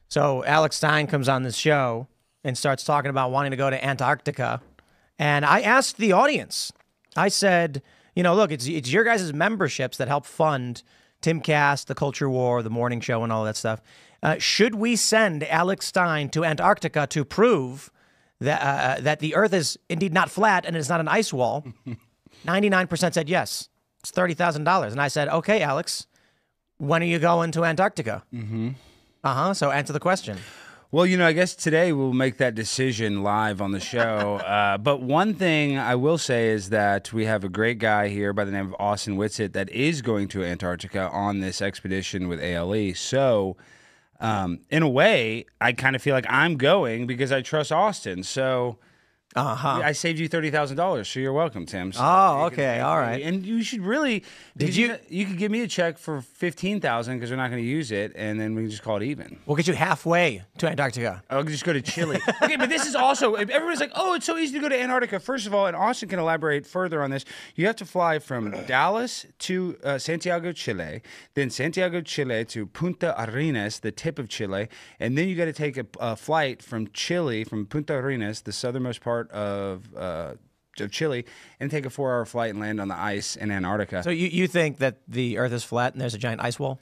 So Alex Stein comes on this show and starts talking about wanting to go to Antarctica. And I asked the audience, I said, you know, look, it's your guys' memberships that help fund Timcast, the Culture War, the morning show, and all that stuff. Should we send Alex Stein to Antarctica to prove that the Earth is indeed not flat and it's not an ice wall? 99% said yes. It's $30,000. And I said, okay, Alex, when are you going to Antarctica? So answer the question. Well, you know, I guess today we'll make that decision live on the show. But one thing I will say is that we have a great guy here by the name of Austin Whitsitt that is going to Antarctica on this expedition with ALE. So, in a way, I kind of feel like I'm going because I trust Austin. So, I saved you $30,000, so you're welcome, Tim. So okay, all right. And you should really you could give me a check for $15,000 because we're not going to use it, and then we can just call it even. We'll get you halfway to Antarctica. I'll just go to Chile. Okay, but this is also everybody's like, oh, it's so easy to go to Antarctica. First of all, and Austin can elaborate further on this. You have to fly from Dallas to Santiago, Chile, then Santiago, Chile to Punta Arenas, the tip of Chile, and then you got to take a flight from Chile, from Punta Arenas, the southernmost part of Chile, and take a 4-hour flight and land on the ice in Antarctica. So you think that the Earth is flat and there's a giant ice wall?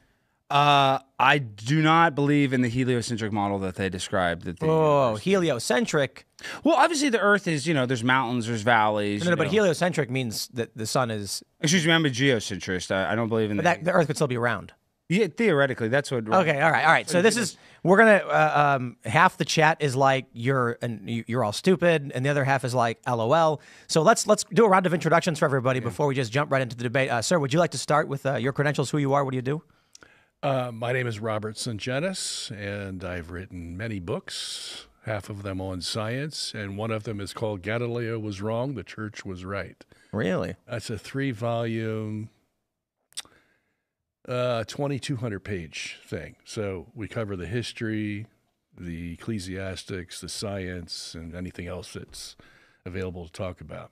I do not believe in the heliocentric model that they described. Heliocentric. Well, obviously the Earth is, you know, there's mountains, there's valleys. No, but heliocentric means that the sun is... Excuse me, I'm a geocentrist. I don't believe in that. The Earth could still be round. Yeah, theoretically, that's what... Okay, all right. So this is... We're going to... half the chat is like, you're all stupid, and the other half is like, LOL. So let's do a round of introductions for everybody before we just jump right into the debate. Sir, would you like to start with your credentials, who you are, what do you do? My name is Robert Sungenis, and I've written many books, half of them on science, and one of them is called Galileo Was Wrong, the Church Was Right. Really? That's a 3-volume... 2,200-page thing. So we cover the history, the ecclesiastics, the science, and anything else that's available to talk about.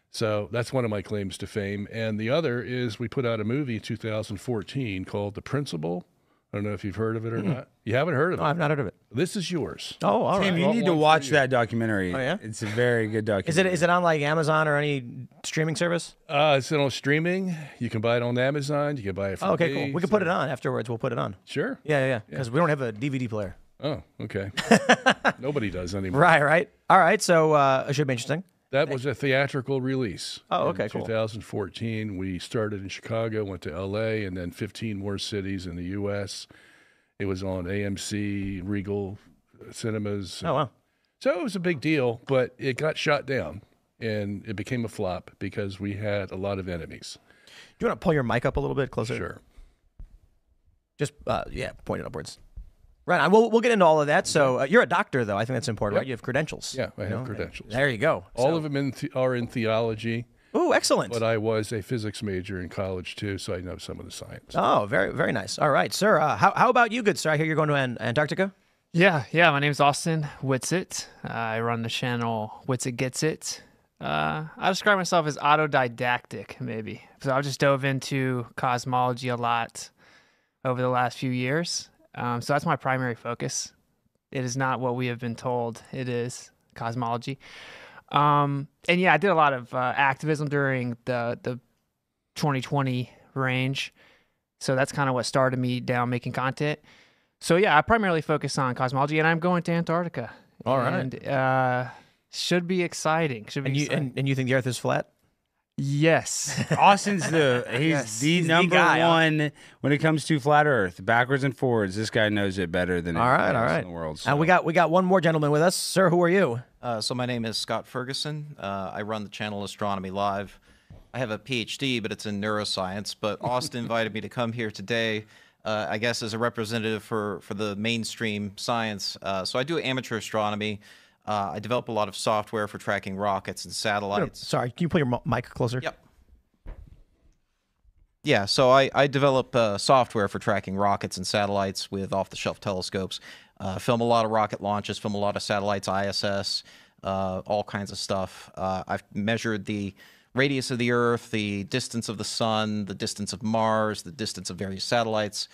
So that's one of my claims to fame. And the other is we put out a movie in 2014 called The Principle. I don't know if you've heard of it or not. You haven't heard of it? No, I've not heard of it. This is yours. Oh, all right. Tim, you need to watch that documentary. Oh, yeah? It's a very good documentary. Is it on like Amazon or any streaming service? It's on streaming. You can buy it on Amazon. You can buy it from okay, cool. We can put it on afterwards. We'll put it on. Sure. Yeah. Because we don't have a DVD player. Oh, okay. Nobody does anymore. Right. All right, so it should be interesting. That was a theatrical release. Oh, okay, in cool. 2014, we started in Chicago, went to L.A., and then 15 more cities in the U.S. It was on AMC, Regal Cinemas. Oh, wow. So it was a big deal, but it got shot down, and it became a flop because we had a lot of enemies. Do you want to pull your mic up a little bit closer? Sure. Just, point it upwards. Right. We'll get into all of that. So you're a doctor, though. I think that's important, right? You have credentials. Yeah, I have credentials. There you go. All of them are in theology. Oh, excellent. But I was a physics major in college, too, so I know some of the science. Oh, very, very nice. All right, sir. How about you, good sir? I hear you're going to Antarctica? Yeah. My name's Austin Whitsitt. I run the channel Whitsitt Gets It. I describe myself as autodidactic, maybe. So I just dove into cosmology a lot over the last few years. So that's my primary focus. It is not what we have been told. It is cosmology. And yeah, I did a lot of activism during the 2020 range. So that's kind of what started me down making content. So yeah, I primarily focus on cosmology, and I'm going to Antarctica. All right. And should be exciting. And you think the Earth is flat? Yes. Austin's the number one when it comes to flat Earth, backwards and forwards. This guy knows it better than anyone else in the world. So. And we got one more gentleman with us, sir. Who are you? So my name is Scott Ferguson. I run the channel Astronomy Live. I have a PhD, but it's in neuroscience. But Austin invited me to come here today, I guess, as a representative for the mainstream science. So I do amateur astronomy. I develop a lot of software for tracking rockets and satellites. Sorry, can you pull your mic closer? Yep. Yeah, so I develop software for tracking rockets and satellites with off-the-shelf telescopes. Film a lot of rocket launches, film a lot of satellites, ISS, all kinds of stuff. I've measured the radius of the Earth, the distance of the Sun, the distance of Mars, the distance of various satellites.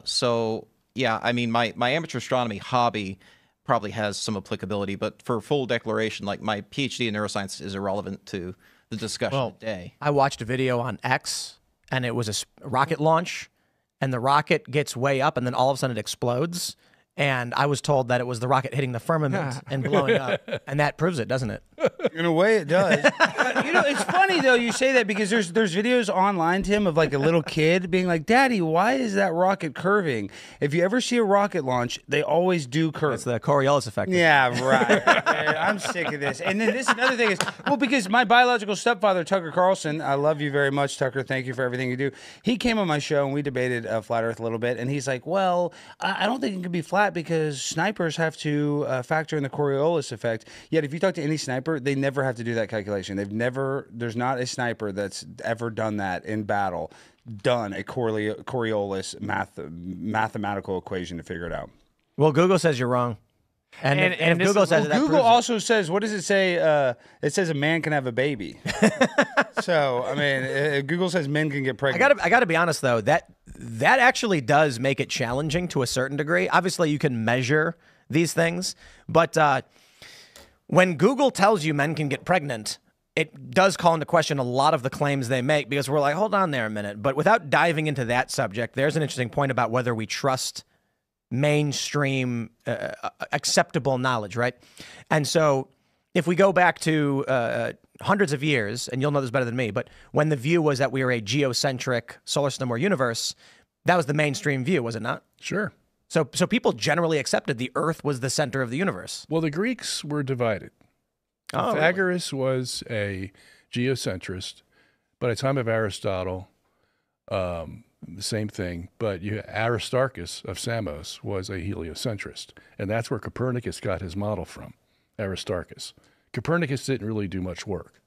So yeah, I mean, my amateur astronomy hobby probably has some applicability, but for full declaration, like my PhD in neuroscience is irrelevant to the discussion today. I watched a video on X, and it was a rocket launch, and the rocket gets way up, and then all of a sudden it explodes. And I was told that it was the rocket hitting the firmament and blowing up, and that proves it, doesn't it? In a way, it does. But, it's funny though you say that because there's videos online, Tim, of like a little kid being like, "Daddy, why is that rocket curving?" If you ever see a rocket launch, they always do curve. It's the Coriolis effect. Yeah, right. I'm sick of this. And then another thing is, because my biological stepfather, Tucker Carlson, I love you very much, Tucker. Thank you for everything you do. He came on my show and we debated flat Earth a little bit, and he's like, "Well, I don't think it can be flat because snipers have to factor in the Coriolis effect." Yet, if you talk to any sniper, they never have to do that calculation. There's not a sniper that's ever done that in battle, done a Coriolis mathematical equation to figure it out. Well, Google says you're wrong. And if Google says that Google proves also says, what does it say? It says a man can have a baby. So, I mean, Google says men can get pregnant. I gotta be honest though, that actually does make it challenging to a certain degree. Obviously, you can measure these things, but when Google tells you men can get pregnant, it does call into question a lot of the claims they make, because we're like, hold on there a minute. But without diving into that subject, there's an interesting point about whether we trust mainstream acceptable knowledge, right? And so if we go back to hundreds of years, and you'll know this better than me, but when the view was that we were a geocentric solar system or universe, that was the mainstream view, was it not? Sure. So people generally accepted the Earth was the center of the universe. Well, the Greeks were divided. Oh, Pythagoras was a geocentrist. By the time of Aristotle, the same thing, but Aristarchus of Samos was a heliocentrist, and that's where Copernicus got his model from, Aristarchus. Copernicus didn't really do much work,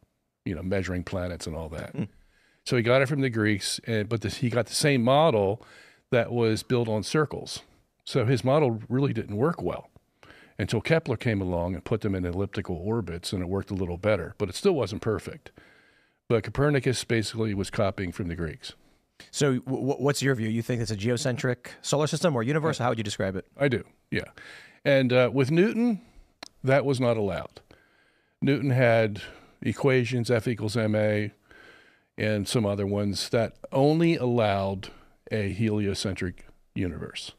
measuring planets and all that. So he got it from the Greeks, but he got the same model that was built on circles. So his model really didn't work well until Kepler came along and put them in elliptical orbits, and it worked a little better, but it still wasn't perfect. But Copernicus basically was copying from the Greeks. So what's your view? You think it's a geocentric solar system or universe? How would you describe it? I do, yeah. And with Newton, that was not allowed. Newton had equations, F equals ma, and some other ones that only allowed a heliocentric universe.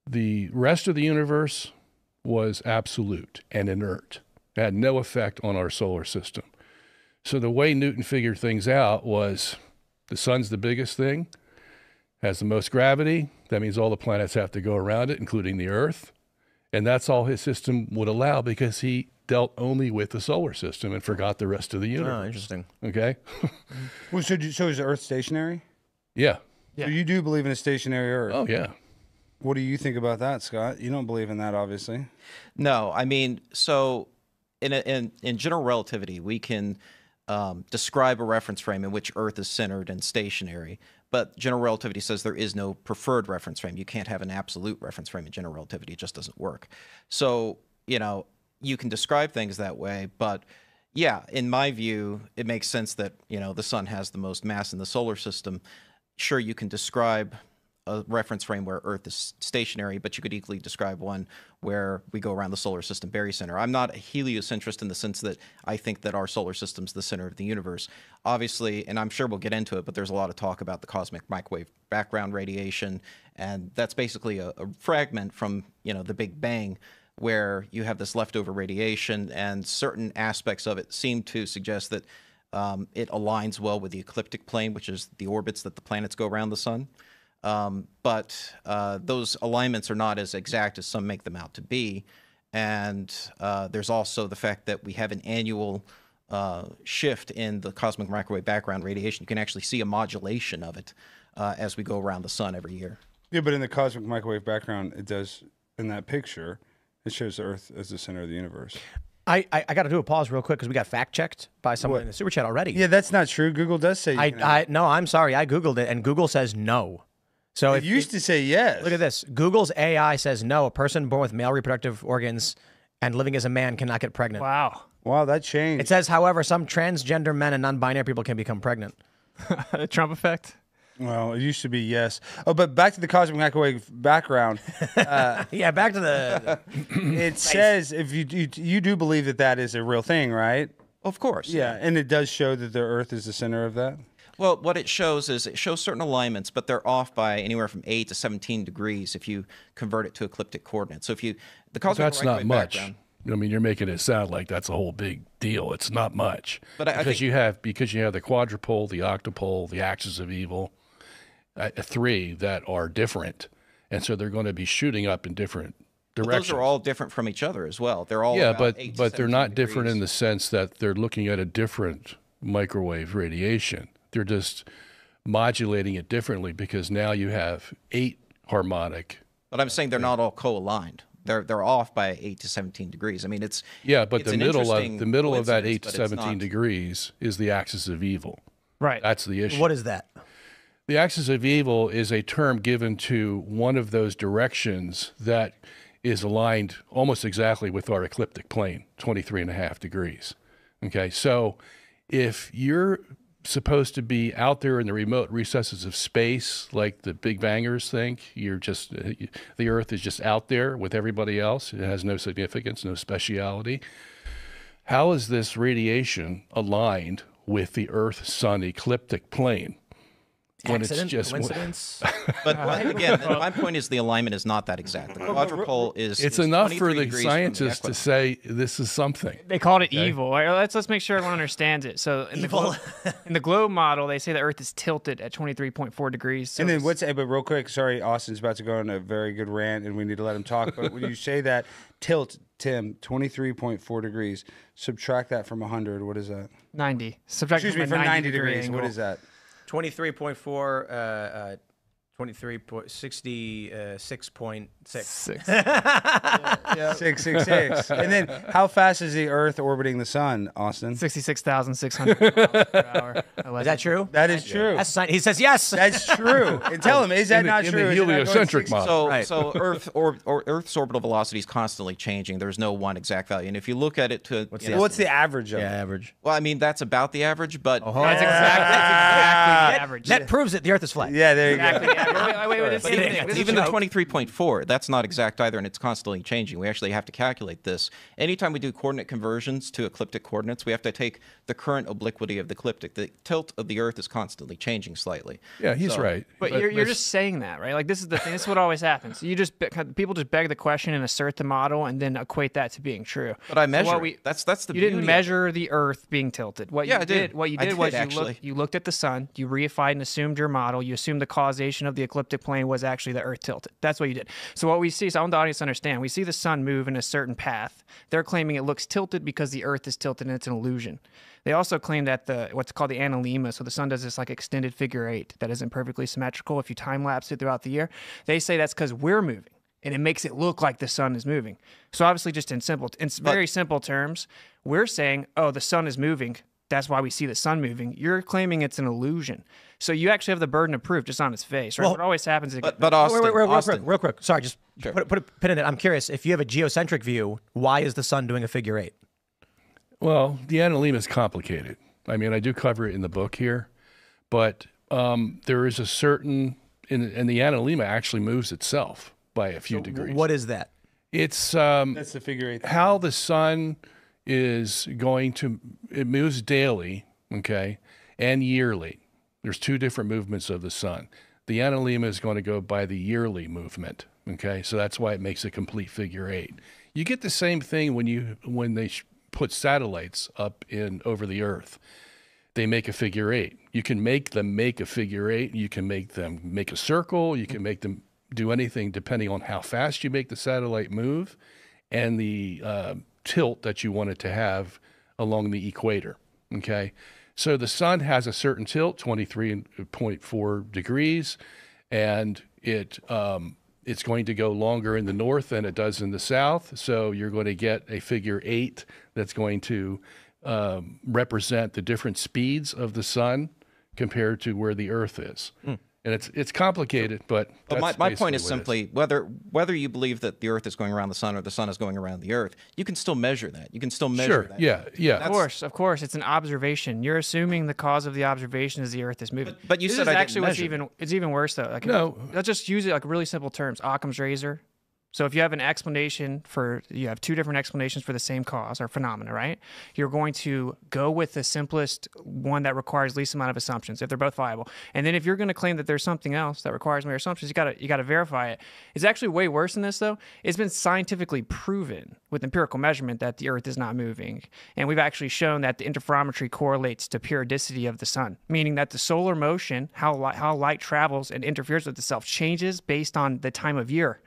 The rest of the universe was absolute and inert. It had no effect on our solar system. So the way Newton figured things out was the sun's the biggest thing, has the most gravity. That means all the planets have to go around it, including the Earth. And that's all his system would allow, because he dealt only with the solar system and forgot the rest of the universe. Oh, interesting. Okay? Well, so is the Earth stationary? Yeah. So you do believe in a stationary Earth? Oh, yeah. What do you think about that, Scott? You don't believe in that, obviously. No, I mean, so in general relativity, we can describe a reference frame in which Earth is centered and stationary, but general relativity says there is no preferred reference frame. You can't have an absolute reference frame in general relativity. It just doesn't work. So, you can describe things that way, but yeah, in my view, it makes sense that, the sun has the most mass in the solar system. Sure, you can describe a reference frame where Earth is stationary, but you could equally describe one where we go around the solar system barycenter. I'm not a heliocentrist in the sense that I think that our solar system's the center of the universe. Obviously, and I'm sure we'll get into it, but there's a lot of talk about the cosmic microwave background radiation, and that's basically a fragment from, the Big Bang, where you have this leftover radiation, and certain aspects of it seem to suggest that it aligns well with the ecliptic plane, which is the orbits that the planets go around the sun. But those alignments are not as exact as some make them out to be. And there's also the fact that we have an annual shift in the cosmic microwave background radiation. You can actually see a modulation of it as we go around the sun every year. Yeah, but in the cosmic microwave background, it does, in that picture, it shows the Earth as the center of the universe. I got to do a pause real quick because we got fact checked by someone in the super chat already. Yeah, that's not true. Google does say no, I'm sorry. I Googled it, and Google says no. So it used to say yes. Look at this. Google's AI says no. A person born with male reproductive organs and living as a man cannot get pregnant. Wow. Wow, that changed. It says, however, some transgender men and non-binary people can become pregnant. The Trump effect? Well, it used to be yes. Oh, but back to the cosmic microwave background. Yeah, back to the It says if you do believe that that is a real thing, right? Of course. Yeah, and it does show that the Earth is the center of that. Well, what it shows is it shows certain alignments, but they're off by anywhere from 8 to 17 degrees if you convert it to ecliptic coordinates. So if you the cosmic That's not microwave much. background- I mean, you're making it sound like that's a whole big deal. It's not much. But I because think- you have the quadrupole, the octopole, the axis of evil, three that are different, and so they're going to be shooting up in different But directions. those are all different from each other as well. They're all yeah, about but 8 to but they're 17 not different in degrees. the sense that they're looking at a different microwave radiation. They're just modulating it differently because now you have 8 harmonic. But I'm saying they're not all co-aligned. They're off by 8 to 17 degrees. I mean, it's Yeah, but it's the an middle of interesting that coincidence, 8 to but it's 17 not- degrees is the axis of evil. Right. That's the issue. what is that? The axis of evil is a term given to one of those directions that is aligned almost exactly with our ecliptic plane, 23.5 degrees. Okay, so if you're supposed to be out there in the remote recesses of space, like the Big Bangers think, the Earth is just out there with everybody else. It has no significance, no speciality. How is this radiation aligned with the Earth-Sun ecliptic plane? When it's Accident? just Coincidence? But again, my point is the alignment is not that exact. The quadrupole is it's is enough for 23 the degrees from scientists to equator. say this is something. They called it evil. All right, let's make sure everyone understands it. So in the globe model, they say the Earth is tilted at 23.4 degrees. So And then it's- but real quick, sorry, Austin's about to go on a very good rant, and we need to let him talk. But when you say that tilt, Tim, 23.4 degrees, subtract that from 100. What is that? 90. Subtract Excuse me, from from a 90 degree degrees. angle. What is that? 23.4, 66.6. 6. 666. And then how fast is the Earth orbiting the sun, Austin? 66,600 miles per hour. Is that true? That is true. That's science. He says yes. That's true. And tell him, is that not in true? the Is it not going heliocentric 60? model. So, Right. so Earth's orbital velocity is constantly changing. There's no one exact value. And if you look at it to What's you the know, What's the average of yeah, it? average. well, I mean that's about the average, but That's exactly the average. That proves it. The Earth is flat. Yeah, there you Exactly go. the average. Wait, this is the thing. This is even the the 23.4, that's not exact either, and it's constantly changing. We actually have to calculate this. Anytime we do coordinate conversions to ecliptic coordinates, we have to take the current obliquity of the ecliptic. The tilt of the Earth is constantly changing slightly. Yeah, he's right. But you're just saying that, right? Like this is the thing. This is what always happens. You just people just beg the question and assert the model, and then equate that to being true. But I So measure. what we- That's the You beauty didn't of it. measure the Earth being tilted. What Yeah, you I did. What you I did did, was actually. you looked at the sun, you reified and assumed your model, you assumed the causation of the ecliptic plane was actually the Earth tilted. That's what you did. So what we see, so I want the audience to understand, we see the sun move in a certain path. They're claiming it looks tilted because the Earth is tilted and it's an illusion. They also claim that the what's called the analemma, so the sun does this like extended figure eight that isn't perfectly symmetrical if you time lapse it throughout the year. They say that's because we're moving. And it makes it look like the sun is moving. So obviously, just in very simple terms, we're saying, "Oh, the sun is moving. That's why we see the sun moving." You're claiming it's an illusion. So you actually have the burden of proof just on its face, right? Well, what always happens is But Austin, Real quick. Sorry, just Sure. put a pin in it. I'm curious. If you have a geocentric view, why is the sun doing a figure eight? Well, the analemma is complicated. I mean, I do cover it in the book here, but there is a certain, and the analemma actually moves itself by a few degrees. What is that? It's That's the figure eight. how the sun is going to, it moves daily, okay, and yearly. There's two different movements of the sun. The analemma is going to go by the yearly movement, okay? So that's why it makes a complete figure eight. You get the same thing when they put satellites up in over the Earth. They make a figure eight. You can make them make a figure eight. You can make them make a circle. You can make them do anything depending on how fast you make the satellite move and the tilt that you want it to have along the equator, okay? So the sun has a certain tilt, 23.4 degrees, and it's going to go longer in the north than it does in the south. So you're going to get a figure eight that's going to represent the different speeds of the sun compared to where the Earth is. And it's complicated, but But that's my point basically is what simply whether you believe that the Earth is going around the sun or the sun is going around the Earth, you can still measure that. You can still measure Sure. that. Yeah. Of course, it's an observation. You're assuming the cause of the observation is the Earth is moving. But you This said is I didn't actually what's measure. it's even worse though. Like, No. let's just use it like really simple terms. Occam's razor. So if you have an explanation you have two different explanations for the same cause or phenomena, right? You're going to go with the simplest one that requires least amount of assumptions if they're both viable. And then if you're going to claim that there's something else that requires more assumptions, you got to verify it. It's actually way worse than this though. It's been scientifically proven with empirical measurement that the Earth is not moving. And we've actually shown that the interferometry correlates to periodicity of the sun, meaning that the solar motion, how light travels and interferes with itself, changes based on the time of year.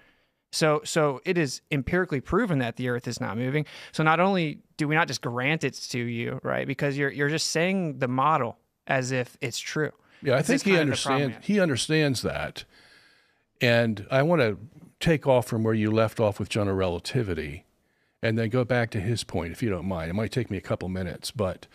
So it is empirically proven that the Earth is not moving. So not only do we not just grant it to you, right? Because you're just saying the model as if it's true. Yeah, I think he understands that. And I want to take off from where you left off with general relativity and then go back to his point, if you don't mind. It might take me a couple minutes, but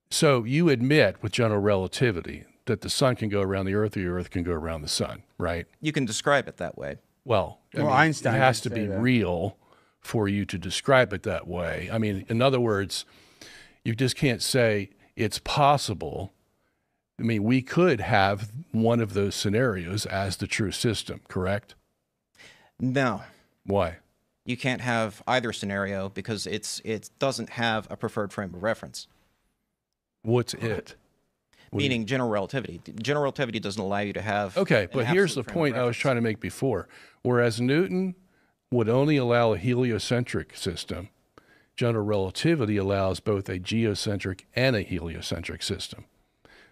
so you admit with general relativity that the sun can go around the Earth or the Earth can go around the sun, right? You can describe it that way. Well, I mean, Einstein it has did to say be that. real for you to describe it that way. I mean, in other words, you just can't say it's possible. I mean, we could have one of those scenarios as the true system, correct? No, Why? you can't have either scenario because it doesn't have a preferred frame of reference. What's it? Meaning general relativity. General relativity doesn't allow you to have. Okay, an but here's the absolute frame of point I was reference. trying to make before. Whereas Newton would only allow a heliocentric system, general relativity allows both a geocentric and a heliocentric system.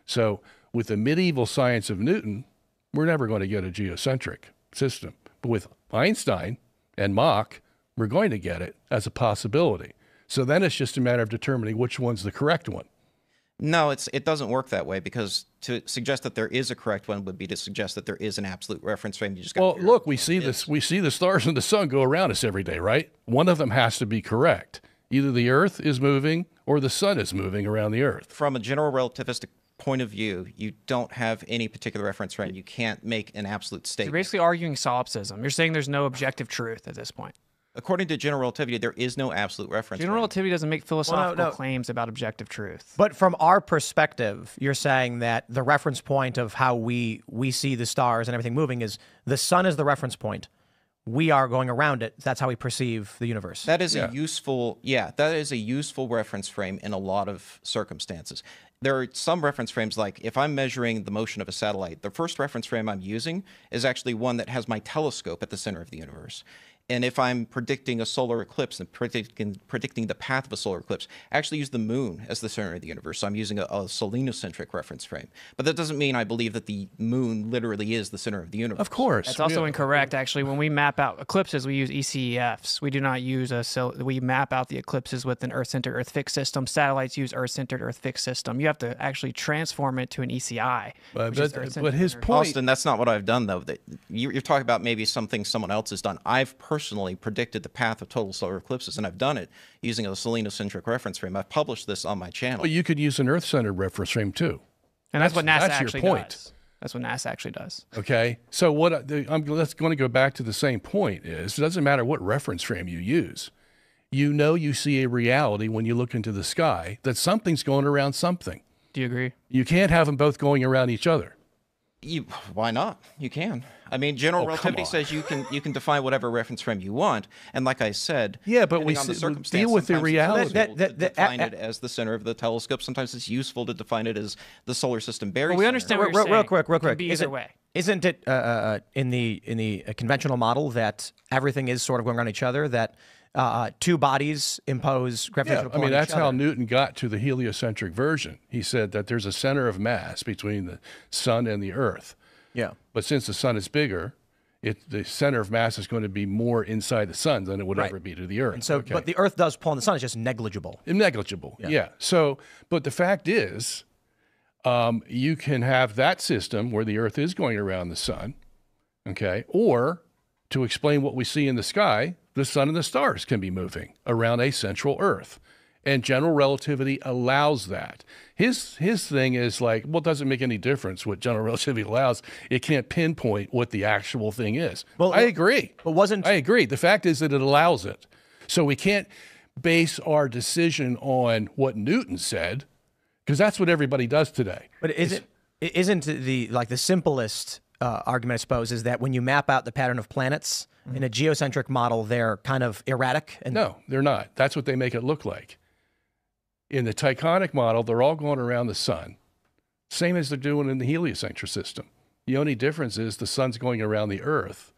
So with the medieval science of Newton, we're never going to get a geocentric system. But with Einstein and Mach, we're going to get it as a possibility. So then it's just a matter of determining which one's the correct one. No, it doesn't work that way because to suggest that there is a correct one would be to suggest that there is an absolute reference frame. You just got Well, look, we see this. We see the stars and the sun go around us every day, right? One of them has to be correct. Either the Earth is moving or the sun is moving around the Earth. From a general relativistic point of view, you don't have any particular reference frame. You can't make an absolute You're statement. basically arguing solipsism. You're saying there's no objective truth at this point. According to general relativity, there is no absolute reference General frame. relativity doesn't make philosophical no. claims about objective truth. But from our perspective, you're saying that the reference point of how we see the stars and everything moving is the sun is the reference point. We are going around it. That's how we perceive the universe. That is a useful, that is a useful reference frame in a lot of circumstances. There are some reference frames, like if I'm measuring the motion of a satellite, the first reference frame I'm using is actually one that has my telescope at the center of the universe. And if I'm predicting a solar eclipse and predicting the path of a solar eclipse, I actually use the moon as the center of the universe. So I'm using a selenocentric reference frame. But that doesn't mean I believe that the moon literally is the center of the universe. Of course. That's also incorrect, actually. When we map out eclipses, we use ECEFs. We do not use we map out the eclipses with an Earth-centered, Earth-fixed system. Satellites use Earth-centered, Earth-fixed system. You have to actually transform it to an ECI. But Earth-centered. his point. Austin, that's not what I've done, though. You're talking about maybe something someone else has done. I've personally predicted the path of total solar eclipses, and I've done it using a selenocentric reference frame. I've published this on my channel. Well, you could use an Earth-centered reference frame too. And that's what NASA that's your actually point. does. That's what NASA actually does. Okay, so let's going to go back to the same point. It doesn't matter what reference frame you use. You see a reality when you look into the sky that something's going around something. Do you agree? You can't have them both going around each other. Why not? You can. I mean, general relativity says you can define whatever reference frame you want, and like I said, Yeah, but we depending on the deal circumstance, with the sometimes it's reality. useful to define it as the center of the telescope. Sometimes it's useful to define it as the solar system buried. Well, we understand what real you're saying. quick. It can be either way. Isn't it in the conventional model that everything is sort of going around each other? That two bodies impose gravitational pull on that's each other? how Newton got to the heliocentric version. He said that there's a center of mass between the sun and the Earth. Yeah. But since the sun is bigger, the center of mass is going to be more inside the sun than it would ever be to the Earth. And so, but the Earth does pull on the sun. It's just negligible. Negligible, yeah. So, but the fact is, you can have that system where the Earth is going around the sun, okay? Or, to explain what we see in the sky, the sun and the stars can be moving around a central Earth. And general relativity allows that. His thing is like, well, it doesn't make any difference what general relativity allows. It can't pinpoint what the actual thing is. Well, I agree. But I agree. The fact is that it allows it. So we can't base our decision on what Newton said, because that's what everybody does today. But isn't the simplest argument, I suppose, is that when you map out the pattern of planets in a geocentric model, they're kind of erratic? And no, they're not. That's what they make it look like. In the Tychonic model, they're all going around the sun, same as they're doing in the heliocentric system. The only difference is the sun's going around the Earth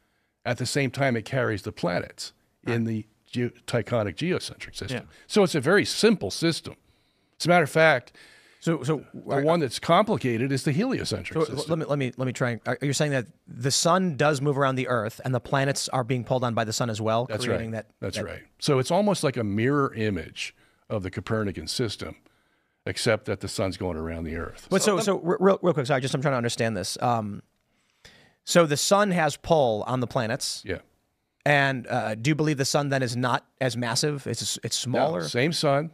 at the same time it carries the planets in the Tychonic geocentric system. Yeah. So it's a very simple system. As a matter of fact, So the one that's complicated is the heliocentric system. let me try. Are you saying that the sun does move around the Earth and the planets are being pulled on by the sun as well? That's creating right. That's right. So it's almost like a mirror image of the Copernican system, except that the sun's going around the Earth. But so real quick, sorry, I'm trying to understand this. So the sun has pull on the planets. Yeah. And do you believe the sun then is not as massive? It's smaller. No, same sun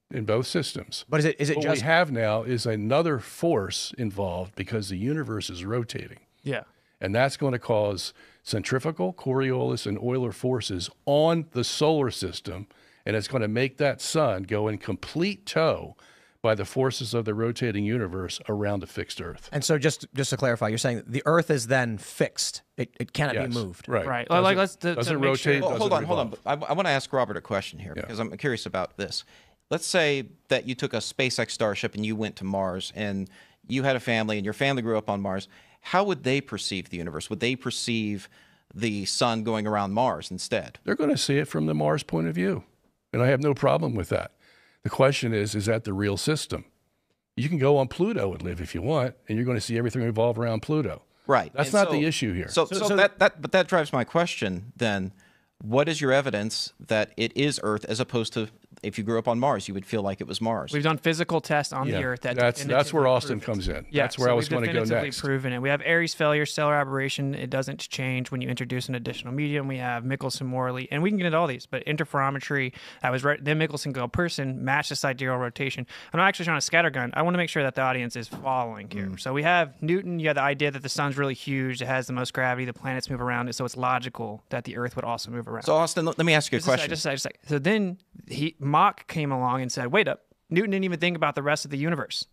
in both systems. But is it what just we have now is another force involved because the universe is rotating. Yeah. And that's going to cause centrifugal, Coriolis, and Euler forces on the solar system, and it's going to make that sun go in complete tow by the forces of the rotating universe around a fixed Earth. And so just to clarify, you're saying the Earth is then fixed. It cannot be moved. Right. Right. Doesn't, Like, let's doesn't make rotate. sure. Well, doesn't hold on. revolve. I want to ask Robert a question here because I'm curious about this. Let's say that you took a SpaceX Starship and you went to Mars and you had a family and your family grew up on Mars. How would they perceive the universe? Would they perceive the sun going around Mars instead? They're going to see it from the Mars point of view. And I have no problem with that. The question is that the real system? You can go on Pluto and live if you want, and you're going to see everything revolve around Pluto. Right. That's And not so- the issue here. So that drives my question then. What is your evidence that it is Earth as opposed to if you grew up on Mars, you would feel like it was Mars? We've done physical tests on the Earth. That's where Austin comes in. Yeah, That's where so I was going to go we've next. definitively proven it. We have Aries failure, stellar aberration. It doesn't change when you introduce an additional medium. We have Michelson-Morley, and we can get into all these, but interferometry, that was right. Then Michelson-Person matched the sidereal rotation. I'm not actually trying to scattergun. I want to make sure that the audience is following here. So we have Newton. You have the idea that the sun's really huge. It has the most gravity. The planets move around it, so it's logical that the Earth would also move around. So Austin, let me ask you a question. Just a sec. So then Mach came along and said, wait up, Newton didn't even think about the rest of the universe.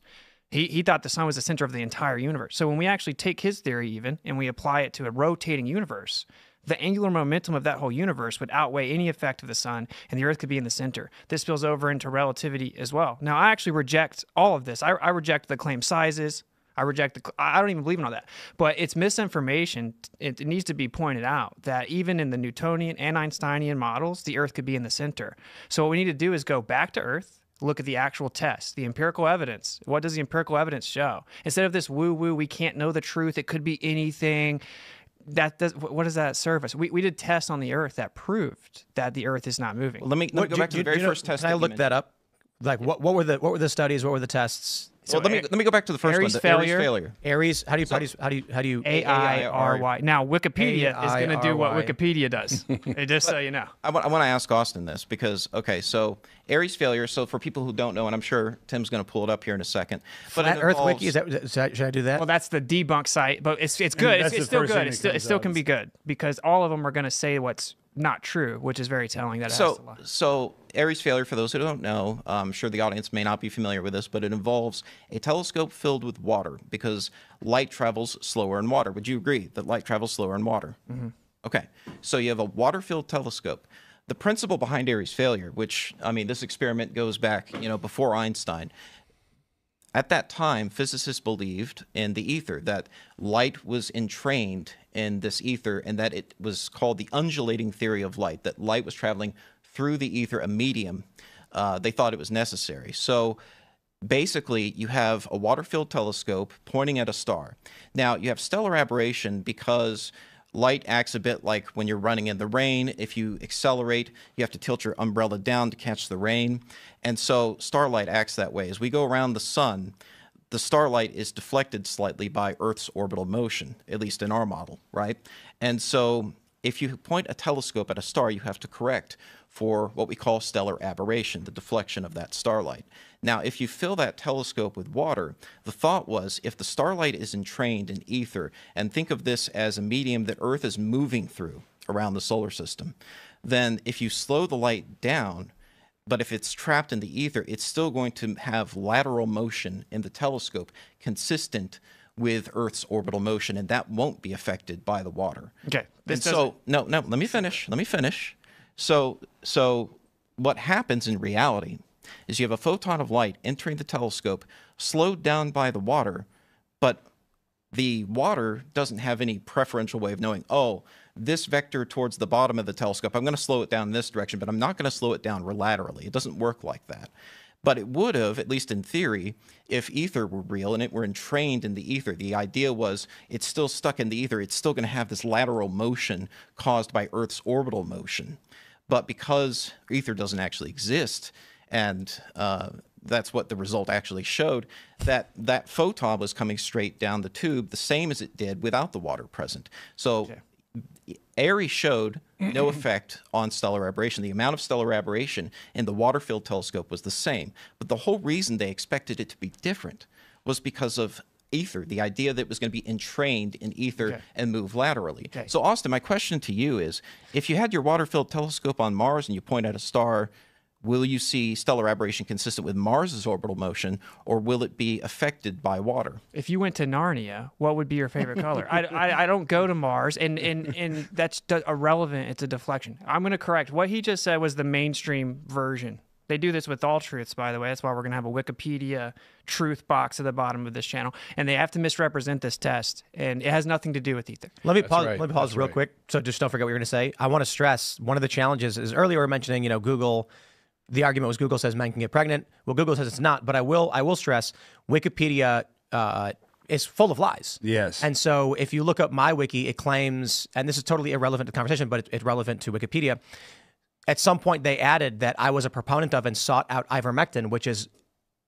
He thought the sun was the center of the entire universe. So when we actually take his theory even and we apply it to a rotating universe, the angular momentum of that whole universe would outweigh any effect of the sun, and the Earth could be in the center. This spills over into relativity as well. Now, I actually reject all of this. I reject the claim sizes. I don't even believe in all that. But it's misinformation. It needs to be pointed out that even in the Newtonian and Einsteinian models, the Earth could be in the center. So what we need to do is go back to Earth, look at the actual test, the empirical evidence. What does the empirical evidence show? Instead of this woo-woo, we can't know the truth, it could be anything. What does that serve us? We did tests on the Earth that proved that the Earth is not moving. Well, let me go back to the very first test. Can I that you look that up? Like what were the studies? What were the tests? Well, let me go back to the first Aries one. failure. Aries failure. Aries. How do you AIRY. Now, Wikipedia is going to do what AIRY. Wikipedia does. Just so you know. I want to ask Austin this because, okay, so Aries failure. So for people who don't know, and I'm sure Tim's going to pull it up here in a second. But Flat it Earth involves- Wiki? Should I do that? Well, that's the debunk site, but it's good. that's It's the still first thing good. that It comes still out. can be good because all of them are going to say what's not true, which is very telling that it has to lie. So Aries failure, for those who don't know, I'm sure the audience may not be familiar with this, but it involves a telescope filled with water because light travels slower in water. Would you agree that light travels slower in water? Mm-hmm. Okay. So you have a water-filled telescope. The principle behind Aries failure, which, I mean, this experiment goes back, before Einstein. At that time, physicists believed in the ether, that light was entrained in this ether and that it was called the undulating theory of light, that light was traveling through the ether, a medium. They thought it was necessary. So basically, you have a water-filled telescope pointing at a star. Now, you have stellar aberration because light acts a bit like when you're running in the rain. If you accelerate, you have to tilt your umbrella down to catch the rain. And so starlight acts that way. As we go around the sun, the starlight is deflected slightly by Earth's orbital motion, at least in our model, right? And so if you point a telescope at a star, you have to correct for what we call stellar aberration, the deflection of that starlight. Now, if you fill that telescope with water, the thought was if the starlight is entrained in ether, and think of this as a medium that Earth is moving through around the solar system, then if you slow the light down, but if it's trapped in the ether, it's still going to have lateral motion in the telescope consistent with Earth's orbital motion, and that won't be affected by the water. Okay. No, let me finish. So what happens in reality is you have a photon of light entering the telescope, slowed down by the water, but the water doesn't have any preferential way of knowing, oh, this vector towards the bottom of the telescope, I'm going to slow it down in this direction, but I'm not going to slow it down laterally. It doesn't work like that. But it would have, at least in theory, if ether were real and it were entrained in the ether. The idea was it's still stuck in the ether. It's still going to have this lateral motion caused by Earth's orbital motion. But because ether doesn't actually exist, and that's what the result actually showed, that photon was coming straight down the tube, the same as it did without the water present. So Airy showed no effect on stellar aberration. The amount of stellar aberration in the water-filled telescope was the same. But the whole reason they expected it to be different was because of ether, the idea that it was going to be entrained in ether and move laterally. So, Austin, my question to you is, if you had your water-filled telescope on Mars and you point at a star, will you see stellar aberration consistent with Mars's orbital motion, or will it be affected by water? If you went to Narnia, what would be your favorite color? I don't go to Mars, and that's irrelevant. It's a deflection. I'm going to correct. What he just said was the mainstream version. They do this with all truths, by the way. That's why we're going to have a Wikipedia truth box at the bottom of this channel. And they have to misrepresent this test, and it has nothing to do with ether. Let me pause real quick, so just don't forget what you're going to say. I want to stress one of the challenges is earlier we were mentioning, Google. The argument was Google says men can get pregnant. Well, Google says it's not, but I will stress Wikipedia is full of lies. Yes. And so if you look up my wiki, it claims, and this is totally irrelevant to the conversation, but it's relevant to Wikipedia. At some point, they added that I was a proponent of and sought out ivermectin, which is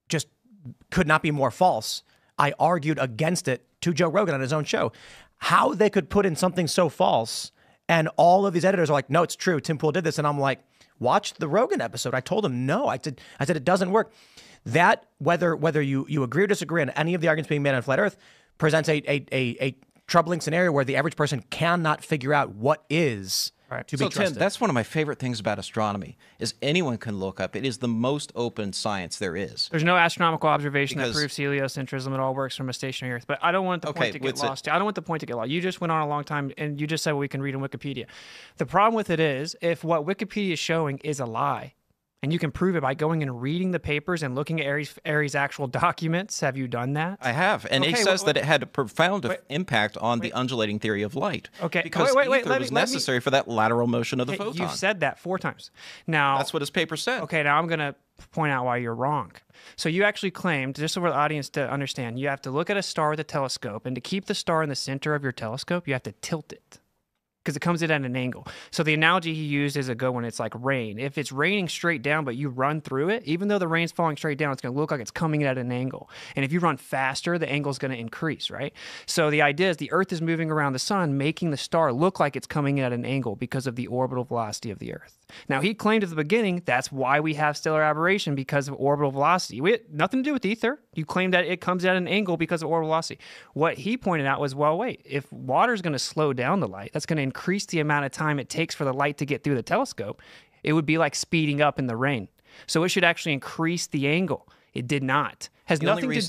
just could not be more false. I argued against it to Joe Rogan on his own show. How they could put in something so false, and all of these editors are like, no, it's true. Tim Pool did this. And I'm like, watch the Rogan episode. I told him no. I said it doesn't work. That, whether you agree or disagree on any of the arguments being made on Flat Earth, presents a troubling scenario where the average person cannot figure out what is to be trusted. Tim, that's one of my favorite things about astronomy is anyone can look up. It is the most open science there is. There's no astronomical observation that proves heliocentrism. It all works from a stationary Earth. But I don't want the point to get lost. I don't want the point to get lost. You just went on a long time, and you just said, well, we can read in Wikipedia. The problem with it is, if what Wikipedia is showing is a lie, and you can prove it by going and reading the papers and looking at Airy's actual documents. Have you done that? I have. And he says that it had a profound impact on the undulating theory of light. Okay. Because ether was necessary for that lateral motion of the photon. You've said that 4 times. Now, that's what his paper said. Okay, now I'm going to point out why you're wrong. So you actually claimed, just so for the audience to understand, you have to look at a star with a telescope, and to keep the star in the center of your telescope, you have to tilt it, because it comes in at an angle. So the analogy he used is a good one. It's like rain. If it's raining straight down, but you run through it, even though the rain's falling straight down, it's going to look like it's coming in at an angle. And if you run faster, the angle's going to increase, right? So the idea is the Earth is moving around the sun, making the star look like it's coming in at an angle because of the orbital velocity of the Earth. Now, he claimed at the beginning that's why we have stellar aberration, because of orbital velocity. We had nothing to do with ether. You claimed that it comes at an angle because of orbital velocity. What he pointed out was, well, wait, if water's going to slow down the light, that's going to increase the amount of time it takes for the light to get through the telescope. It would be like speeding up in the rain. So it should actually increase the angle. It did not. Has nothing to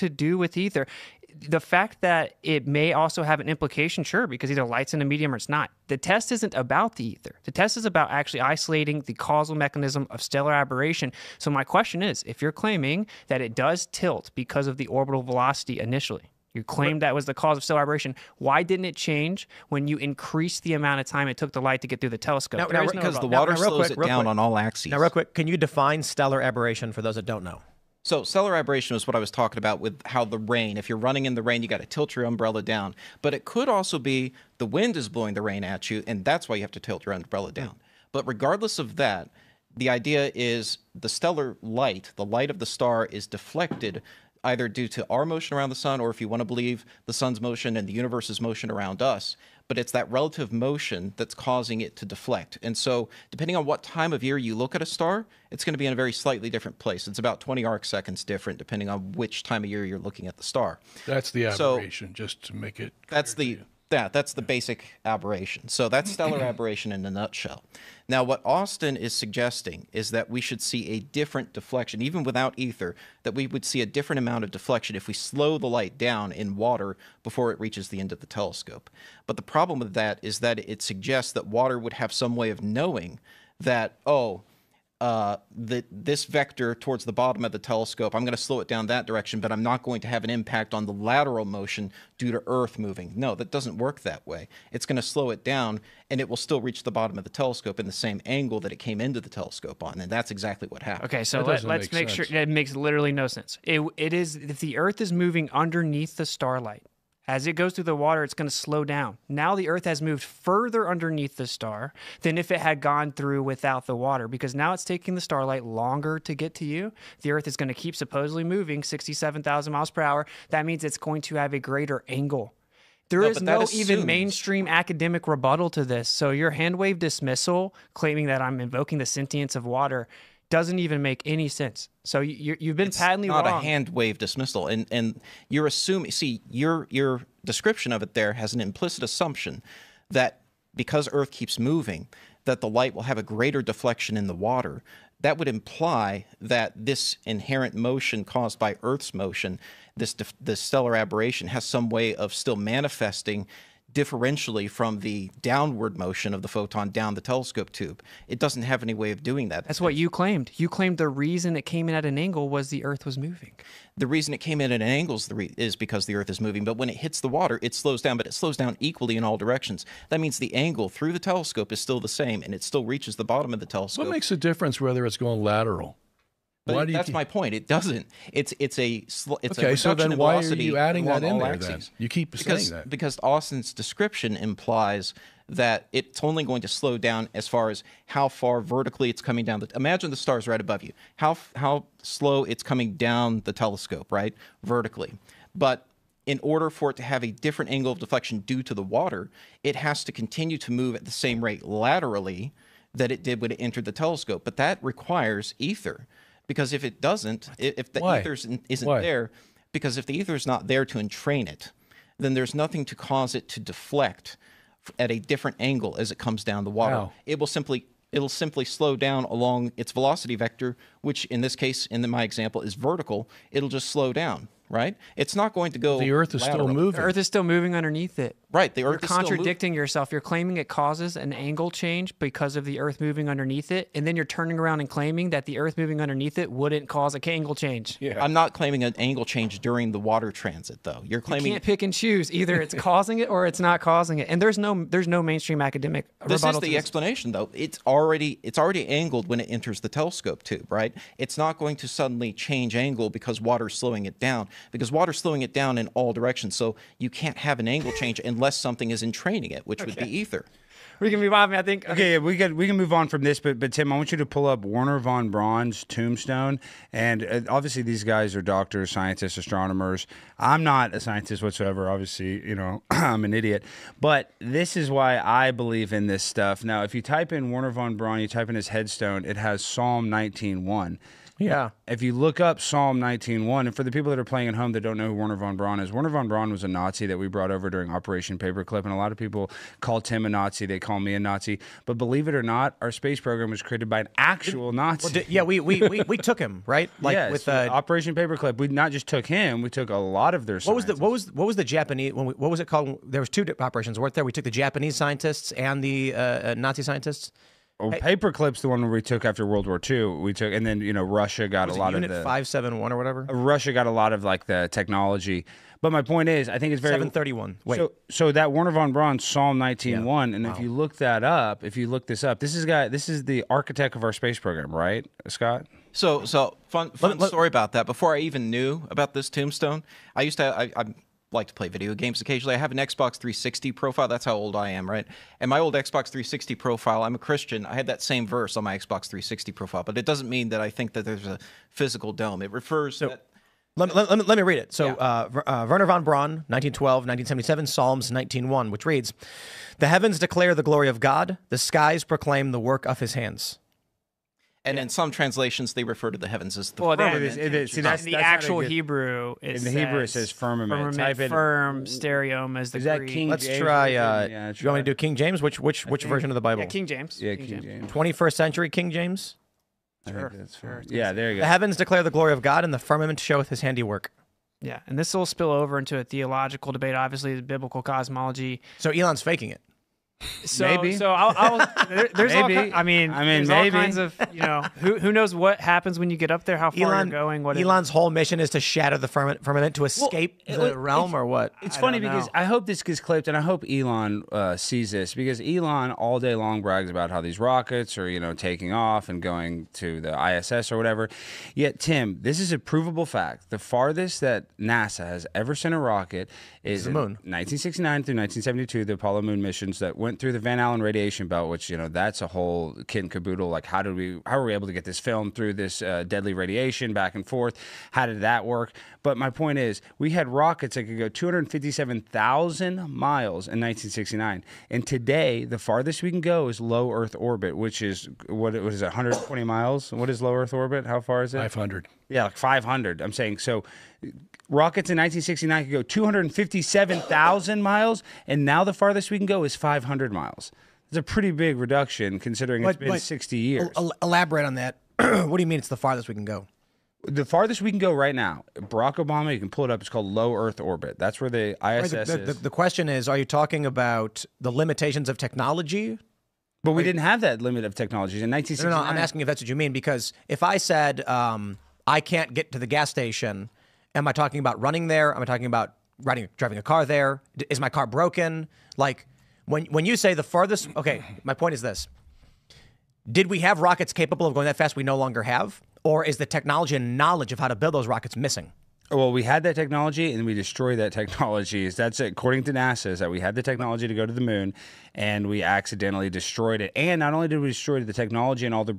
do with ether. The fact that it may also have an implication, sure, because either light's in a medium or it's not. The test isn't about the ether. The test is about actually isolating the causal mechanism of stellar aberration. So my question is, if you're claiming that it does tilt because of the orbital velocity initially, you claimed that was the cause of stellar aberration, why didn't it change when you increased the amount of time it took the light to get through the telescope? Because the water slows it down on all axes. Now, real quick, can you define stellar aberration for those that don't know? So stellar aberration is what I was talking about with how the rain, if you're running in the rain, you got to tilt your umbrella down. But it could also be the wind is blowing the rain at you, and that's why you have to tilt your umbrella down. But regardless of that, the idea is the stellar light, the light of the star, is deflected either due to our motion around the sun, or if you want to believe the sun's motion and the universe's motion around us. but it's that relative motion that's causing it to deflect. And so depending on what time of year you look at a star, it's going to be in a very slightly different place. It's about 20 arc seconds different depending on which time of year you're looking at the star. That's the aberration, just to make it clear That's to the you. that's the basic aberration. So that's stellar aberration in a nutshell. Now, what Austin is suggesting is that we should see a different deflection, even without ether, that we would see a different amount of deflection if we slow the light down in water before it reaches the end of the telescope. But the problem with that is that it suggests that water would have some way of knowing that, this vector towards the bottom of the telescope, I'm going to slow it down that direction, but I'm not going to have an impact on the lateral motion due to Earth moving. No, that doesn't work that way. It's going to slow it down, and it will still reach the bottom of the telescope in the same angle that it came into the telescope on, and that's exactly what happened. Okay, so That doesn't let's make make sure sense. it makes literally no sense. It is if the Earth is moving underneath the starlight. As it goes through the water, it's going to slow down. Now the Earth has moved further underneath the star than if it had gone through without the water, because now it's taking the starlight longer to get to you. The Earth is going to keep supposedly moving 67,000 miles per hour. That means it's going to have a greater angle. There No, is but that no assumes- even mainstream academic rebuttal to this. So your hand wave dismissal, claiming that I'm invoking the sentience of water, doesn't even make any sense. So you've been patently not wrong. a hand wave dismissal, and you're assuming. See, your description of it there has an implicit assumption that because Earth keeps moving, that the light will have a greater deflection in the water. That would imply that this inherent motion caused by Earth's motion, this stellar aberration, has some way of still manifesting differentially from the downward motion of the photon down the telescope tube. It doesn't have any way of doing that. That's what you claimed. You claimed the reason it came in at an angle was the Earth was moving. The reason it came in at an angle is because the Earth is moving, but when it hits the water, it slows down, but it slows down equally in all directions. That means the angle through the telescope is still the same, and it still reaches the bottom of the telescope. What makes a difference whether it's going lateral? But that's my point. It doesn't. It's a Okay, reduction so then in why are velocity you adding that along in all there then? axes. You keep saying that. Because Austin's description implies that it's only going to slow down as far as how far vertically it's coming down. Imagine the stars right above you. How slow it's coming down the telescope, right? Vertically. But in order for it to have a different angle of deflection due to the water, it has to continue to move at the same rate laterally that it did when it entered the telescope. But that requires ether. Because if it doesn't, if the Why? ether isn't Why? there, because if the ether is not there to entrain it, then there's nothing to cause it to deflect at a different angle as it comes down the water. How? It'll simply slow down along its velocity vector, which in this case, in my example, is vertical. It'll just slow down, right? It's not going to go. The Earth is still lateral. moving. The Earth is still moving underneath it. Right. The You're Earth is still moving. contradicting yourself. You're claiming it causes an angle change because of the Earth moving underneath it, and then you're turning around and claiming that the Earth moving underneath it wouldn't cause an angle change. Yeah. I'm not claiming an angle change during the water transit, though. You're You claiming can't pick and choose. Either it's causing it or it's not causing it. And there's no mainstream academic This is rebuttal to the this. explanation, though. It's already angled when it enters the telescope tube, right? It's not going to suddenly change angle because water's slowing it down, because water's slowing it down in all directions. So you can't have an angle change unless something is entraining it, which would be ether. We can move on. I think. Okay, yeah, we can move on from this, but Tim, I want you to pull up Wernher von Braun's tombstone, and obviously these guys are doctors, scientists, astronomers. I'm not a scientist whatsoever. Obviously, I'm an idiot, but this is why I believe in this stuff. Now, if you type in Wernher von Braun, you type in his headstone, it has Psalm 19:1. Yeah. If you look up Psalm 19:1, and for the people that are playing at home that don't know who Wernher von Braun is, Wernher von Braun was a Nazi that we brought over during Operation Paperclip, and a lot of people call Tim a Nazi. They call me a Nazi. But believe it or not, our space program was created by an actual Nazi. Yeah, we took him, right? Like yes, with Operation Paperclip. We not just took him, we took a lot of their what was scientists. the Japanese what was it called? There was two operations, weren't there? We took the Japanese scientists and the Nazi scientists. Well, Paperclip's the one where we took after World War II. We took, and then Russia got Was a it lot Unit of the 571 or whatever. Russia got a lot of like the technology. But my point is, I think it's very 731. Wait. So that Wernher von Braun Psalm 19:1, and if you look that up, this is the architect of our space program, right, Scott? So fun story about that. Before I even knew about this tombstone, I like to play video games occasionally. I have an Xbox 360 profile. That's how old I am, right? And my old Xbox 360 profile, I'm a Christian. I had that same verse on my Xbox 360 profile, but it doesn't mean that I think that there's a physical dome. It refers that Let me read it. So, Werner von Braun, 1912, 1977, Psalms 19:1, which reads, "The heavens declare the glory of God, the skies proclaim the work of his hands." And in some translations, they refer to the heavens as the Well, firmament. See, that's the not a actual good- Hebrew, in the Hebrew it says firmament. Type in- firm, stereom as the Is that Greek. King Let's James try. version? You want me to do King James? Which version of the Bible? Yeah, King James. Yeah, King James. 21st century King James. I think that's fine. Yeah, there you The go. heavens declare the glory of God, and the firmament showeth his handiwork. Yeah, and this will spill over into a theological debate, obviously, the biblical cosmology. So Elon's faking it. So, Maybe. So there's all. Maybe. I mean, there's maybe. all kinds of, who knows what happens when you get up there, how far you're going, what. Elon's whole mission is to shatter the firmament to escape the realm, or what? It's I funny don't because know. I hope this gets clipped, and I hope Elon sees this, because Elon all day long brags about how these rockets are, taking off and going to the ISS or whatever. Yet, Tim, this is a provable fact. The farthest that NASA has ever sent a rocket is the moon. 1969 through 1972, the Apollo moon missions that went through the Van Allen radiation belt, which that's a whole kit and caboodle. Like, how were we able to get this film through this deadly radiation back and forth? How did that work? But my point is, we had rockets that could go 257,000 miles in 1969, and today the farthest we can go is low Earth orbit, which is what is it, 120 miles? What is low Earth orbit? How far is it? 500. Yeah, like 500. I'm saying so. Rockets in 1969 could go 257,000 miles, and now the farthest we can go is 500 miles. It's a pretty big reduction considering it's been 60 years. Elaborate on that. What do you mean it's the farthest we can go? The farthest we can go right now, Barack Obama, you can pull it up, it's called low Earth orbit. That's where the ISS is. The question is, are you talking about the limitations of technology? But we didn't have that limit of technologies in 1969. No, I'm asking if that's what you mean, because if I said I can't get to the gas station, am I talking about running there? Am I talking about driving a car there? Is my car broken? Like, when you say the farthest, okay, my point is this. Did we have rockets capable of going that fast we no longer have? Or is the technology and knowledge of how to build those rockets missing? Well, we had that technology and we destroyed that technology. That's it. According to NASA, is that we had the technology to go to the moon and we accidentally destroyed it. And not only did we destroy the technology and all the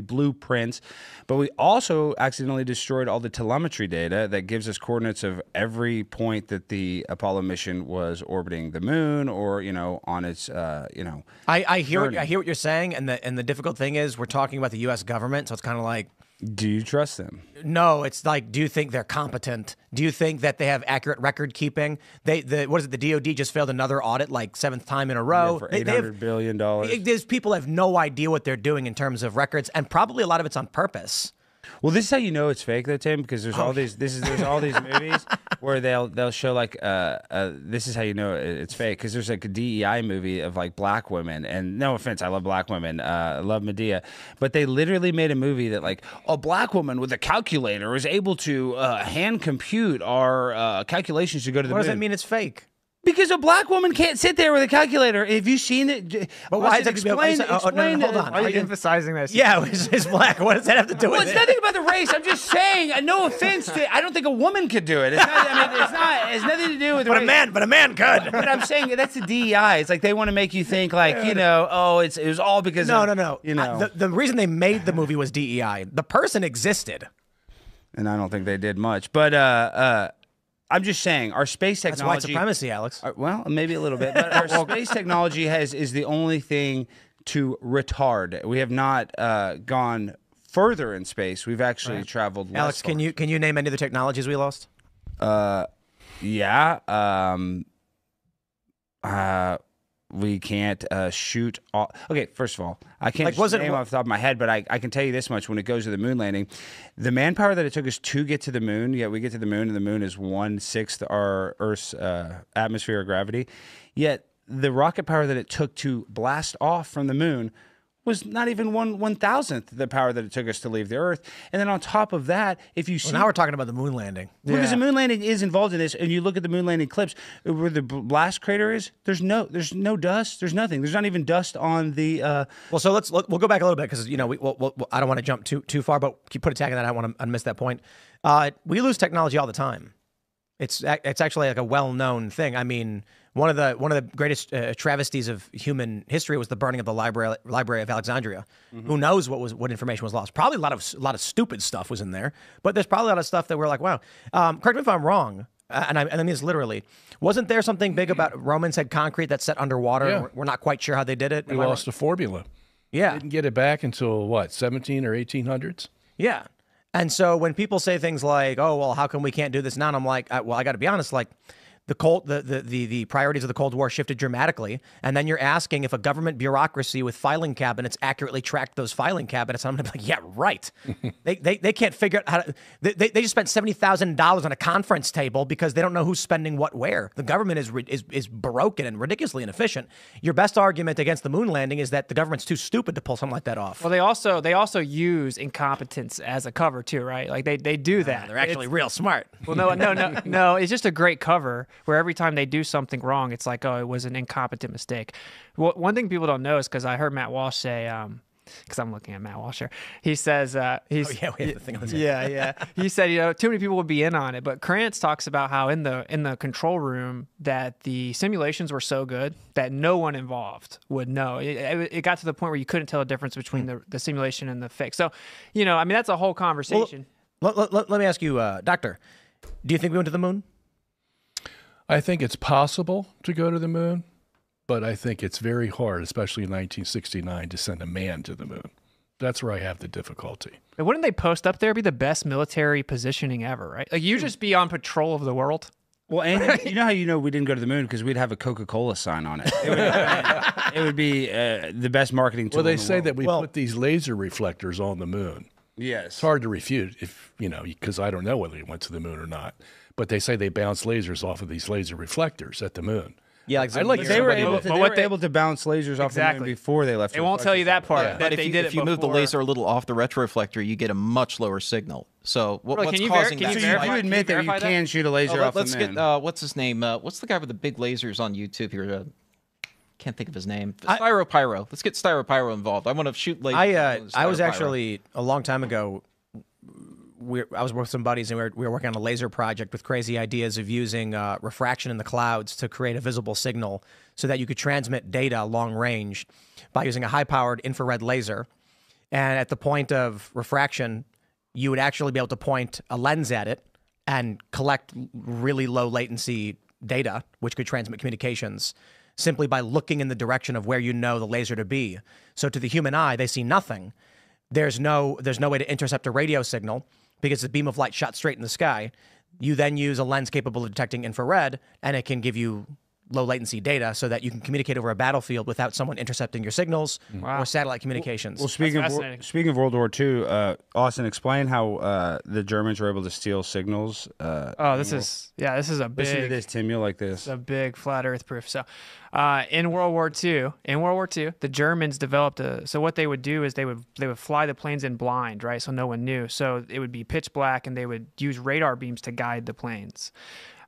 blueprints, but we also accidentally destroyed all the telemetry data that gives us coordinates of every point that the Apollo mission was orbiting the moon or, on its, I hear what you're saying, and the difficult thing is we're talking about the U.S. government, so it's kind of like, do you trust them? No, it's like, do you think they're competent? Do you think that they have accurate record keeping? The DOD just failed another audit, like 7th time in a row. For $800 billion. There's people have no idea what they're doing in terms of records, and probably a lot of it's on purpose. Well, this is how you know it's fake, though, Tim, because there's all these. There's all these movies where they'll show like this is how you know it's fake, because there's like a DEI movie of like black women, and no offense, I love black women, I love Medea, but they literally made a movie that like a black woman with a calculator is able to hand compute our calculations to go to the moon. What does that mean? It's fake. Because a black woman can't sit there with a calculator. Have you seen it? But why is it explain? hold on. Why are you emphasizing this? Yeah, it's black. What does that have to do with Well, it's it? nothing about the race. I'm just saying. No offense I don't think a woman could do it. It's not. It's nothing to do with race. But a man could. But I'm saying that's the DEI. It's like they want to make you think like it was all because No. The reason they made the movie was DEI. The person existed. And I don't think they did much. But I'm just saying our space That's technology. white supremacy, Alex. Well, maybe a little bit, but our space technology is the only thing to retard. We have not gone further in space. We've actually traveled less. Alex, can you name any of the technologies we lost? Yeah. We can't shoot. Okay, first of all, I can't name off the top of my head, but I can tell you this much: when it goes to the moon landing, the manpower that it took us to get to the moon, yet we get to the moon, and the moon is 1/6 our Earth's atmosphere of gravity. Yet the rocket power that it took to blast off from the moon was not even 1/1000th the power that it took us to leave the Earth. And then on top of that, if you see... Well, now we're talking about the moon landing. Because the moon landing is involved in this, and you look at the moon landing clips, where the blast crater is, there's no dust, there's nothing. There's not even dust on the... Well, so we'll go back a little bit, because, I don't want to jump too far, but keep put a tag on that. I don't want to miss that point. We lose technology all the time. It's actually like a well-known thing. I mean, one of the greatest travesties of human history was the burning of the Library of Alexandria. Who knows what information was lost? Probably a lot of stupid stuff was in there, but there's probably a lot of stuff that we're like, wow. Correct me if I'm wrong, and I mean this literally. Wasn't there something big about Romans had concrete that's set underwater? Yeah. We're not quite sure how they did it. We lost the formula. Yeah. Didn't get it back until what, 17 or 1800s? Yeah. And so when people say things like, "Oh, well, how come we can't do this now?" And I'm like, well, I got to be honest, like the priorities of the Cold War shifted dramatically, and then you're asking if a government bureaucracy with filing cabinets accurately tracked those filing cabinets. I'm gonna be like, yeah, right. they can't figure out how to. They just spent $70,000 on a conference table because they don't know who's spending what where. The government is broken and ridiculously inefficient. Your best argument against the moon landing is that the government's too stupid to pull something like that off. Well, they also use incompetence as a cover too, right? Like they do that. They're actually real smart. Well, no. It's just a great cover where every time they do something wrong, it's like, oh, it was an incompetent mistake. Well, one thing people don't know is because I heard Matt Walsh say, because I'm looking at Matt Walsh here, he says, we have the thing on the table. yeah. He said, too many people would be in on it. But Krantz talks about how in the control room that the simulations were so good that no one involved would know. It got to the point where you couldn't tell the difference between the simulation and the fake. So, I mean, that's a whole conversation. Well, let me ask you, Doctor, do you think we went to the moon? I think it's possible to go to the moon, but I think it's very hard, especially in 1969, to send a man to the moon. That's where I have the difficulty. And wouldn't they post up there? Be the best military positioning ever, right? Like you just be on patrol of the world. Well, and you know how we didn't go to the moon because we'd have a Coca-Cola sign on it. It would be the best marketing tool. Well, they in the say world. that we put these laser reflectors on the moon. Yes, it's hard to refute if because I don't know whether he went to the moon or not. But they say they bounce lasers off of these laser reflectors at the moon. Yeah, like I'd like they were somebody able to bounce lasers off the moon before they left. They won't tell you that part. Yeah. But if you move the laser a little off the retroreflector, you get a much lower signal. So what's causing that? So you admit that you can shoot a laser off the moon. Let's get what's his name? What's the guy with the big lasers on YouTube here? Can't think of his name. Styropyro. Let's get Styropyro involved. I want to shoot lasers. I was actually a long time ago. I was with some buddies, and we were working on a laser project with crazy ideas of using refraction in the clouds to create a visible signal so that you could transmit data long range by using a high-powered infrared laser. And at the point of refraction, you would actually be able to point a lens at it and collect really low latency data, which could transmit communications simply by looking in the direction of where you know the laser to be. So to the human eye, they see nothing. There's no way to intercept a radio signal because the beam of light shot straight in the sky. You then use a lens capable of detecting infrared, and it can give you low latency data so that you can communicate over a battlefield without someone intercepting your signals or satellite communications. Well, speaking of World War II, Austin, explain how the Germans were able to steal signals. This is a big. Listen to this, Tim. You'll like this. It's a big flat Earth proof. So, in World War II, the Germans developed so what they would do is they would fly the planes in blind, right? So no one knew. So it would be pitch black, and they would use radar beams to guide the planes.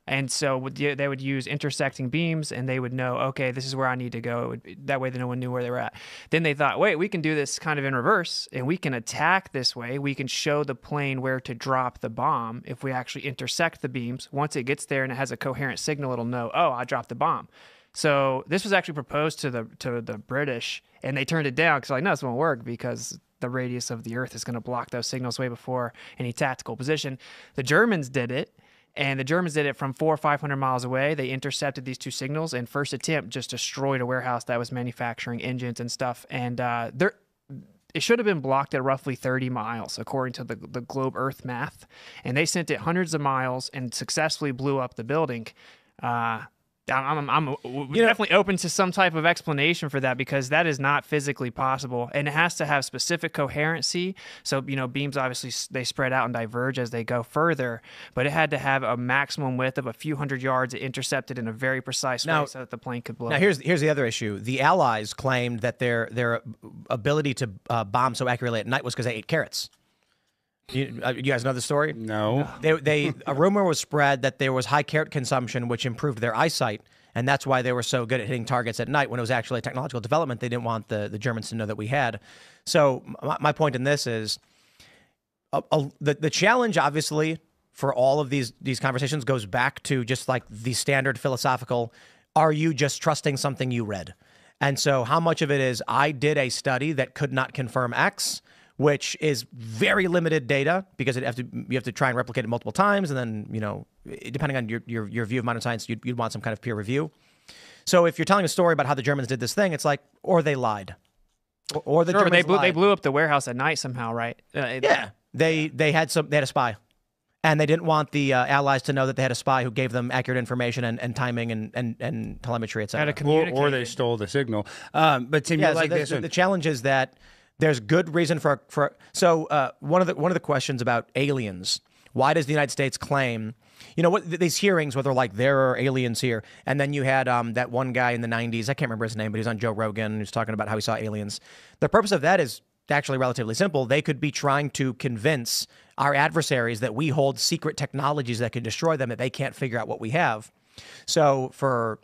And so they would use intersecting beams, and they would know, okay, this is where I need to go. That way, no one knew where they were at. Then they thought, wait, we can do this kind of in reverse, and we can attack this way. We can show the plane where to drop the bomb if we actually intersect the beams. Once it gets there and it has a coherent signal, it'll know, oh, I dropped the bomb. So this was actually proposed to the British, and they turned it down because like, no, this won't work because the radius of the Earth is going to block those signals way before any tactical position. The Germans did it. And the Germans did it from 400 or 500 miles away. They intercepted these two signals, and first attempt just destroyed a warehouse that was manufacturing engines and stuff. And it should have been blocked at roughly 30 miles, according to the globe Earth math. And they sent it hundreds of miles and successfully blew up the building. I'm definitely open to some type of explanation for that because that is not physically possible, and it has to have specific coherency. So beams obviously they spread out and diverge as they go further, but it had to have a maximum width of a few hundred yards. It intercepted in a very precise way so that the plane could blow. Now here's the other issue. The Allies claimed that their ability to bomb so accurately at night was because they ate carrots. You guys know the story? No. A rumor was spread that there was high carrot consumption, which improved their eyesight, and that's why they were so good at hitting targets at night when it was actually a technological development they didn't want the Germans to know that we had. So my point in this is the challenge, obviously, for all of these conversations goes back to just like the standard philosophical are you just trusting something you read? And so how much of it is I did a study that could not confirm X, which is very limited data because you have to try and replicate it multiple times. And then, you know, depending on your view of modern science, you'd want some kind of peer review. So if you're telling a story about how the Germans did this thing, it's like, or they lied. Or the Germans lied. They blew up the warehouse at night somehow, right? Yeah. They had a spy. And they didn't want the Allies to know that they had a spy who gave them accurate information and timing and telemetry, et cetera. Or they stole the signal. But Tim, you like this one. The challenge is that there's good reason for one of the questions about aliens. Why does the United States claim, you know, what these hearings where they're like, there are aliens here, and then you had that one guy in the 90s, I can't remember his name, but he's on Joe Rogan, who's talking about how he saw aliens. The purpose of that is actually relatively simple. They could be trying to convince our adversaries that we hold secret technologies that can destroy them, that they can't figure out what we have. So for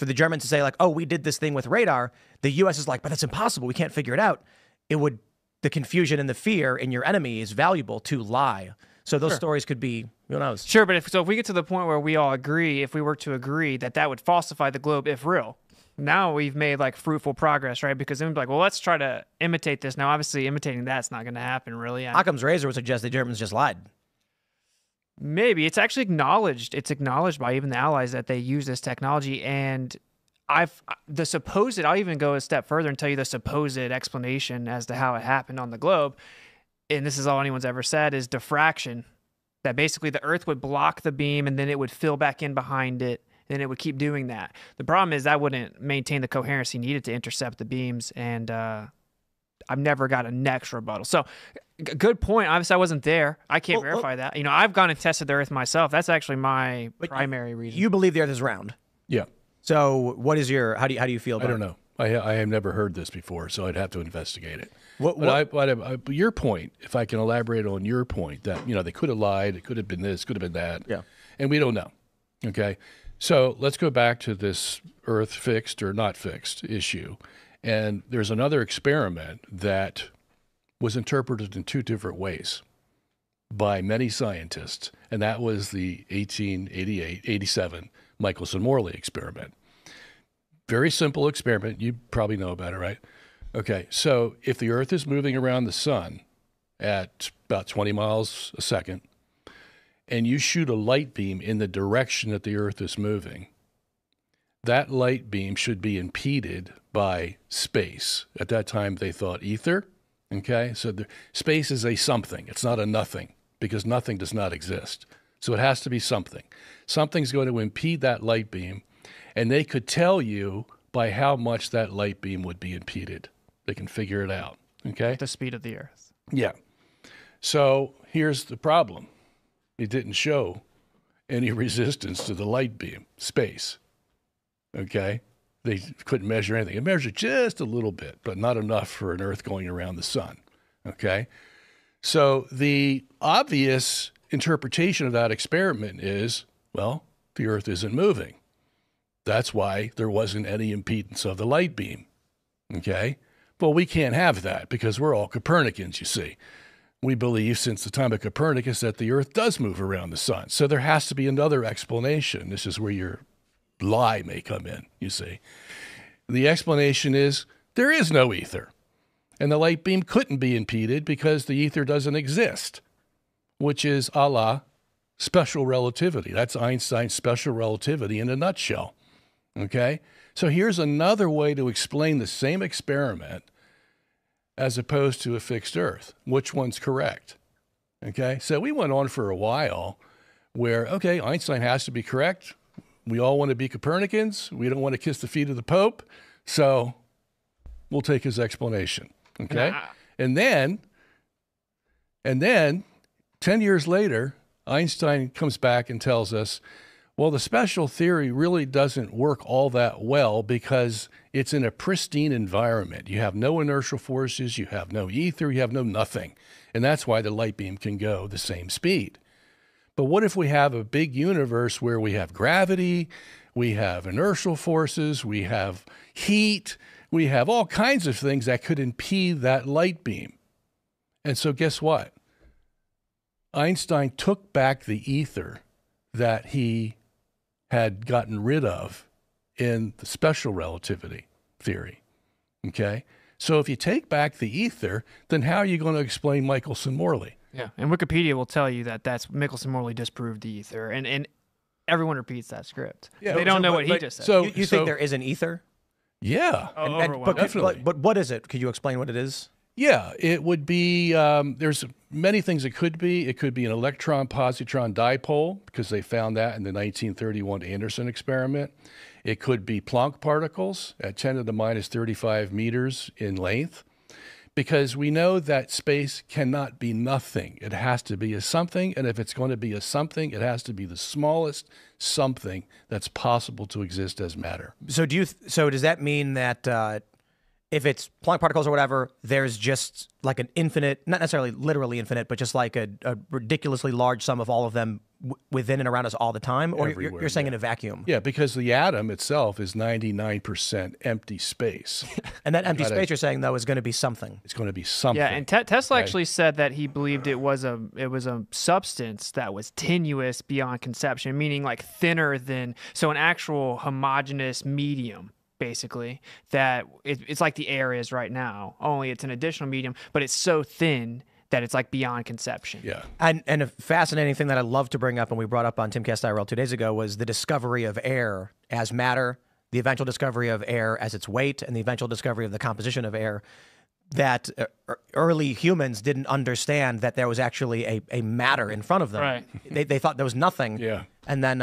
the Germans to say like, oh, we did this thing with radar, the U.S. is like, but that's impossible. We can't figure it out. The confusion and the fear in your enemy is valuable to lie. So those stories could be, who knows? Sure, but if we get to the point where we all agree, if we were to agree that would falsify the globe if real, now we've made like fruitful progress, right? Because then we'd be like, well, let's try to imitate this. Now, obviously, imitating that's not going to happen, really. Occam's razor would suggest the Germans just lied. Maybe. It's actually acknowledged. It's acknowledged by even the Allies that they use this technology. And I'll even go a step further and tell you the supposed explanation as to how it happened on the globe. And this is all anyone's ever said, is diffraction. That basically the Earth would block the beam and then it would fill back in behind it. And it would keep doing that. The problem is that wouldn't maintain the coherency needed to intercept the beams. And I've never got a next rebuttal. So good point. Obviously, I wasn't there. I can't verify that. You know, I've gone and tested the Earth myself. That's actually my primary reason. You believe the Earth is round. Yeah. So what is how do you feel about it? I don't know. I have never heard this before, so I'd have to investigate it. But your point, if I can elaborate on your point, that, you know, they could have lied, it could have been this, could have been that. Yeah. And we don't know. Okay. So let's go back to this Earth fixed or not fixed issue. And there's another experiment that was interpreted in two different ways by many scientists, and that was the 1887 Michelson-Morley experiment. Very simple experiment. You probably know about it, right? Okay, so if the Earth is moving around the sun at about 20 miles a second, and you shoot a light beam in the direction that the Earth is moving, that light beam should be impeded by space. At that time, they thought ether. Okay, so space is a something. It's not a nothing, because nothing does not exist. So it has to be something. Something's going to impede that light beam, and they could tell you by how much that light beam would be impeded. They can figure it out. Okay? The speed of the Earth. Yeah. So here's the problem. It didn't show any resistance to the light beam, space. Okay? They couldn't measure anything. It measured just a little bit, but not enough for an Earth going around the sun. Okay? So the obvious interpretation of that experiment is, well, the Earth isn't moving. That's why there wasn't any impedance of the light beam. Okay? Well, we can't have that because we're all Copernicans, you see. We believe since the time of Copernicus that the Earth does move around the sun. So there has to be another explanation. This is where your lie may come in, you see. The explanation is there is no ether. And the light beam couldn't be impeded because the ether doesn't exist, which is a la special relativity. That's Einstein's special relativity in a nutshell. Okay? So here's another way to explain the same experiment as opposed to a fixed Earth. Which one's correct? Okay? So we went on for a while where, okay, Einstein has to be correct. We all want to be Copernicans. We don't want to kiss the feet of the Pope. So we'll take his explanation. Okay? And then 10 years later, Einstein comes back and tells us, well, the special theory really doesn't work all that well because it's in a pristine environment. You have no inertial forces, you have no ether, you have no nothing. And that's why the light beam can go the same speed. But what if we have a big universe where we have gravity, we have inertial forces, we have heat, we have all kinds of things that could impede that light beam? And so guess what? Einstein took back the ether that he had gotten rid of in the special relativity theory. Okay? So if you take back the ether, then how are you going to explain Michelson-Morley? Yeah, and Wikipedia will tell you that that's Michelson-Morley disproved the ether, and everyone repeats that script. Yeah, They don't so- know but- what he but- just said. so- You think there is an ether? Yeah. But, Definitely. but what is it? Could you explain what it is? Yeah, it would be, there's many things it could be. It could be an electron-positron dipole, because they found that in the 1931 Anderson experiment. It could be Planck particles at 10 to the minus 35 meters in length, because we know that space cannot be nothing. It has to be a something, and if it's going to be a something, it has to be the smallest something that's possible to exist as matter. So so does that mean that if it's Planck particles or whatever, there's just like an infinite, not necessarily literally infinite, but just like a ridiculously large sum of all of them within and around us all the time? Or Everywhere, you're saying yeah. in a vacuum? Yeah, because the atom itself is 99% empty space. And that empty space you're saying, though, is going to be something. It's going to be something. Yeah, and Tesla actually said that he believed it was a substance that was tenuous beyond conception, meaning like thinner than an actual homogeneous medium, basically, that it's like the air is right now. Only it's an additional medium, but it's so thin that it's like beyond conception. Yeah. And a fascinating thing that I love to bring up, and we brought up on Timcast IRL 2 days ago, was the discovery of air as matter, the eventual discovery of air as its weight, and the eventual discovery of the composition of air. That early humans didn't understand that there was actually a matter in front of them. Right. They thought there was nothing. Yeah. And then,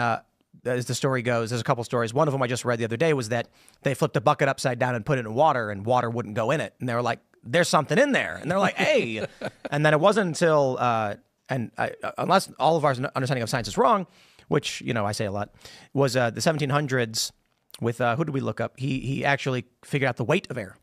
as the story goes, there's a couple stories. One of them I just read the other day was that they flipped a bucket upside down and put it in water, and water wouldn't go in it. And they were like, there's something in there. And they're like, hey. And then it wasn't until, unless all of our understanding of science is wrong, which, I say a lot, was the 1700s with, who did we look up? He actually figured out the weight of air.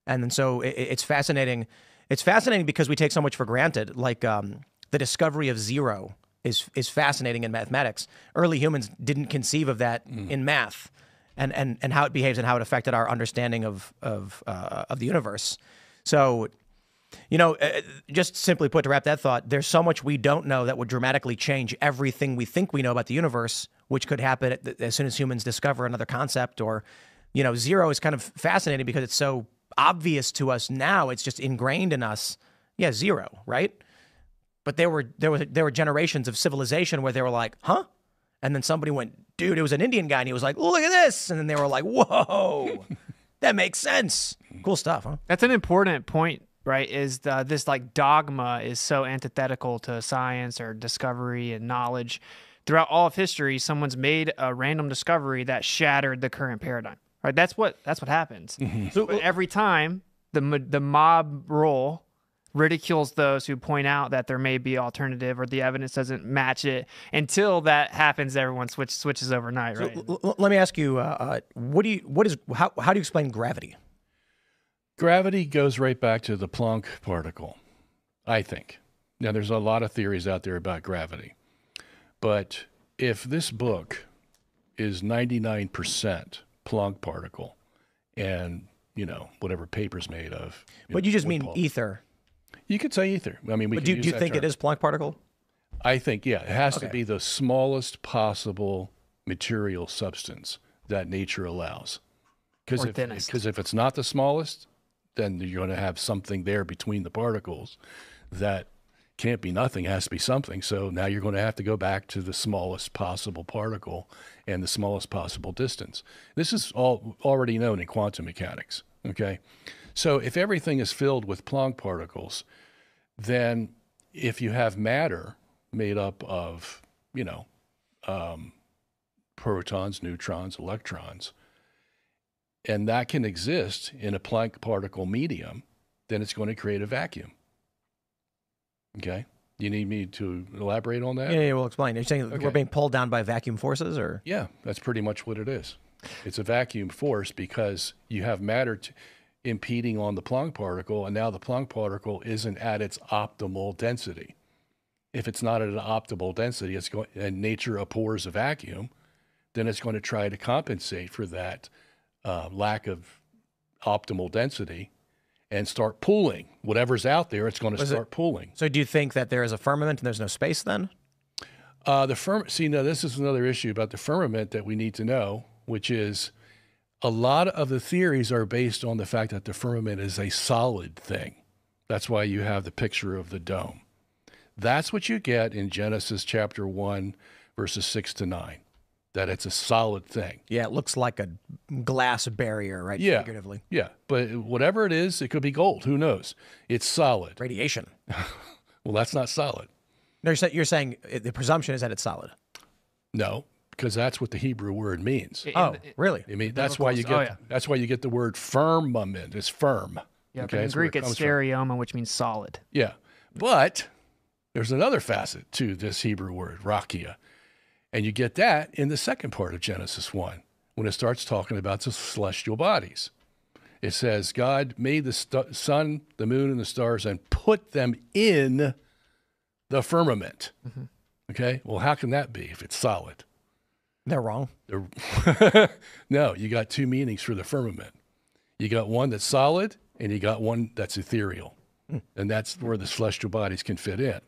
And then so it's fascinating. It's fascinating because we take so much for granted. Like the discovery of zero is fascinating in mathematics. Early humans didn't conceive of that in math, and how it behaves and how it affected our understanding of the universe. So, just simply put, to wrap that thought, there's so much we don't know that would dramatically change everything we think we know about the universe, which could happen as soon as humans discover another concept. Or, zero is kind of fascinating because it's so obvious to us now. It's just ingrained in us. Yeah, zero, right? But there were generations of civilization where they were like, huh? And then somebody went, dude, it was an Indian guy, and he was like, look at this. And then they were like, whoa, that makes sense. Cool stuff, huh? That's an important point, right? Is this like dogma is so antithetical to science or discovery and knowledge. Throughout all of history, someone's made a random discovery that shattered the current paradigm. Right? That's what happens. So every time the mob role ridicules those who point out that there may be alternative or the evidence doesn't match it. Until that happens, everyone switches overnight, right? So, let me ask you, how do you explain gravity? Gravity goes right back to the Planck particle, I think. Now, there's a lot of theories out there about gravity. But if this book is 99% Planck particle and, whatever paper's made of. But you just wood mean pulp. ether. You could say ether. I mean, we But could do use you that think term. it is Planck particle? I think, yeah, it has to Okay. be the smallest possible material substance that nature allows. Or thinnest. Because if it's not the smallest, then you're going to have something there between the particles that can't be nothing, it has to be something. So now you're going to have to go back to the smallest possible particle and the smallest possible distance. This is all already known in quantum mechanics, okay? So if everything is filled with Planck particles, then if you have matter made up of, protons, neutrons, electrons, and that can exist in a Planck particle medium, then it's going to create a vacuum. Okay? You need me to elaborate on that? Yeah, we'll explain. You're saying Okay. we're being pulled down by vacuum forces, or? Yeah, that's pretty much what it is. It's a vacuum force because you have matter impeding on the Planck particle, and now the Planck particle isn't at its optimal density. If it's not at an optimal density, and nature abhors a vacuum, then it's going to try to compensate for that lack of optimal density and start pulling. Whatever's out there, it's going to start pulling. So do you think that there is a firmament and there's no space then? See, now this is another issue about the firmament that we need to know, which is A lot of the theories are based on the fact that the firmament is a solid thing. That's why you have the picture of the dome. That's what you get in Genesis chapter 1, verses 6 to 9, that it's a solid thing. Yeah, it looks like a glass barrier, right? Yeah. Figuratively. Yeah, but whatever it is, it could be gold. Who knows? It's solid. Radiation. Well, that's not solid. No, you're saying the presumption is that it's solid. No, because that's what the Hebrew word means. Oh, really? I mean, that's why you get that's why you get the word firmament. It's firm. Yeah, Okay, but in that's where Greek it it's comes from. stereoma, which means solid. Yeah, but there's another facet to this Hebrew word, rakia, and you get that in the second part of Genesis 1 when it starts talking about the celestial bodies. It says God made the sun, the moon, and the stars and put them in the firmament. Mm-hmm. Okay, well, how can that be if it's solid? They're wrong. No, you got two meanings for the firmament. You got one that's solid, and you got one that's ethereal. And that's where the celestial bodies can fit in.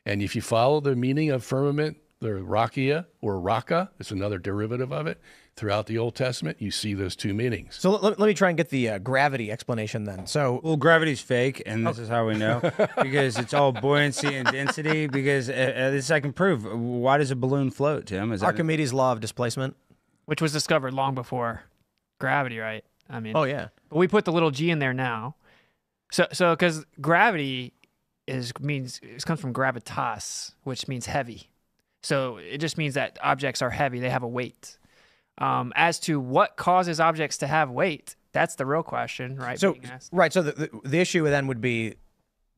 And if you follow the meaning of firmament, the rakia or raka, it's another derivative of it, throughout the Old Testament, you see those two meanings. So let me try and get the gravity explanation then. So Well, gravity's fake, and this is how we know, because it's all buoyancy and density, because this I can prove. Why does a balloon float, Tim? Is that Archimedes' law of displacement. Which was discovered long before gravity, right? I mean, Oh, yeah. but we put the little g in there now. So because gravity comes from gravitas, which means heavy. So it just means that objects are heavy; they have a weight. As to what causes objects to have weight, that's the real question, right? So being asked. right. So the issue then would be,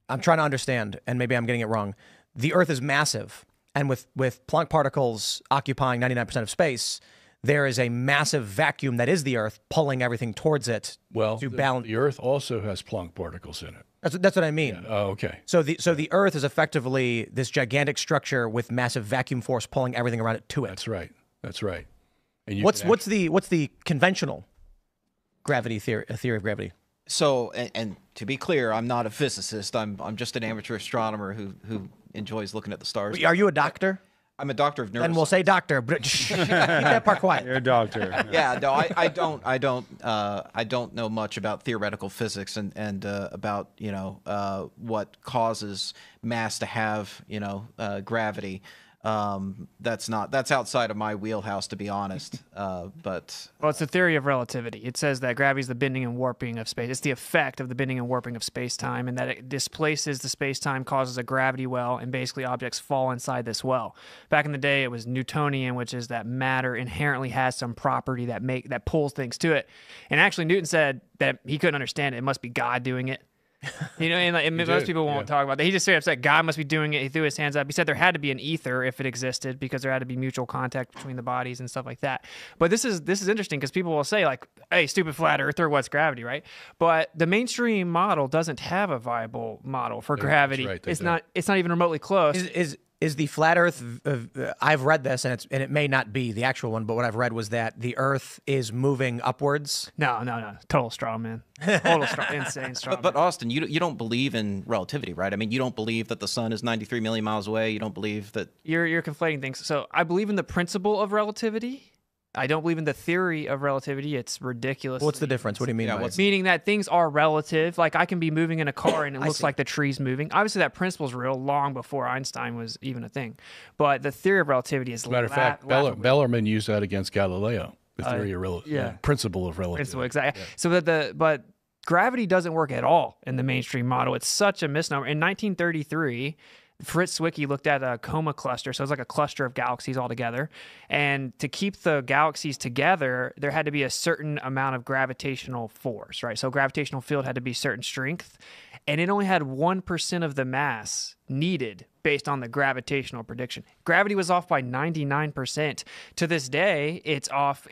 I'm trying to understand, and maybe I'm getting it wrong. The Earth is massive, and with Planck particles occupying 99% of space, there is a massive vacuum that is the Earth pulling everything towards it. Well, to balance. the Earth also has Planck particles in it. That's what I mean. Oh, okay. So the Earth is effectively this gigantic structure with massive vacuum force pulling everything around it to it. That's right. That's right. And you What's can what's the conventional gravity theory of gravity? So, and to be clear, I'm not a physicist. I'm just an amateur astronomer who enjoys looking at the stars. Are you a doctor? I'm a doctor of neuroscience. And we'll say doctor, but keep that part quiet. You're a doctor. Yeah, no, I don't know much about theoretical physics and about what causes mass to have gravity. That's outside of my wheelhouse, to be honest. But Well, it's the theory of relativity. It says that gravity is the bending and warping of space. It's the effect of the bending and warping of space-time, and that it displaces the space-time, causes a gravity well, and basically objects fall inside this well. Back in the day, it was Newtonian, which is that matter inherently has some property that pulls things to it. And actually, Newton said that he couldn't understand it. It must be God doing it. And most people won't talk about that. He just straight up said God must be doing it. He threw his hands up. He said there had to be an ether if it existed, because there had to be mutual contact between the bodies and stuff like that. But this is interesting, because people will say, like, hey, stupid flat earther, what's gravity, right? But the mainstream model doesn't have a viable model for gravity. right, It's not even remotely close. Is the flat Earth? I've read this, and it may not be the actual one, but what I've read was that the Earth is moving upwards. No. Total straw man. Total straw, insane straw. But Austin, you don't believe in relativity, right? I mean, you don't believe that the sun is 93 million miles away. You don't believe that You're conflating things. So I believe in the principle of relativity. I don't believe in the theory of relativity. It's ridiculous. What's the difference? What do you mean? Yeah, by what's- it? Meaning that things are relative. Like I can be moving in a car and it looks like the tree's moving. Obviously, that principle is real long before Einstein was even a thing. But the theory of relativity is As a matter of fact, Bellarmine used that against Galileo, the theory of principle of relativity. Principle, exactly. Yeah. So but gravity doesn't work at all in the mainstream model. It's such a misnomer. In 1933, Fritz Zwicky looked at a coma cluster, so it's like a cluster of galaxies all together. And to keep the galaxies together, there had to be a certain amount of gravitational force, right? So gravitational field had to be certain strength, and it only had 1% of the mass needed based on the gravitational prediction. Gravity was off by 99%. To this day, it's off.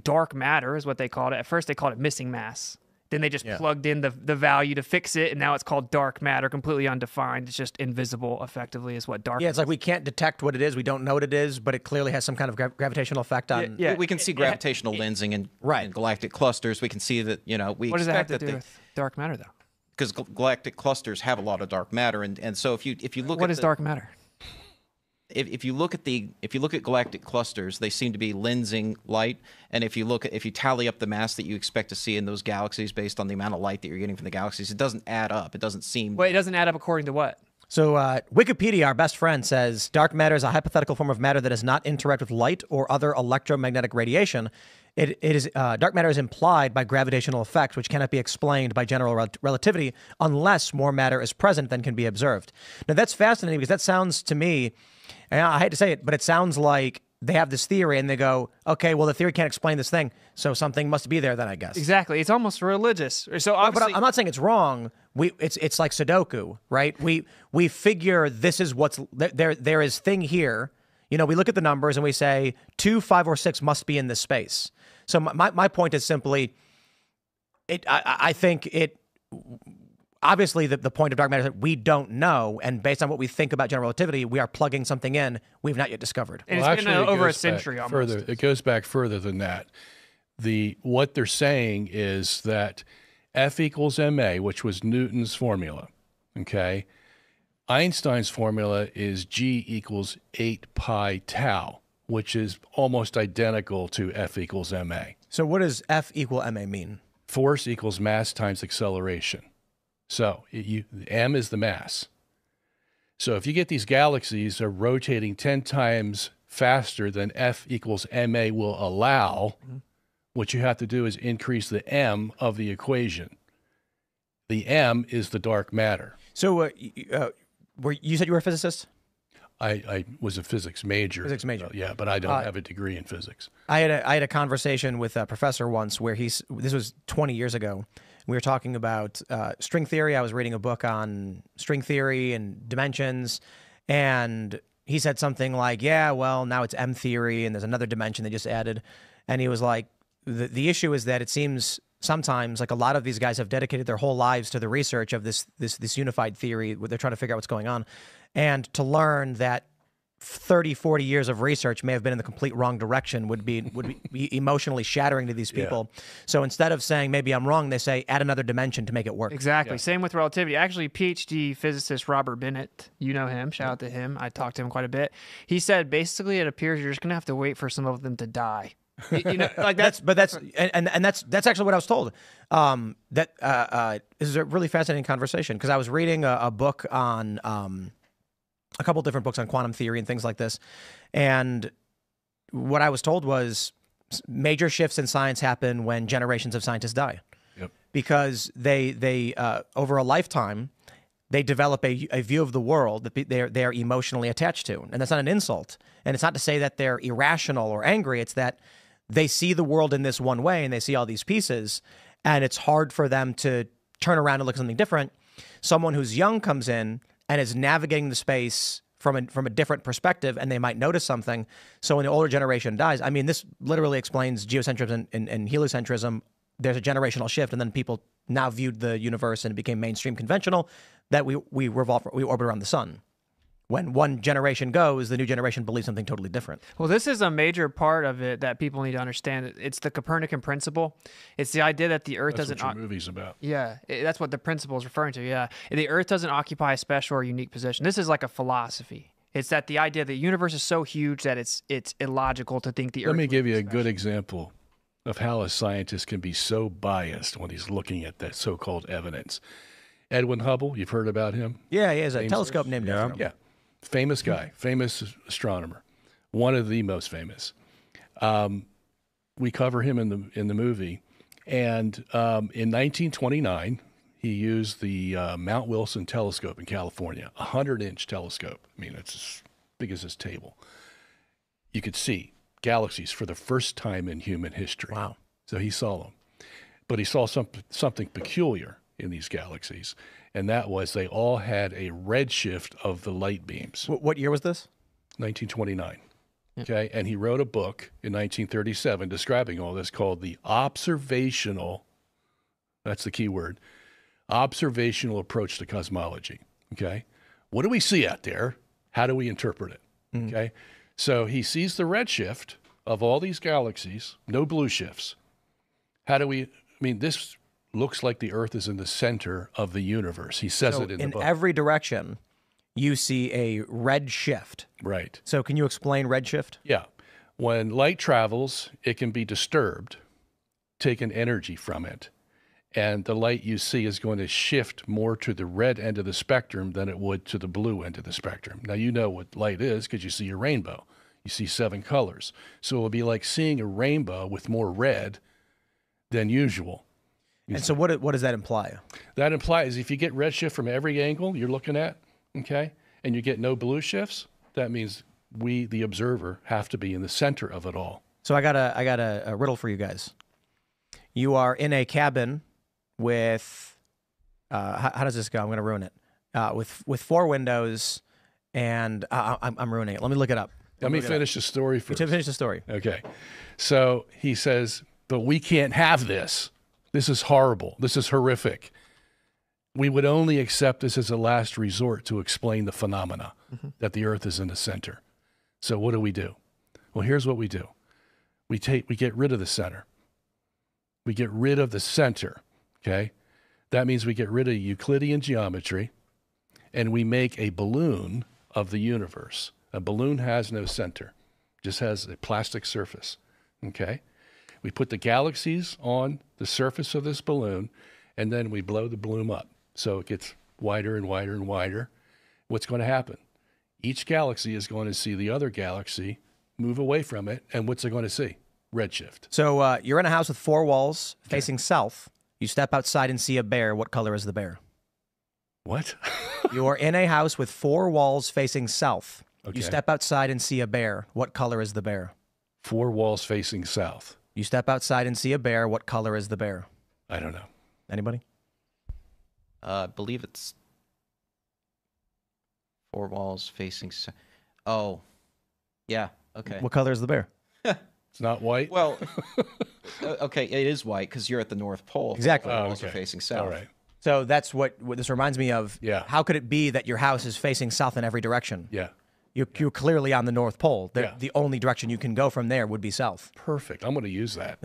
Dark matter is what they called it. At first, they called it missing mass. Then they just plugged in the value to fix it, and now it's called dark matter, completely undefined. It's just invisible, effectively, is what dark. Yeah, it's like we can't detect what it is. We don't know what it is, but it clearly has some kind of gravitational effect on. Yeah. we can see gravitational lensing in galactic clusters. We can see that we What does that have expect to do with dark matter, though? because galactic clusters have a lot of dark matter, and so if you look What at is dark matter? if you look at galactic clusters, they seem to be lensing light. And if you tally up the mass that you expect to see in those galaxies based on the amount of light that you're getting from the galaxies, it doesn't add up. It doesn't seem. Wait, it doesn't add up according to what? So Wikipedia, our best friend, says dark matter is a hypothetical form of matter that does not interact with light or other electromagnetic radiation. Dark matter is implied by gravitational effect, which cannot be explained by general relativity unless more matter is present than can be observed. Now that's fascinating because that sounds to me, and I hate to say it, but it sounds like they have this theory and they go, okay, well, the theory can't explain this thing, so something must be there then, I guess. Exactly. It's almost religious. So obviously, but I'm not saying it's wrong. It's like Sudoku, right? We figure this is what's there is thing here. You know, we look at the numbers and we say 2, 5, or 6 must be in this space. So my point is simply, I think it. Obviously, the point of dark matter is that we don't know, and based on what we think about general relativity, we are plugging something in we've not yet discovered. And it's been over a century almost. It goes back further than that. What they're saying is that F equals ma, which was Newton's formula, okay? Einstein's formula is G equals 8 pi tau, which is almost identical to F equals ma. So what does F equal ma mean? Force equals mass times acceleration. So m is the mass. So if you get these galaxies are rotating 10 times faster than F equals ma will allow, what you have to do is increase the m of the equation. The m is the dark matter. So you said you were a physicist? I was a physics major. Physics major. Yeah, but I don't have a degree in physics. I had a conversation with a professor once where this was 20 years ago. We were talking about string theory. I was reading a book on string theory and dimensions, and he said something like, yeah, well, now it's M theory, and there's another dimension they just added. And he was like, the issue is that it seems sometimes like a lot of these guys have dedicated their whole lives to the research of this unified theory where they're trying to figure out what's going on, and to learn that 30, 40 years of research may have been in the complete wrong direction would be emotionally shattering to these people. Yeah. So instead of saying, maybe I'm wrong, they say, add another dimension to make it work. Exactly. Yeah. Same with relativity. Actually, PhD physicist Robert Bennett, you know him, shout out to him. I talked to him quite a bit. He said, basically, it appears you're just going to have to wait for some of them to die. You know, like that's actually what I was told. This is a really fascinating conversation because I was reading a book on a couple different books on quantum theory and things like this, and what I was told was major shifts in science happen when generations of scientists die. Yep. Because they over a lifetime they develop a view of the world that they're emotionally attached to, and that's not an insult. And it's not to say that they're irrational or angry. It's that they see the world in this one way and they see all these pieces, and it's hard for them to turn around and look at something different. Someone who's young comes in and is navigating the space from a different perspective, and they might notice something. So when the older generation dies, I mean, this literally explains geocentrism and heliocentrism. There's a generational shift, and then people now viewed the universe and it became mainstream conventional that we orbit around the sun. When one generation goes, the new generation believes something totally different. Well, this is a major part of it that people need to understand. It's the Copernican principle. It's the idea that the Earth doesn't... That's what your movie's about. Yeah, that's what the principle is referring to, yeah. The Earth doesn't occupy a special or unique position. This is like a philosophy. It's that the idea that the universe is so huge that it's illogical to think the Earth... Let me give you a good example of how a scientist can be so biased when he's looking at that so-called evidence. Edwin Hubble, you've heard about him? Yeah, he has a telescope named after him. Yeah. Famous guy, famous astronomer, one of the most famous. We cover him in the movie, and in 1929, he used the Mount Wilson telescope in California, a 100-inch telescope. I mean, it's as big as this table. You could see galaxies for the first time in human history. Wow! So he saw them, but he saw something peculiar in these galaxies. And that was they all had a redshift of the light beams. What year was this? 1929. Yeah. Okay, and he wrote a book in 1937 describing all this called the observational, that's the key word, observational approach to cosmology. Okay, what do we see out there? How do we interpret it? Mm-hmm. Okay, so he sees the redshift of all these galaxies, no blue shifts. This looks like the Earth is in the center of the universe. He says it in the book. In every direction, you see a red shift. Right. So can you explain redshift? Yeah. When light travels, it can be disturbed, taken energy from it. And the light you see is going to shift more to the red end of the spectrum than it would to the blue end of the spectrum. Now, you know what light is because you see a rainbow. You see 7 colors. So it'll be like seeing a rainbow with more red than usual. And so what does that imply? That implies if you get red shift from every angle you're looking at, okay, and you get no blue shifts, that means we, the observer, have to be in the center of it all. So I got a riddle for you guys. You are in a cabin with, how does this go? I'm going to ruin it. With 4 windows, and I'm ruining it. Let me look it up. Let me finish the story first. Finish the story. Okay. So he says, but we can't have this. This is horrible. This is horrific. We would only accept this as a last resort to explain the phenomena that the earth is in the center. So what do? Well, here's what we do. We get rid of the center. We get rid of the center, okay? That means we get rid of Euclidean geometry, and we make a balloon of the universe. A balloon has no center, just has a plastic surface, okay? We put the galaxies on the surface of this balloon, and then we blow the balloon up. So it gets wider and wider and wider. What's going to happen? Each galaxy is going to see the other galaxy move away from it, and what's it going to see? Redshift. So you're in a house with 4 walls facing south. You step outside and see a bear. What color is the bear? What? You are in a house with 4 walls facing south. Okay. You step outside and see a bear. What color is the bear? 4 walls facing south. You step outside and see a bear. What color is the bear? I don't know. Anybody? I believe it's 4 walls facing. Oh, yeah. Okay. What color is the bear? It's not white? Well, okay, it is white because you're at the North Pole. Exactly. The walls are facing south. All right. So that's what this reminds me of. Yeah. How could it be that your house is facing south in every direction? Yeah. You're clearly on the North Pole. Yeah. The only direction you can go from there would be south. Perfect. I'm going to use that.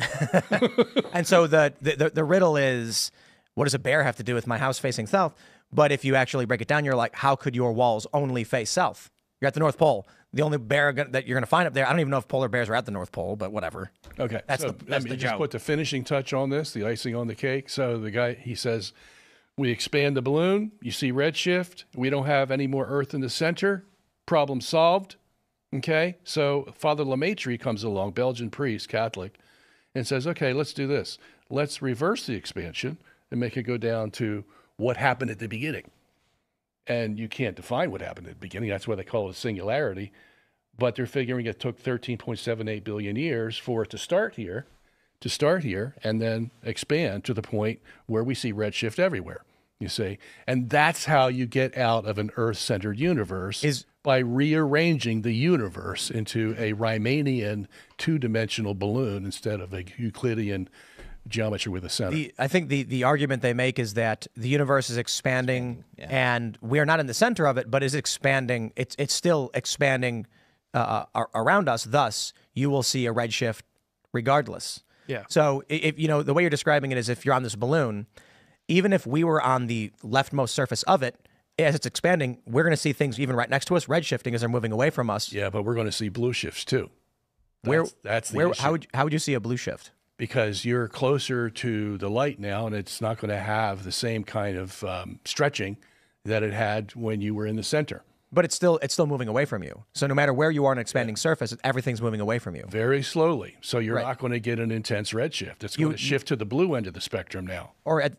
And so the riddle is, what does a bear have to do with my house facing south? But if you actually break it down, you're like, how could your walls only face south? You're at the North Pole. The only bear that you're going to find up there, I don't even know if polar bears are at the North Pole, but whatever. Okay. That's so the let me joke. just put the finishing touch on this, the icing on the cake. So the guy, he says, we expand the balloon. You see redshift. We don't have any more Earth in the center. Problem solved. Okay. So Father Lemaitre comes along, Belgian priest, Catholic, and says, okay, let's do this. Let's reverse the expansion and make it go down to what happened at the beginning. And you can't define what happened at the beginning. That's why they call it a singularity. But they're figuring it took 13.78 billion years for it to start here, and then expand to the point where we see redshift everywhere, you see. And that's how you get out of an Earth-centered universe, by rearranging the universe into a Riemannian 2-dimensional balloon instead of a Euclidean geometry with a center. I think the argument they make is that the universe is expanding yeah. and we are not in the center of it, but is expanding. It's still expanding around us. Thus, you will see a redshift regardless. Yeah. So if you know the way you're describing it is if you're on this balloon, even if we were on the leftmost surface of it, as it's expanding, we're going to see things even right next to us redshifting as they're moving away from us. Yeah, but we're going to see blue shifts too. That's the issue. How would you see a blue shift? Because you're closer to the light now, and it's not going to have the same kind of stretching that it had when you were in the center. But it's still moving away from you. So no matter where you are on an expanding surface, everything's moving away from you. Very slowly. So you're Right. not going to get an intense redshift. It's going to shift to the blue end of the spectrum now. Or I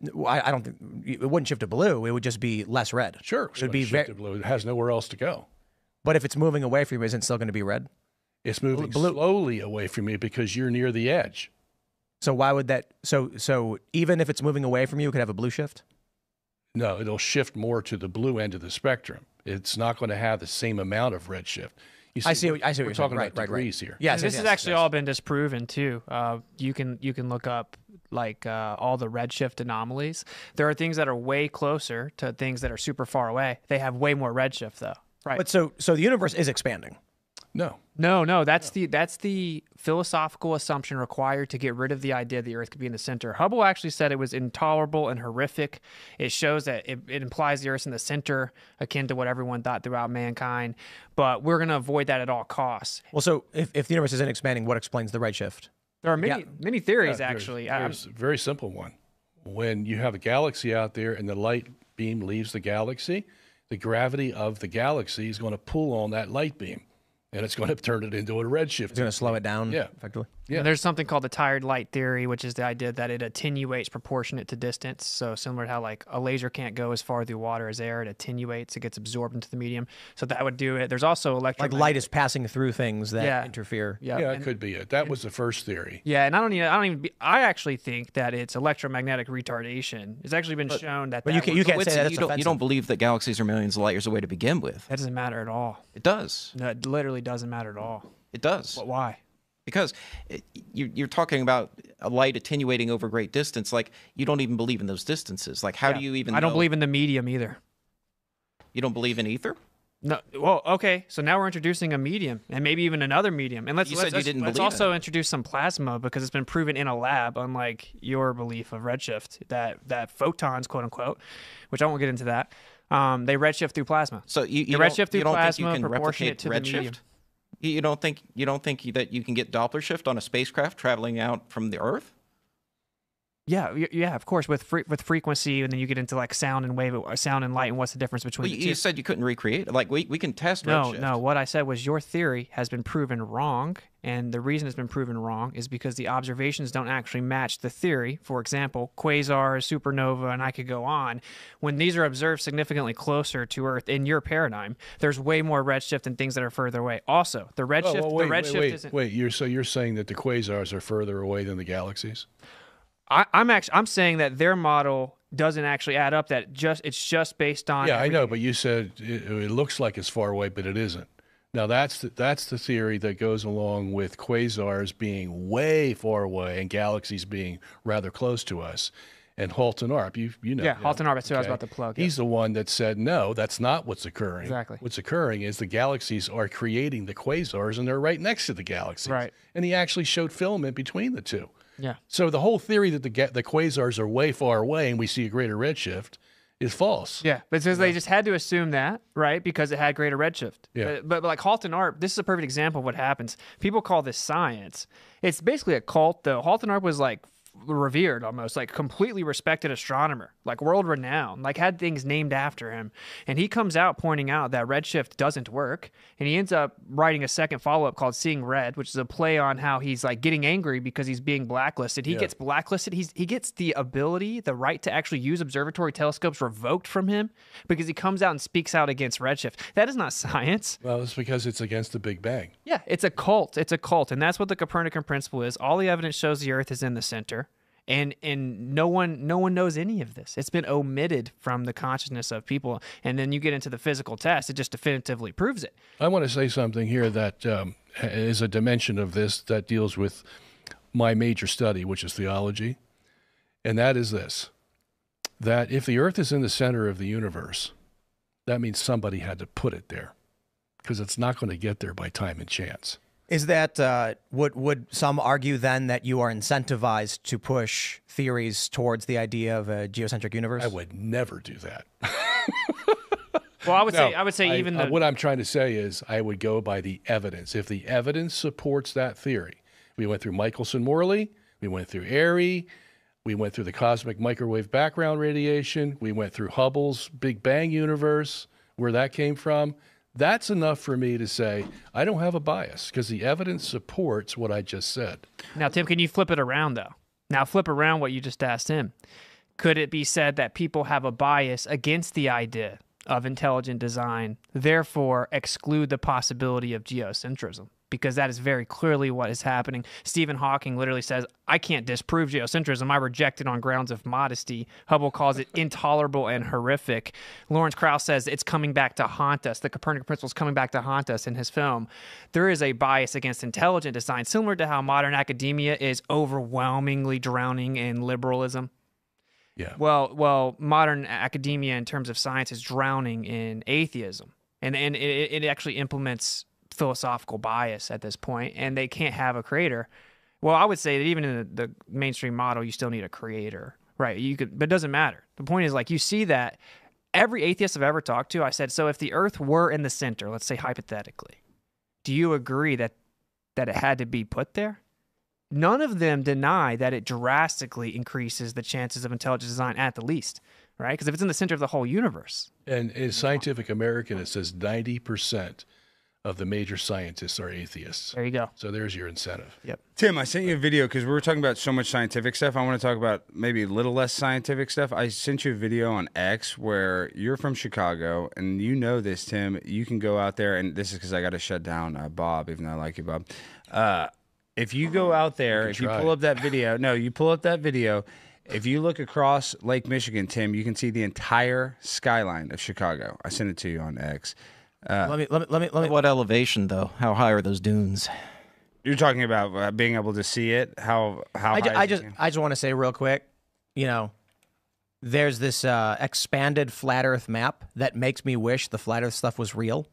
don't think it wouldn't shift to blue. It would just be less red. Sure. It would be shift to blue. It has nowhere else to go. But if it's moving away from you, isn't it still going to be red? It's moving Blue- slowly away from you because you're near the edge. So why would that? So even if it's moving away from you, it could have a blue shift. No, it'll shift more to the blue end of the spectrum. It's not going to have the same amount of redshift. You I see what we're you're saying. talking Right, about right, degrees here. Yes, this yes, has actually yes. all been disproven too. You can look up like all the redshift anomalies. There are things that are way closer to things that are super far away. They have way more redshift though. Right. But so the universe is expanding. No. No, that's the philosophical assumption required to get rid of the idea the Earth could be in the center. Hubble actually said it was intolerable and horrific. It shows that it implies the Earth's in the center, akin to what everyone thought throughout mankind. But we're going to avoid that at all costs. Well, so if the universe isn't expanding, what explains the redshift? There are many theories, actually. There's a very simple one. When you have a galaxy out there and the light beam leaves the galaxy, the gravity of the galaxy is going to pull on that light beam, and it's going to turn it into a redshift. It's going to slow it down, effectively. Yeah. And there's something called the tired light theory, which is the idea that it attenuates proportionate to distance. So similar to how like a laser can't go as far through water as air, it attenuates, it gets absorbed into the medium. So that would do it. There's also Like light is passing through things that interfere. Yeah, it could be it. That was the first theory. Yeah, and I actually think that it's electromagnetic retardation. It's actually been shown that. But you can't say that. You don't believe that galaxies are millions of light years away to begin with. That doesn't matter at all. It does. No, it literally doesn't matter at all. It does. But why? Because you're talking about a light attenuating over great distance. Like, you don't even believe in those distances. Like, how do you even I don't know? believe in the medium either. You don't believe in ether? No. Well, okay. So now we're introducing a medium and maybe even another medium. And let's also introduce some plasma, because it's been proven in a lab, unlike your belief of redshift, that photons, quote unquote, which I won't get into that. They redshift through plasma. So you redshift through don't think plasma you can proportionate to the replicate medium. redshift? You don't think that you can get Doppler shift on a spacecraft traveling out from the Earth? Yeah, of course, with frequency, and then you get into like sound and light, and what's the difference between the two? You said you couldn't recreate it. Like, we can test redshift. No, what I said was your theory has been proven wrong, and the reason it's been proven wrong is because the observations don't actually match the theory. For example, quasars, supernova, and I could go on. When these are observed significantly closer to Earth in your paradigm, there's way more redshift than things that are further away. Also, the redshift isn't... Wait, you're saying that the quasars are further away than the galaxies? I'm saying that their model doesn't actually add up. That it's just based on. Yeah, I know, but you said it looks like it's far away, but it isn't. Now that's the theory that goes along with quasars being way far away and galaxies being rather close to us. And Halton Arp, you know. Yeah, Halton Arp. That's who I was about to plug. He's the one that said, no, that's not what's occurring. Exactly. What's occurring is the galaxies are creating the quasars, and they're right next to the galaxies. Right. And he actually showed filament between the two. Yeah. So the whole theory that the quasars are way far away and we see a greater redshift is false. Yeah, but because they just had to assume that, right? Because it had greater redshift. Yeah. But like Halton Arp, this is a perfect example of what happens. People call this science. It's basically a cult, though. Halton Arp was like revered, almost like completely respected astronomer, like world renowned, like had things named after him. And he comes out pointing out that redshift doesn't work. And he ends up writing a second follow-up called Seeing Red, which is a play on how he's like getting angry because he's being blacklisted. He gets blacklisted. He gets the right to actually use observatory telescopes revoked from him because he comes out and speaks out against redshift. That is not science. Well, it's because it's against the Big Bang. Yeah, it's a cult. It's a cult. And that's what the Copernican principle is. All the evidence shows the Earth is in the center. And no one knows any of this. It's been omitted from the consciousness of people. And then you get into the physical test, it just definitively proves it. I want to say something here that is a dimension of this that deals with my major study, which is theology. And that is this, that if the Earth is in the center of the universe, that means somebody had to put it there, because it's not going to get there by time and chance. Is that, would some argue then that you are incentivized to push theories towards the idea of a geocentric universe? I would never do that. Well, I would say what I'm trying to say is I would go by the evidence. If the evidence supports that theory, we went through Michelson-Morley, we went through Airy, we went through the cosmic microwave background radiation, we went through Hubble's Big Bang universe, where that came from. That's enough for me to say I don't have a bias because the evidence supports what I just said. Now, Tim, can you flip it around, though? Now, flip around what you just asked him. Could it be said that people have a bias against the idea of intelligent design, therefore exclude the possibility of geocentrism? Because that is very clearly what is happening. Stephen Hawking literally says, I can't disprove geocentrism. I reject it on grounds of modesty. Hubble calls it intolerable and horrific. Lawrence Krauss says it's coming back to haunt us. The Copernican principle is coming back to haunt us in his film. There is a bias against intelligent design, similar to how modern academia is overwhelmingly drowning in liberalism. Yeah. Well, modern academia in terms of science is drowning in atheism. And it actually implements philosophical bias at this point, and they can't have a creator. Well, I would say that even in the mainstream model, you still need a creator, right? But it doesn't matter. The point is, like, you see that every atheist I've ever talked to, I said, so if the Earth were in the center, let's say hypothetically, do you agree that it had to be put there? None of them deny that it drastically increases the chances of intelligent design at the least, right? Because if it's in the center of the whole universe. And in Scientific American, it says 90% of the major scientists are atheists. There you go. So there's your incentive. Yep. Tim, I sent you a video because we were talking about so much scientific stuff. I want to talk about maybe a little less scientific stuff. I sent you a video on X where you're from Chicago, and you know this, Tim. You can go out there, and this is because I got to shut down Bob, even though I like you, Bob. If you go out there, if you pull up that video, you pull up that video. If you look across Lake Michigan, Tim, you can see the entire skyline of Chicago. I sent it to you on X. Let me. What elevation, though? How high are those dunes? You're talking about being able to see it. How high? I just want to say real quick, there's this expanded flat Earth map that makes me wish the flat Earth stuff was real.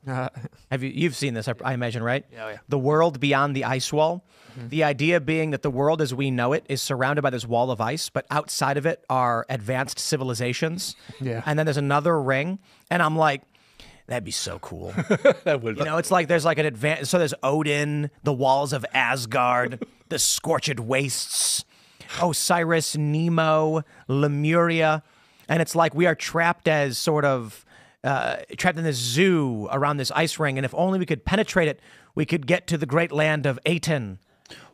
You've seen this, I imagine, right? Yeah. The world beyond the ice wall. Mm-hmm. The idea being that the world as we know it is surrounded by this wall of ice, but outside of it are advanced civilizations. Yeah. And then there's another ring, and I'm like, that'd be so cool. That would. It's like there's like an advanced. So there's Odin, the walls of Asgard, the scorched wastes, Osiris, Nemo, Lemuria, and it's like we are trapped as sort of trapped in this zoo around this ice ring. And if only we could penetrate it, we could get to the great land of Aten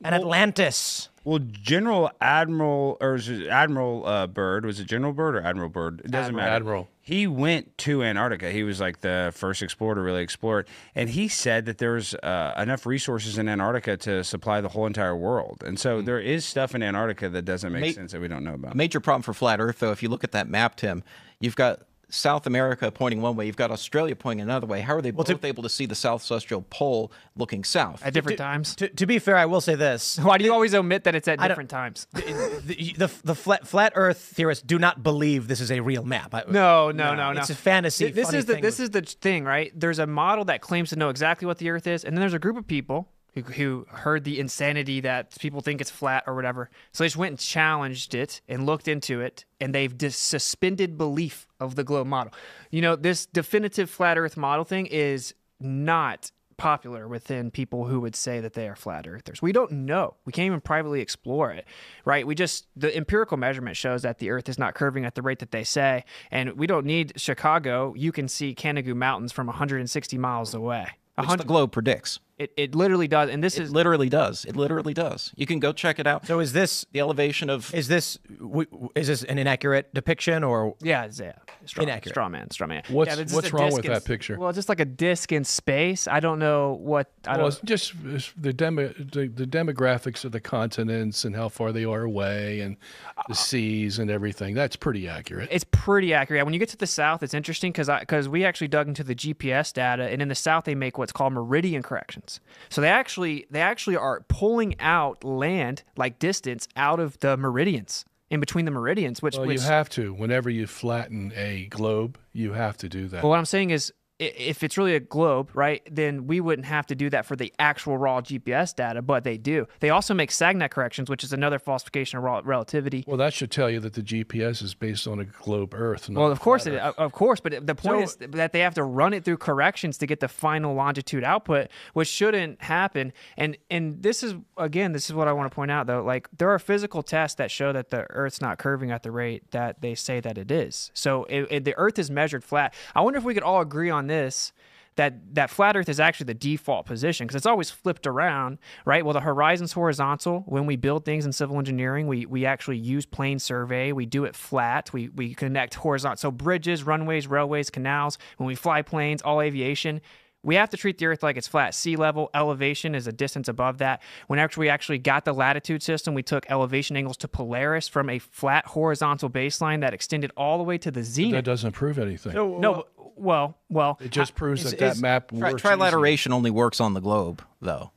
and Atlantis. Well, General Admiral, or is it Admiral Byrd? Was it General Byrd or Admiral Byrd? It doesn't matter. Admiral. He went to Antarctica. He was like the first explorer to really explore it. And he said that there's enough resources in Antarctica to supply the whole entire world. And so there is stuff in Antarctica that doesn't make sense that we don't know about. A major problem for flat Earth, though, if you look at that map, Tim, you've got South America pointing one way, you've got Australia pointing another way. How are they both able to see the South Celestial Pole looking south? At different times? To be fair, I will say this. Why do you always omit that it's at different times? The flat Earth theorists do not believe this is a real map. No. It's a fantasy. This is the thing, right? There's a model that claims to know exactly what the Earth is, and then there's a group of people who heard the insanity that people think it's flat or whatever. So they just went and challenged it and looked into it, and they've suspended belief of the globe model. This definitive flat Earth model thing is not popular within people who would say that they are flat earthers. We don't know. We can't even privately explore it, right? The empirical measurement shows that the Earth is not curving at the rate that they say, and we don't need Chicago. You can see Canigou Mountains from 160 miles away. Which the globe predicts. It literally does, and it literally does. It literally does. You can go check it out. So is this the elevation of? Is this an inaccurate depiction or? Inaccurate. Straw man. What's wrong with that picture? Well, just like a disc in space. I don't know what. It's just the demographics of the continents and how far they are away, and the seas and everything. That's pretty accurate. It's pretty accurate. When you get to the south, it's interesting because we actually dug into the GPS data, and in the south they make what's called meridian corrections. So they actually are pulling out land, like distance, out of the meridians, in between the meridians. Which you have to. Whenever you flatten a globe, you have to do that. Well, what I'm saying is, if it's really a globe, right, then we wouldn't have to do that for the actual raw GPS data, but they do. They also make SAGNet corrections, which is another falsification of relativity. Well, that should tell you that the GPS is based on a globe Earth. Well, of course, but the point is that they have to run it through corrections to get the final longitude output, which shouldn't happen. And this is what I want to point out, though. Like, there are physical tests that show that the Earth's not curving at the rate that they say that it is. So the Earth is measured flat. I wonder if we could all agree on this, that flat Earth is actually the default position, because it's always flipped around, right? Well, the horizon's horizontal. When we build things in civil engineering, we actually use plane survey. We do it flat. We connect horizontal. So bridges, runways, railways, canals, when we fly planes, all aviation, we have to treat the Earth like it's flat. Sea level, elevation is a distance above that. Whenever we actually got the latitude system, we took elevation angles to Polaris from a flat horizontal baseline that extended all the way to the zenith. That doesn't prove anything. No, well, it just proves that map works. Trilateration only works on the globe, though.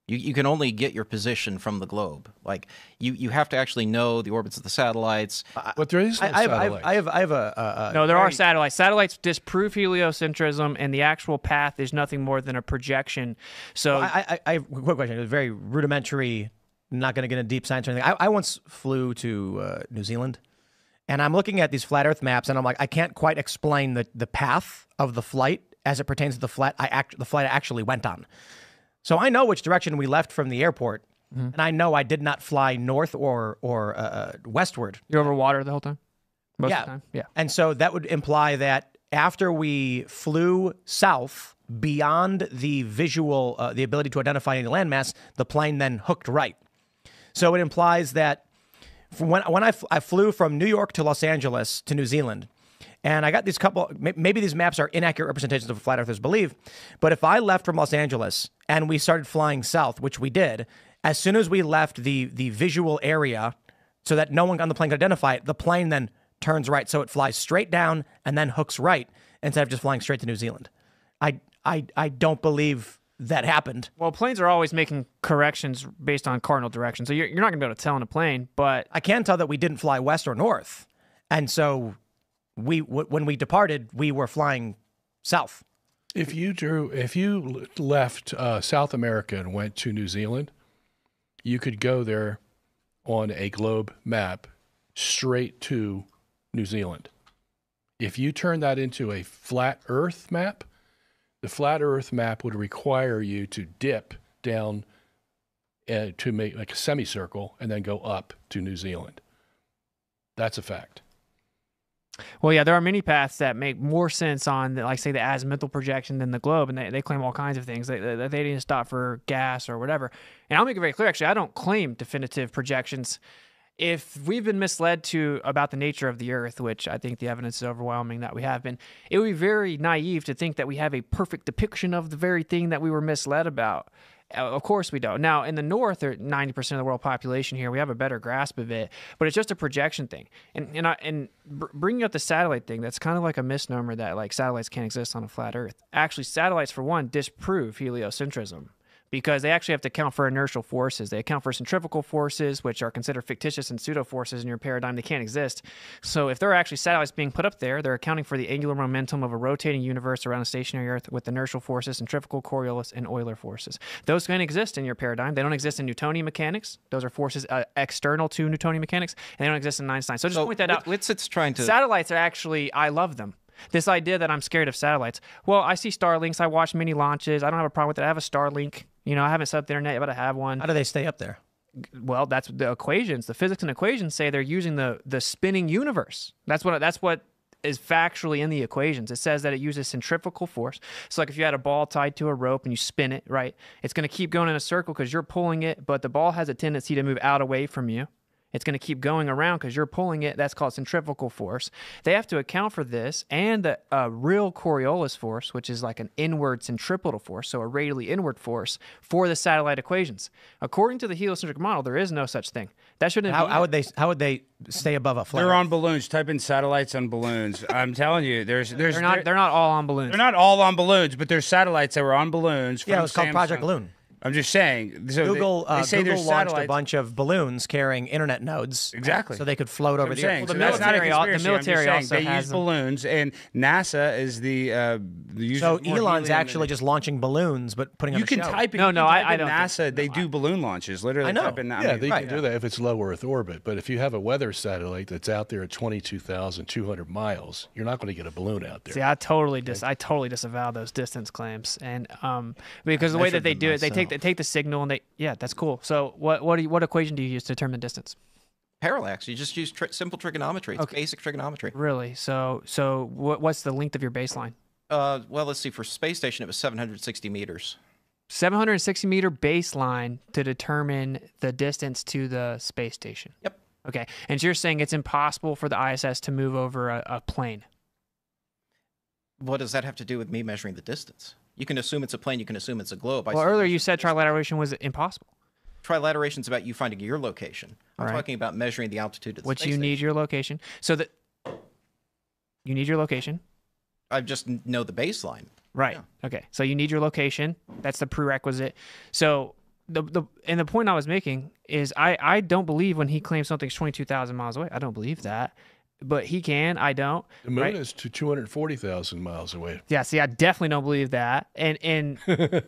You can only get your position from the globe. Like you have to actually know the orbits of the satellites. But there is no satellites. I have a No, there are satellites. Satellites disprove heliocentrism, and the actual path is nothing more than a projection. So I have a quick question. It was very rudimentary. Not going to get into deep science or anything. I once flew to New Zealand, and I'm looking at these flat Earth maps, and I'm like, I can't quite explain the path of the flight as it pertains to the flight I actually went on. So I know which direction we left from the airport, and I know I did not fly north or westward. you're over water the whole time? Most Yeah. of the time? Yeah. And so that would imply that after we flew south beyond the visual, the ability to identify any landmass, the plane then hooked right. So it implies that when I flew from New York to Los Angeles to New Zealand, and I got these maybe these maps are inaccurate representations of what flat earthers believe, but if I left from Los Angeles and we started flying south, which we did, as soon as we left the visual area so that no one on the plane could identify it, the plane then turns right. So it flies straight down and then hooks right instead of just flying straight to New Zealand. I don't believe that happened. Well, planes are always making corrections based on cardinal direction. So you're not going to be able to tell in a plane, but I can tell that we didn't fly west or north. And so when we departed, we were flying south. If you left South America and went to New Zealand, you could go there on a globe map straight to New Zealand. If you turn that into a flat Earth map, the flat Earth map would require you to dip down to make like a semicircle and then go up to New Zealand. That's a fact. well, yeah, there are many paths that make more sense on, like, say, the azimuthal projection than the globe, and they claim all kinds of things. They didn't stop for gas or whatever. And I'll make it very clear, actually, I don't claim definitive projections. If we've been misled about the nature of the Earth, which I think the evidence is overwhelming that we have been, it would be very naive to think that we have a perfect depiction of the very thing that we were misled about. Of course we don't. Now, in the North, or 90% of the world population here, we have a better grasp of it, but it's just a projection thing. And bringing up the satellite thing, that's kind of like a misnomer that, like, satellites can't exist on a flat Earth. Actually, satellites, for one, disprove heliocentrism, because they actually have to account for inertial forces. They account for centrifugal forces, which are considered fictitious and pseudo forces in your paradigm. They can't exist. So if there are actually satellites being put up there, they're accounting for the angular momentum of a rotating universe around a stationary Earth with inertial forces, centrifugal, Coriolis, and Euler forces. Those can exist in your paradigm. They don't exist in Newtonian mechanics. Those are forces external to Newtonian mechanics, and they don't exist in Einstein. So just point that out. Whitsitt's trying to... Satellites are actually, I love them. This idea that I'm scared of satellites. Well, I see Starlinks. I watch mini launches. I don't have a problem with it. I have a Starlink. You know, I haven't set up the internet yet, but I have one. How do they stay up there? Well, that's the equations. The physics and equations say they're using the spinning universe. That's what is factually in the equations. It says that it uses centrifugal force. So, like, if you had a ball tied to a rope and you spin it, right, it's going to keep going in a circle because you're pulling it, but the ball has a tendency to move out away from you. It's going to keep going around because you're pulling it. That's called centrifugal force. They have to account for this and the real Coriolis force, which is like an inward centripetal force, so a radially inward force, for the satellite equations. According to the heliocentric model, there is no such thing. That shouldn't. How would they stay above a flat? They're on balloons. Type in satellites on balloons. I'm telling you, they're not all on balloons. They're not all on balloons, but there's satellites that were on balloons. Yeah, it was called Samsung. Project Loon. I'm just saying. So Google they say Google there's launched satellites. a bunch of balloons carrying internet nodes. Exactly. So they could float over I'm the saying. earth. So the that's not a military- the conspiracy. I'm just military saying also they has use them. balloons, and NASA is the user. So more Elon's helium actually than- just launching balloons, but putting on You a can show. type in. No, you no, can I type in don't NASA. They do balloon launches. Literally, I know. type in. Yeah, they Right. can do that if it's low Earth orbit. But if you have a weather satellite that's out there at 22,200 miles, you're not going to get a balloon out there. See, I totally disavow those distance claims, and because the way that they do it, they take the signal and that's cool. So what equation do you use to determine the distance? Parallax. You just use simple trigonometry. It's basic trigonometry. Really? So what's the length of your baseline? Well, let's see. For space station, it was 760 meters. 760 meter baseline to determine the distance to the space station. Yep. Okay, and so you're saying it's impossible for the ISS to move over a plane? What does that have to do with me measuring the distance? You can assume it's a plane. You can assume it's a globe. Well, earlier you said trilateration was impossible. Trilateration is about you finding your location. I'm Right. talking about measuring the altitude of the Which space you need station. your location. So that you need your location. I just know the baseline. Right. Yeah. Okay. So you need your location. That's the prerequisite. So the point I was making is I don't believe when he claims something's 22,000 miles away. I don't believe that. But he can, I don't. The moon right? is to 240,000 miles away. Yeah, see, I definitely don't believe that. And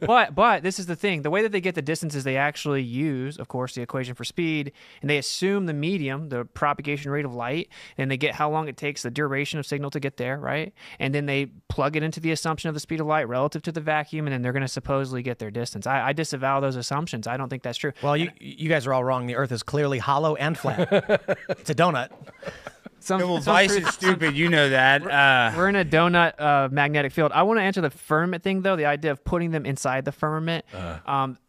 but this is the thing. The way that they get the distances, they actually use, of course, the equation for speed, and they assume the medium, the propagation rate of light, and they get how long it takes, the duration of signal to get there, right? And then they plug it into the assumption of the speed of light relative to the vacuum, and then they're going to supposedly get their distance. I disavow those assumptions. I don't think that's true. Well, you guys are all wrong. The Earth is clearly hollow and flat. It's a donut. Vice is stupid. You know that. We're in a donut magnetic field. I want to answer the firmament thing, though, the idea of putting them inside the firmament.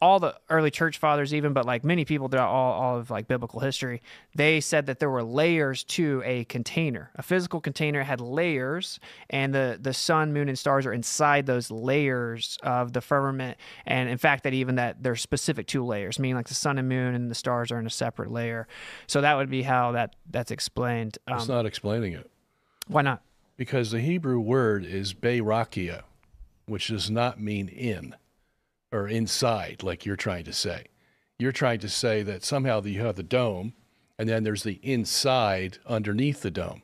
All the early church fathers even, but like many people throughout all of like biblical history, they said that there were layers to a container. A physical container had layers, and the sun, moon, and stars are inside those layers of the firmament. And in fact, that they're specific to layers, meaning like the sun and moon and the stars are in a separate layer. So that would be how that's explained. It's not explaining it. Why not? Because the Hebrew word is beirakia, which does not mean in or inside, like you're trying to say. You're trying to say that somehow you have the dome, and then there's the inside underneath the dome.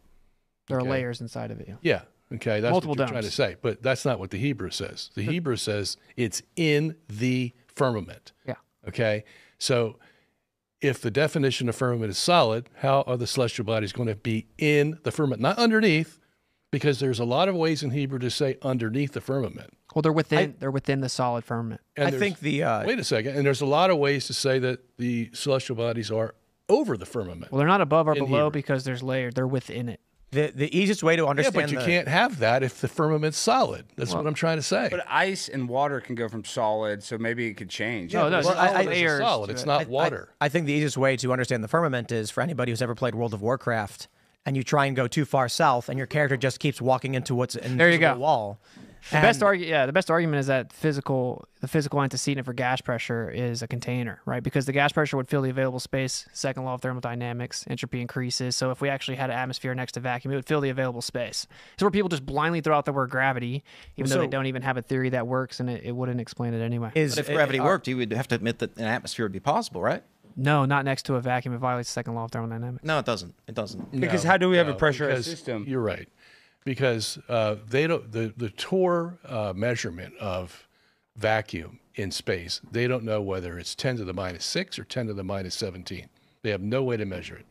There are layers inside of it. Yeah. Okay. That's Multiple what you're domes. trying to say. But that's not what the Hebrew says. The Hebrew says it's in the firmament. Yeah. Okay. So if the definition of firmament is solid, how are the celestial bodies going to be in the firmament? Not underneath, because there's a lot of ways in Hebrew to say underneath the firmament. Well, they're within the solid firmament. And I think wait a second. And there's a lot of ways to say that the celestial bodies are over the firmament. Well, they're not above or in below Hebrew. because there's layers. They're within it. the easiest way to Yeah, understand. but you can't have that if the firmament's solid. That's what I'm trying to say. But ice and water can go from solid, so maybe it could change. No, no, Well, there's solid is a layers solid. to It's it. not water. I think the easiest way to understand the firmament is for anybody who's ever played World of Warcraft, and you try and go too far south, and your character just keeps walking into what's in There you the go. wall. The best argument is that the physical antecedent for gas pressure is a container, right? Because the gas pressure would fill the available space. Second law of thermodynamics, entropy increases. So if we actually had an atmosphere next to vacuum, it would fill the available space. So where people just blindly throw out the word gravity, even though they don't even have a theory that works, and it wouldn't explain it anyway. But if gravity worked, you would have to admit that an atmosphere would be possible, right? No, not next to a vacuum. It violates the second law of thermodynamics. No, it doesn't. It doesn't. Because how do we have a pressurized because system? You're right. Because they don't the Tor measurement of vacuum in space, they don't know whether it's 10 to the minus 6 or 10 to the minus 17. They have no way to measure it.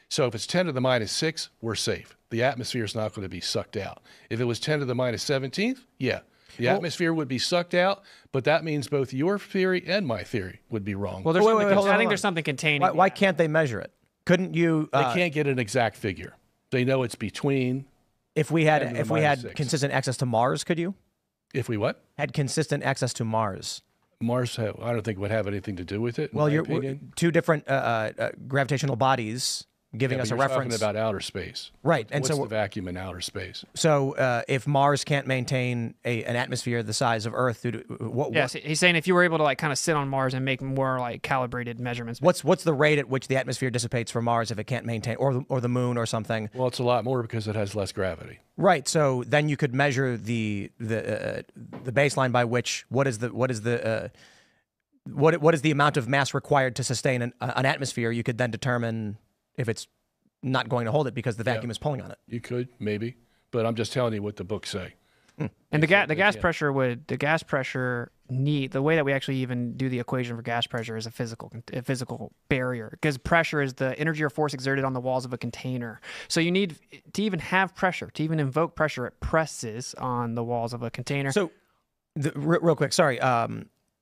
So if it's 10 to the minus 6, we're safe. The atmosphere is not going to be sucked out. If it was 10 to the minus 17th, yeah. The atmosphere would be sucked out, but that means both your theory and my theory would be wrong. Well, there's wait, something wait, hold I on, think hold there's on. something contained. Why can't they measure it? Couldn't you? They can't get an exact figure. They know it's between. If we had 10 to the minus 6. consistent access to Mars, could you? If we what? Had consistent access to Mars. Mars, I don't think would have anything to do with it. Well, in my you're opinion. two different gravitational bodies giving Yeah, us but a you're reference. talking about outer space. Right, and What's so the vacuum in outer space? if Mars can't maintain an atmosphere the size of Earth, Yes, he's saying if you were able to like kind of sit on Mars and make more like calibrated measurements. what's the rate at which the atmosphere dissipates for Mars if it can't maintain, or the Moon or something? Well, it's a lot more because it has less gravity. Right. So then you could measure the baseline by which what is the amount of mass required to sustain an atmosphere. You could then determine if it's not going to hold it because the vacuum is pulling on it. You could, maybe. But I'm just telling you what the books say. And the gas pressure the way that we actually even do the equation for gas pressure is a physical barrier, because pressure is the energy or force exerted on the walls of a container. So you need to even have pressure, to even invoke pressure, it presses on the walls of a container. So, real quick, sorry.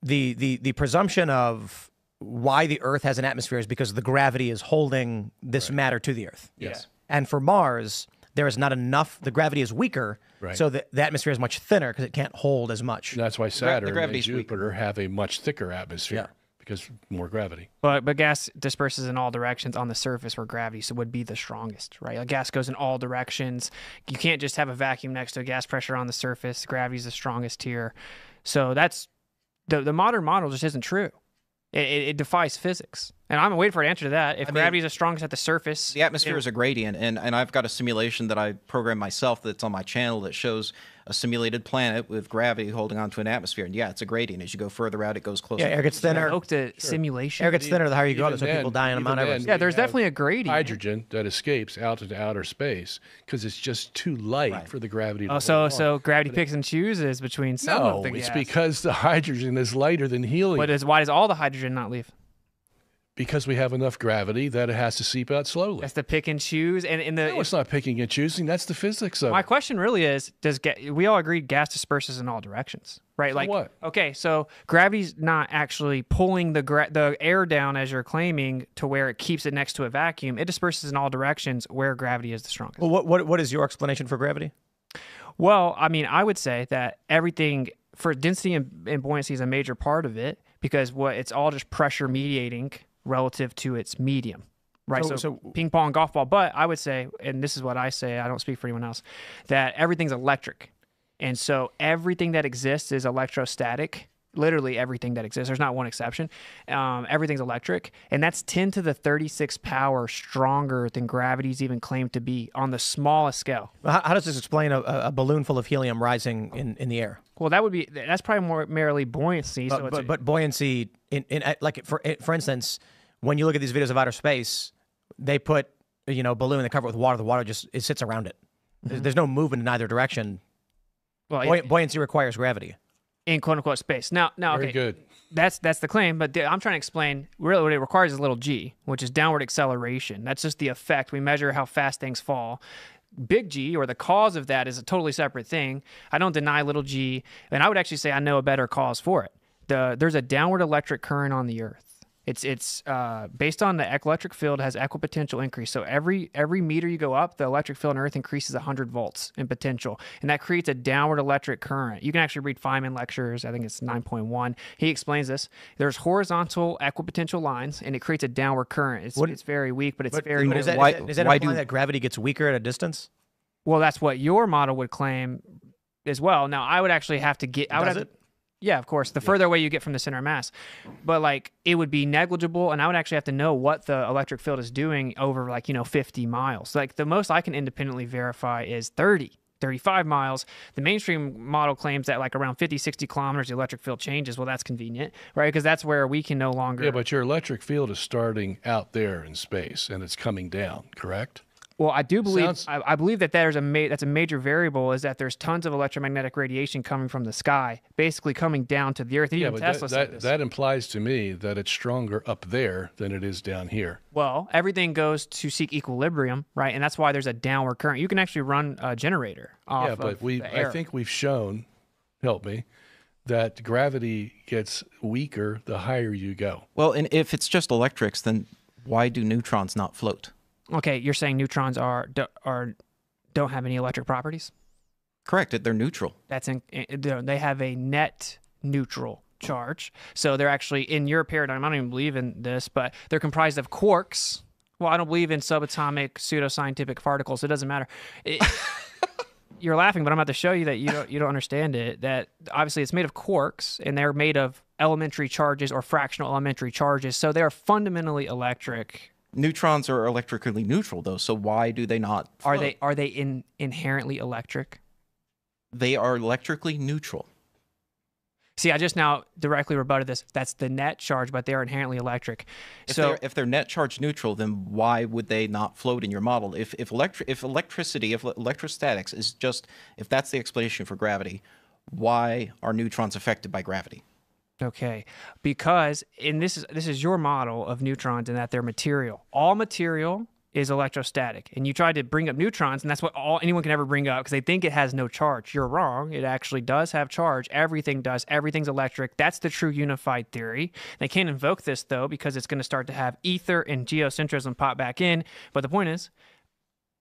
The presumption of why the Earth has an atmosphere is because the gravity is holding this matter to the Earth. Yes. And for Mars, there is not enough. The gravity is weaker, Right. so the atmosphere is much thinner because it can't hold as much. And that's why Saturn and gravity's weak. Jupiter have a much thicker atmosphere because more gravity. But gas disperses in all directions on the surface where gravity would be the strongest, right? Like gas goes in all directions. You can't just have a vacuum next to a gas pressure on the surface. Gravity's the strongest here. So that's the modern model just isn't true. It defies physics. And I'm waiting for an answer to that. If I mean, gravity is the strongest at the surface, The atmosphere is a gradient, and I've got a simulation that I programmed myself that's on my channel that shows a simulated planet with gravity holding onto an atmosphere. And yeah, it's a gradient. As you go further out, it goes closer. Yeah, air gets thinner. invoked a simulation. Air gets thinner the higher you go up. Even That's why people then- die on Mount even Everest. then, Yeah, there's we have definitely a gradient. hydrogen that escapes out into outer space because it's just too light Right. for the gravity to Oh, hold so on. so gravity picks and chooses between some No, of the it's gas. because the hydrogen is lighter than helium. Why does all the hydrogen not leave? Because we have enough gravity that it has to seep out slowly. That's the pick and choose. And in the No, it's not picking and choosing. That's the physics of my it. question really is: we all agree gas disperses in all directions, right? So what? Okay, so gravity's not actually pulling the air down as you're claiming to where it keeps it next to a vacuum. It disperses in all directions where gravity is the strongest. Well, what is your explanation for gravity? Well, I mean, I would say that everything for density and buoyancy is a major part of it because it's all just pressure mediating relative to its medium, right? So ping pong, golf ball. But I would say, and this is what I say, I don't speak for anyone else, that everything's electric. And so everything that exists is electrostatic. Literally everything that exists. There's not one exception. Everything's electric. And that's 10 to the 36 power stronger than gravity's even claimed to be on the smallest scale. How does this explain a balloon full of helium rising in the air? Well, that's probably more merely buoyancy. But buoyancy, for instance, when you look at these videos of outer space, they put a balloon, they cover it with water. The water it sits around it. There's no movement in either direction. Well, Buoyancy requires gravity. In quote unquote space. Now, Very okay, good. that's the claim. But I'm trying to explain. Really, what it requires is little g, which is downward acceleration. That's just the effect. We measure how fast things fall. Big G, or the cause of that, is a totally separate thing. I don't deny little g, and I would actually say I know a better cause for it. There's a downward electric current on the Earth. It's based on the electric field has equipotential increase. So every meter you go up, the electric field on Earth increases 100 volts in potential, and that creates a downward electric current. You can actually read Feynman lectures. I think it's 9.1. He explains this. There's horizontal equipotential lines, and it creates a downward current. It's very weak, but it's very. Is that implying that gravity gets weaker at a distance? Well, that's what your model would claim as well. Now, I would actually have to get. Does it? Yeah, of course. The further away you get from the center of mass, but it would be negligible, and I would actually have to know what the electric field is doing over 50 miles. The most I can independently verify is 30, 35 miles. The mainstream model claims that around 50, 60 kilometers the electric field changes. Well, that's convenient, right? Because that's where we can no longer. Yeah, but your electric field is starting out there in space and it's coming down, correct? Well, I do believe I believe that that's a major variable is that there's tons of electromagnetic radiation coming from the sky, basically coming down to the Earth. Yeah, Even but Tesla said this. that implies to me that it's stronger up there than it is down here. Well, everything goes to seek equilibrium, right? And that's why there's a downward current. You can actually run a generator off Yeah, but of the air. I think we've shown, help me, that gravity gets weaker the higher you go. Well, and if it's just electrics, then why do neutrons not float? Okay, you're saying neutrons don't have any electric properties? Correct. They're neutral. They have a net neutral charge. So they're actually, in your paradigm, I don't even believe in this, but they're comprised of quarks. Well, I don't believe in subatomic pseudoscientific particles. It doesn't matter. You're laughing, but I'm about to show you that you don't understand it. That obviously it's made of quarks, and they're made of elementary charges or fractional elementary charges. So they are fundamentally electric. Neutrons are electrically neutral, though. So why do they not float? Are they inherently electric? They are electrically neutral. See, I just now directly rebutted this. That's the net charge, but they are inherently electric. If they're net charge neutral, then why would they not float in your model? If electrostatics is just, if that's the explanation for gravity, why are neutrons affected by gravity? Okay, because this is your model of neutrons and that they're material. All material is electrostatic, and you tried to bring up neutrons, and that's what anyone can ever bring up because they think it has no charge. You're wrong. It actually does have charge. Everything does. Everything's electric. That's the true unified theory. They can't invoke this though because it's going to start to have ether and geocentrism pop back in. But the point is,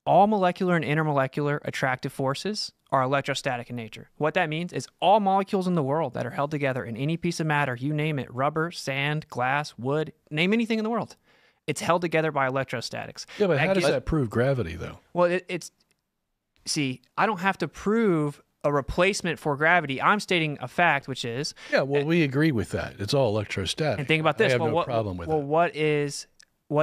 all molecular and intermolecular attractive forces are electrostatic in nature. What that means is all molecules in the world that are held together in any piece of matter, you name it, rubber, sand, glass, wood, name anything in the world, it's held together by electrostatics. Yeah, but how does that prove gravity, though? Well, see, I don't have to prove a replacement for gravity. I'm stating a fact, which is Yeah, well, we agree with that. It's all electrostatic. and think about this. I have well, no what, problem with well, it. what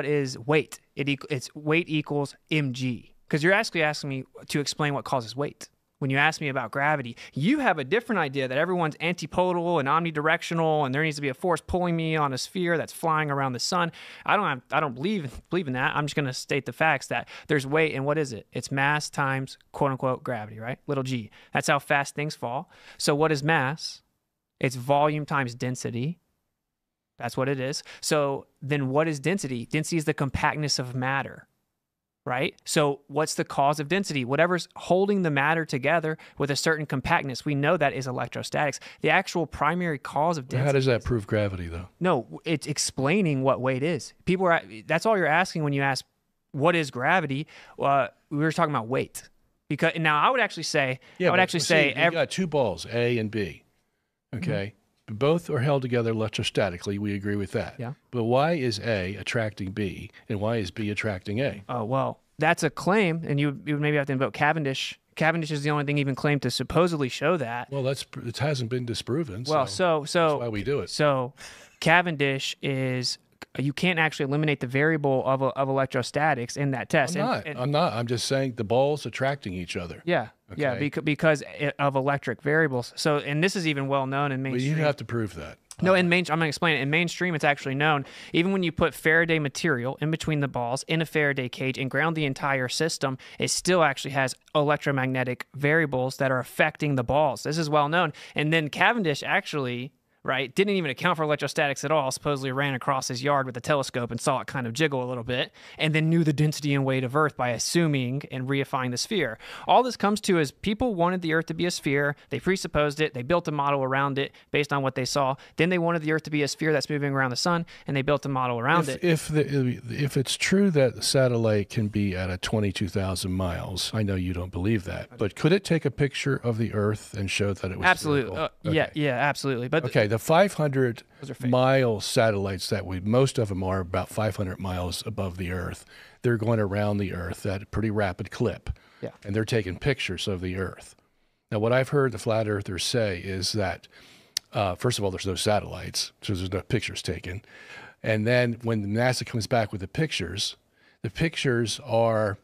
is weight? It's weight equals mg. Because you're actually asking me to explain what causes weight. When you ask me about gravity, you have a different idea that everyone's antipodal and omnidirectional, and there needs to be a force pulling me on a sphere that's flying around the sun. I don't believe in that. I'm just going to state the facts that there's weight, and what is it? It's mass times quote unquote gravity, right? Little g. That's how fast things fall. So what is mass? It's volume times density. That's what it is. So then what is density? Density is the compactness of matter. Right? So what's the cause of density? Whatever's holding the matter together with a certain compactness, we know that is electrostatics. The actual primary cause of density. How does that prove gravity, though? No, it's explaining what weight is. That's all you're asking when you ask, what is gravity? We were talking about weight. Because now I would actually say, You got two balls, A and B. Okay? Both are held together electrostatically. We agree with that. Yeah. But why is A attracting B, and why is B attracting A? Oh, well, that's a claim, and you would maybe have to invoke Cavendish. Cavendish is the only thing even claimed to supposedly show that. Well, it hasn't been disproven. Well, so that's why we do it. So Cavendish is, you can't actually eliminate the variable of electrostatics in that test. I'm not. I'm just saying the balls attracting each other. Yeah. Okay. Yeah, because of electric variables. So, and this is even well known in But mainstream. you have to prove that. No, I'm going to explain it. In mainstream, it's actually known. Even when you put Faraday material in between the balls in a Faraday cage and ground the entire system, it still actually has electromagnetic variables that are affecting the balls. This is well known. And then Cavendish actually, right, didn't even account for electrostatics at all, supposedly ran across his yard with a telescope and saw it kind of jiggle a little bit, and then knew the density and weight of Earth by assuming and reifying the sphere. All this comes to is people wanted the Earth to be a sphere, they presupposed it, they built a model around it based on what they saw, then they wanted the Earth to be a sphere that's moving around the sun, and they built a model around it. If it's true that the satellite can be at 22,000 miles, I know you don't believe that, but could it take a picture of the Earth and show that it was Absolutely. spherical? Yeah, absolutely. But Okay, the 500-mile satellites most of them are about 500 miles above the Earth. They're going around the Earth at a pretty rapid clip. Yeah. And they're taking pictures of the Earth. Now, what I've heard the flat earthers say is that, first of all, there's no satellites, so there's no pictures taken. And then when NASA comes back with the pictures are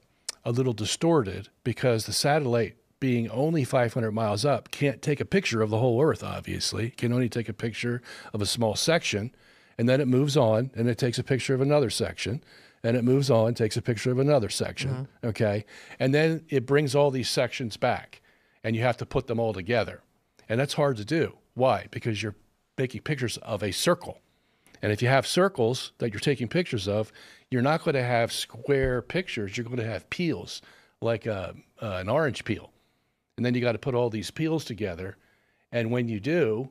a little distorted because the satellite, being only 500 miles up, can't take a picture of the whole Earth, obviously. It can only take a picture of a small section, and then it moves on, and it takes a picture of another section, and it moves on, takes a picture of another section, okay? And then it brings all these sections back, and you have to put them all together. And that's hard to do. Why? Because you're making pictures of a circle. And if you have circles that you're taking pictures of, you're not going to have square pictures. You're going to have peels, like an orange peel. And then you got to put all these peels together. And when you do,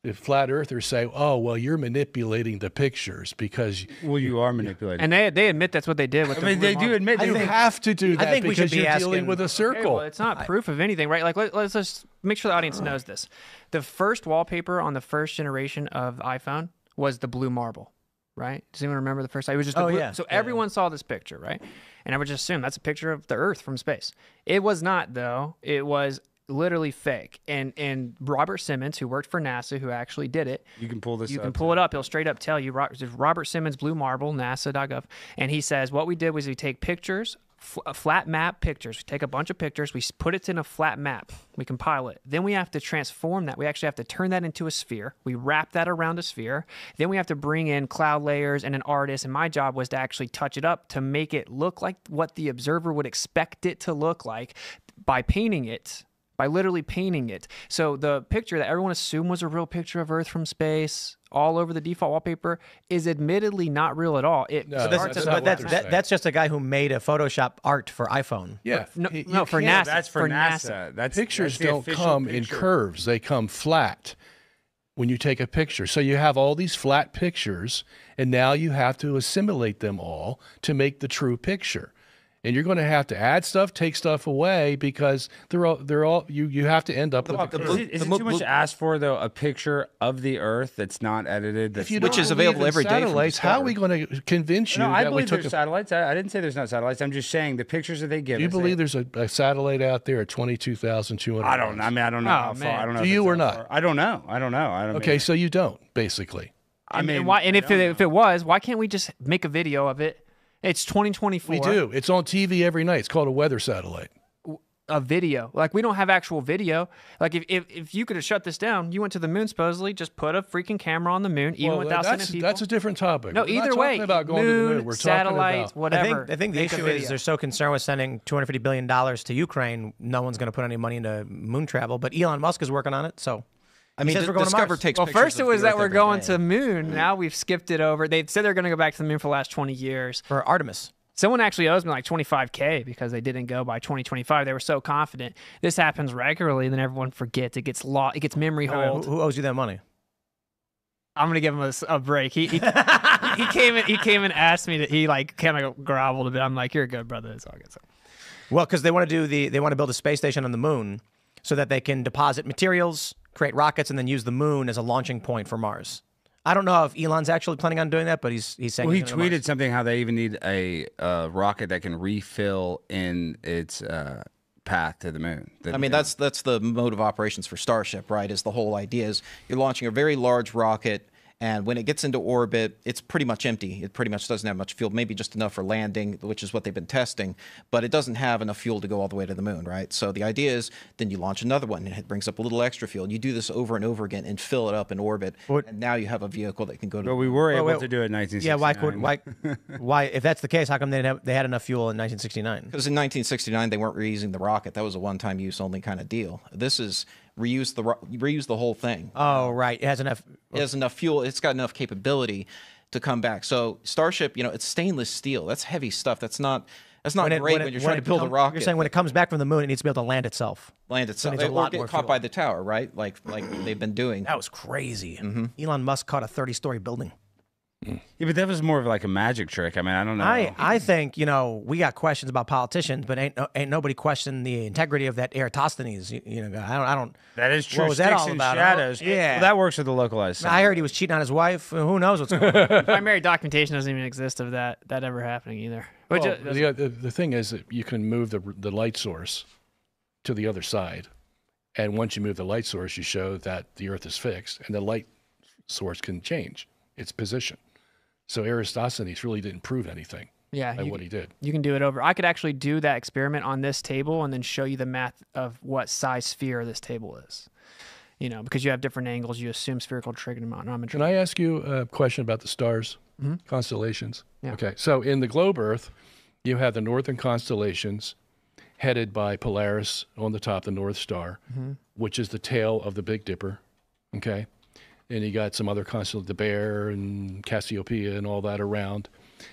the flat earthers say, oh, well, you're manipulating the pictures because... Well, you are manipulating. and they admit that's what they did with they do admit You have to do that think we because should be you're dealing asking- with a circle. Well, it's not proof of anything, right? Like, let's just make sure the audience knows this. The first wallpaper on the first generation of iPhone was the blue marble, right? Does anyone remember the first? It was just the blue. yeah. So everyone saw this picture, right? And I would just assume that's a picture of the Earth from space. It was not, though. It was literally fake. And Robert Simmons, who worked for NASA, who actually did it. You can pull this You up. can pull it up. He'll straight up tell you. Robert Simmons, Blue Marble, NASA.gov. And he says, what we did was we take pictures, flat map pictures. We take a bunch of pictures. We put it in a flat map. We compile it. Then we have to transform that. We actually have to turn that into a sphere. We wrap that around a sphere. Then we have to bring in cloud layers and an artist. And my job was to actually touch it up to make it look like what the observer would expect it to look like by painting it. By literally painting it. So the picture that everyone assumed was a real picture of Earth from space all over the default wallpaper is admittedly not real at all. It No, starts that's as not a what they're saying. That's just a guy who made a Photoshop art for iPhone. Yeah. no, for can't- NASA. That's for NASA. That's Pictures the don't official come in picture. curves. They come flat when you take a picture. So you have all these flat pictures, and now you have to assimilate them all to make the true picture. And you're going to have to add stuff, take stuff away, because they're all you have to end up with. Is it too much to ask for, though, a picture of the Earth that's not edited, which is available every day from satellites? How are we going to convince you No, I that we believe took there's satellites. I didn't say there's not satellites. I'm just saying the pictures that they give. Do you believe there's a satellite out there at 22,200? I don't know. I mean, I don't know how far. I don't know. Do you or not? I don't know. I don't know. Okay, so you don't, basically. I mean, and why? And if it was, why can't we just make a video of it? It's 2024. We do. It's on TV every night. It's called a weather satellite. A video. Like, we don't have actual video. Like, if you could have shut this down, you went to the moon, supposedly, just put a freaking camera on the moon, even without sending people. That's a different topic. No, We're either not way. talking about going moon, to the moon. We're satellites, talking whatever. I think the issue is they're so concerned with sending $250 billion to Ukraine, no one's going to put any money into moon travel. But Elon Musk is working on it, so... I mean, we're going to Discover Mars. takes Well, pictures first it of was the that Earth we're every going day. to the moon. Now we've skipped it over. They said they're going to go back to the moon for the last 20 years. For Artemis. Someone actually owes me like $25K because they didn't go by 2025. They were so confident. This happens regularly, and then everyone forgets. It gets lost. It gets memory hold. Who owes you that money? I'm gonna give him a break. He came and asked me to. He like kind of groveled a bit. I'm like, you're good, brother. It's all good. So. Well, because they want to build a space station on the moon so that they can deposit materials, create rockets, and then use the moon as a launching point for Mars. I don't know if Elon's actually planning on doing that, but he's saying. Well, he tweeted something how they even need a rocket that can refill in its path to the moon. I mean, that's the mode of operations for Starship, right? Is the whole idea is you're launching a very large rocket, and when it gets into orbit, it's pretty much empty. It pretty much doesn't have much fuel, maybe just enough for landing, which is what they've been testing, but it doesn't have enough fuel to go all the way to the moon, right? So the idea is then you launch another one, and it brings up a little extra fuel. You do this over and over again and fill it up in orbit, and now you have a vehicle that can go to But we were able to do it in 1969. Yeah, why? If that's the case, how come they had enough fuel in 1969? Because in 1969 they weren't reusing the rocket. That was a one-time use only kind of deal. This is reuse the whole thing. Oh, right. It has enough. It has enough fuel. It's got enough capability to come back. So Starship, it's stainless steel. That's heavy stuff. That's not great when you're trying to build a rocket. You're saying when it comes back from the moon, it needs to be able to land itself. Land itself. It needs a lot or more get caught fuel. by the tower, right? Like they've been doing. That was crazy. Elon Musk caught a 30-story building. Yeah, but that was more of like a magic trick. I mean, I don't know. I think we got questions about politicians, but ain't nobody questioned the integrity of that Eratosthenes. I don't. That is true. What was that Sticks all and about? Shadows. Yeah. Well, that works with the localized. I heard he was cheating on his wife. Who knows what's going on? Primary documentation doesn't even exist of that ever happening either. Which Well, the thing is that you can move the light source to the other side, and once you move the light source, you show that the Earth is fixed, and the light source can change its position. So Eratosthenes really didn't prove anything by what he did. You can do it over. I could actually do that experiment on this table and then show you the math of what size sphere this table is. Because you have different angles, you assume spherical trigonometry. Can I ask you a question about the stars, constellations? Yeah. Okay, so in the globe Earth, you have the northern constellations headed by Polaris on the top, the North Star, which is the tail of the Big Dipper, okay? And you got some other constellations, the Bear and Cassiopeia and all that around.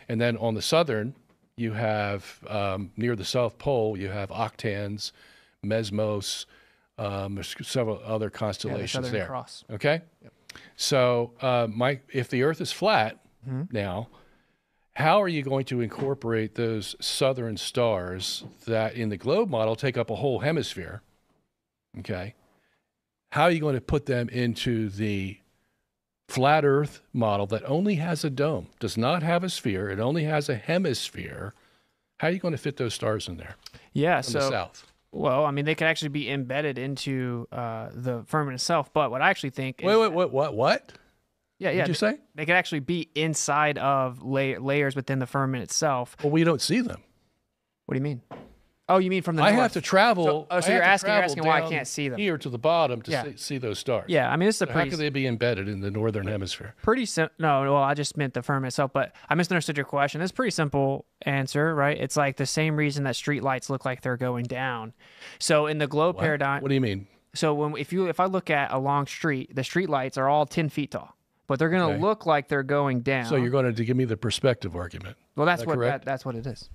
And then on the southern, you have, near the South Pole, you have Octans, Mesmos, there's several other constellations there. Cross. Okay? Yep. So if the Earth is flat now, how are you going to incorporate those southern stars that in the globe model take up a whole hemisphere? Okay? How are you going to put them into the flat Earth model that only has a dome, does not have a sphere, it only has a hemisphere? How are you going to fit those stars in there? Yeah, from the south? Well, I mean, they could actually be embedded into the firmament itself. But what I actually think is... Wait, what? Yeah. What did you say? They could actually be inside of layers within the firmament itself. Well, we don't see them. What do you mean? Oh, you mean from the I north? have to travel. So you're asking why I can't see them. Here to the bottom to see those stars. Yeah, I mean, this is How could they be embedded in the northern hemisphere? No, well, I just meant the firmament itself, but I misunderstood your question. It's a pretty simple answer, right? It's like the same reason that street lights look like they're going down. So in the globe paradigm... What do you mean? So if I look at a long street, the street lights are all 10 feet tall, but they're going to look like they're going down. So you're going to give me the perspective argument. Well, that's what it is.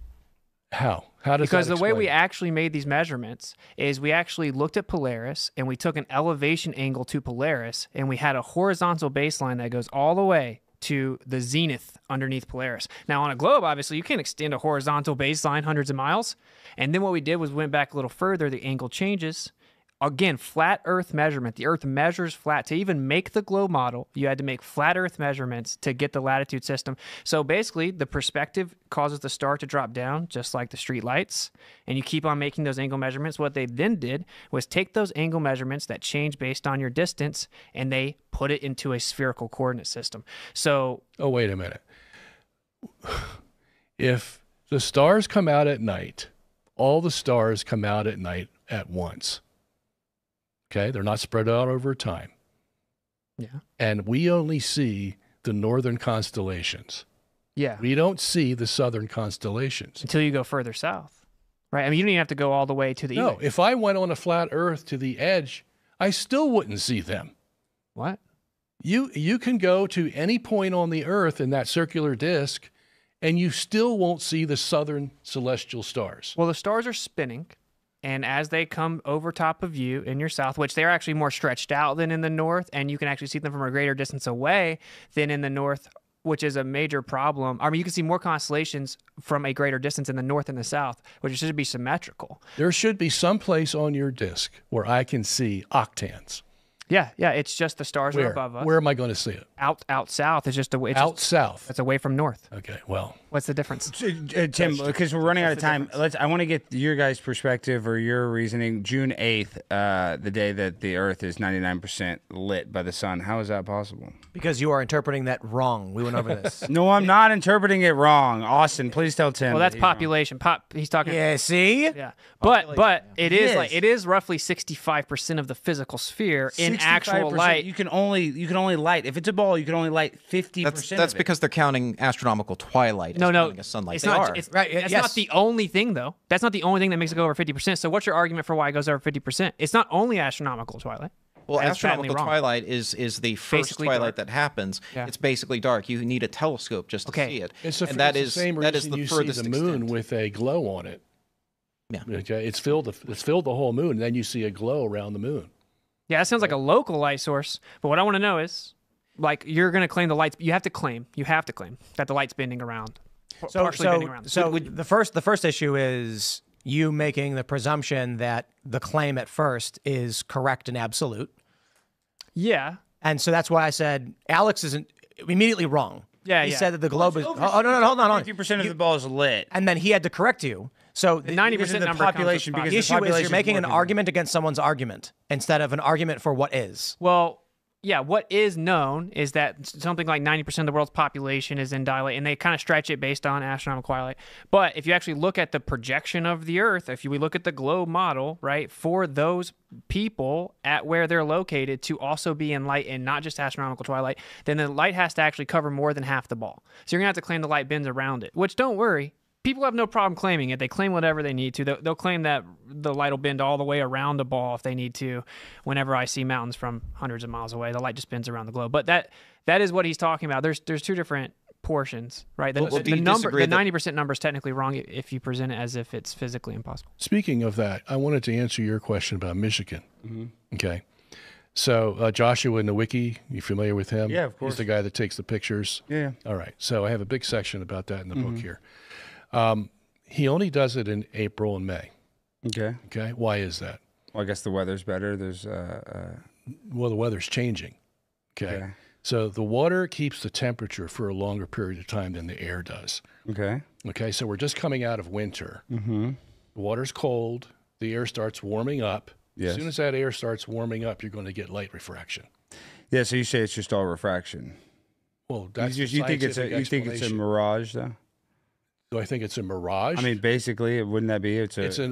How? How does Because that the way explain we it? actually made these measurements is we actually looked at Polaris and we took an elevation angle to Polaris and we had a horizontal baseline that goes all the way to the zenith underneath Polaris. Now, on a globe, obviously, you can't extend a horizontal baseline hundreds of miles. And then what we did was went back a little further. The angle changes. Again, flat Earth measurement. The Earth measures flat. To even make the globe model, you had to make flat Earth measurements to get the latitude system. So basically, the perspective causes the star to drop down, just like the street lights, and you keep on making those angle measurements. What they then did was take those angle measurements that change based on your distance, and they put it into a spherical coordinate system. So... Oh, wait a minute. If the stars come out at night, all the stars come out at night at once. Okay, they're not spread out over time. Yeah. And we only see the northern constellations. Yeah. We don't see the southern constellations. Until you go further south, right? I mean, you don't even have to go all the way to the No, east. if I went on a flat Earth to the edge, I still wouldn't see them. What? You can go to any point on the Earth in that circular disk, and you still won't see the southern celestial stars. Well, the stars are spinning, and as they come over top of you in your south, which they're actually more stretched out than in the north, and you can actually see them from a greater distance away than in the north, which is a major problem. I mean, you can see more constellations from a greater distance in the north and the south, which should be symmetrical. There should be some place on your disk where I can see octans. Yeah, it's just the stars are above us. Where am I going to see it? Out south is just away. Out south. It's away from north. Okay, well. What's the difference? Tim, because we're running out of time, I want to get your guys' perspective or your reasoning. June 8th, the day that the Earth is 99% lit by the sun. How is that possible? Because you are interpreting that wrong. We went over this. No, I'm not interpreting it wrong. Austin, please tell Tim. Well, that's that he's wrong. population. He's talking. Yeah, see? Yeah, but it is Yes. like it is roughly 65% of the physical sphere in actual 65%. light. You can only light, if it's a ball, you can only light 50%. That's of it. because they're counting astronomical twilight. No, as no, counting as sunlight. it's They not. are. It's, Right, That's yes. not the only thing, though. That's not the only thing that makes it go over 50%. So, what's your argument for why it goes over 50%? It's not only astronomical twilight. Well, That's patently astronomical wrong. twilight is the first Basically twilight dark. that happens. Yeah. It's basically dark. You need a telescope just to Okay. see it. It's and that it's is the same that reason is the you furthest see the moon extent. with a glow on it. Yeah. Okay, it's filled the whole moon, and then you see a glow around the moon. Yeah, that sounds like a local light source. But what I want to know is, like, you're going to claim the lights. You have to claim that the light's bending around. Partially bending around. The first issue is you making the presumption that the claim at first is correct and absolute. Yeah. And so that's why I said Alex isn't immediately wrong. Yeah, he yeah. said that the globe is. Oh, no, hold on. 50% of the ball is lit. And then he had to correct you. So The 90% Because of the number comes with population, because the the issue is population you're making more an people. argument against someone's argument instead of an argument for what is. Well, yeah, what is known is that something like 90% of the world's population is in dilate, and they kind of stretch it based on astronomical twilight. But if you actually look at the projection of the Earth, if we look at the globe model, right, for those people at where they're located to also be in light and not just astronomical twilight, then the light has to actually cover more than half the ball. So you're going to have to claim the light bends around it, which don't worry. People have no problem claiming it. They claim whatever they need to. They'll claim that the light will bend all the way around a ball if they need to. Whenever I see mountains from hundreds of miles away, the light just bends around the globe. But that is what he's talking about. There's two different portions, right? The, Well, do the you number, the disagree that- 90% number is technically wrong if you present it as if it's physically impossible. Speaking of that, I wanted to answer your question about Michigan. Okay. So Joshua in the wiki, you familiar with him? Yeah, of course. He's the guy that takes the pictures. Yeah. All right. So I have a big section about that in the book here. He only does it in April and May. Okay. Okay. Why is that? Well, I guess the weather's better. There's Well, the weather's changing. Okay. So the water keeps the temperature for a longer period of time than the air does. Okay. Okay. So we're just coming out of winter. The water's cold. The air starts warming up. Yes. As soon as that air starts warming up, you're going to get light refraction. Yeah, so you say it's just all refraction. Well, that's You think it's a mirage though? Do I think it's a mirage? I mean, basically, wouldn't that be?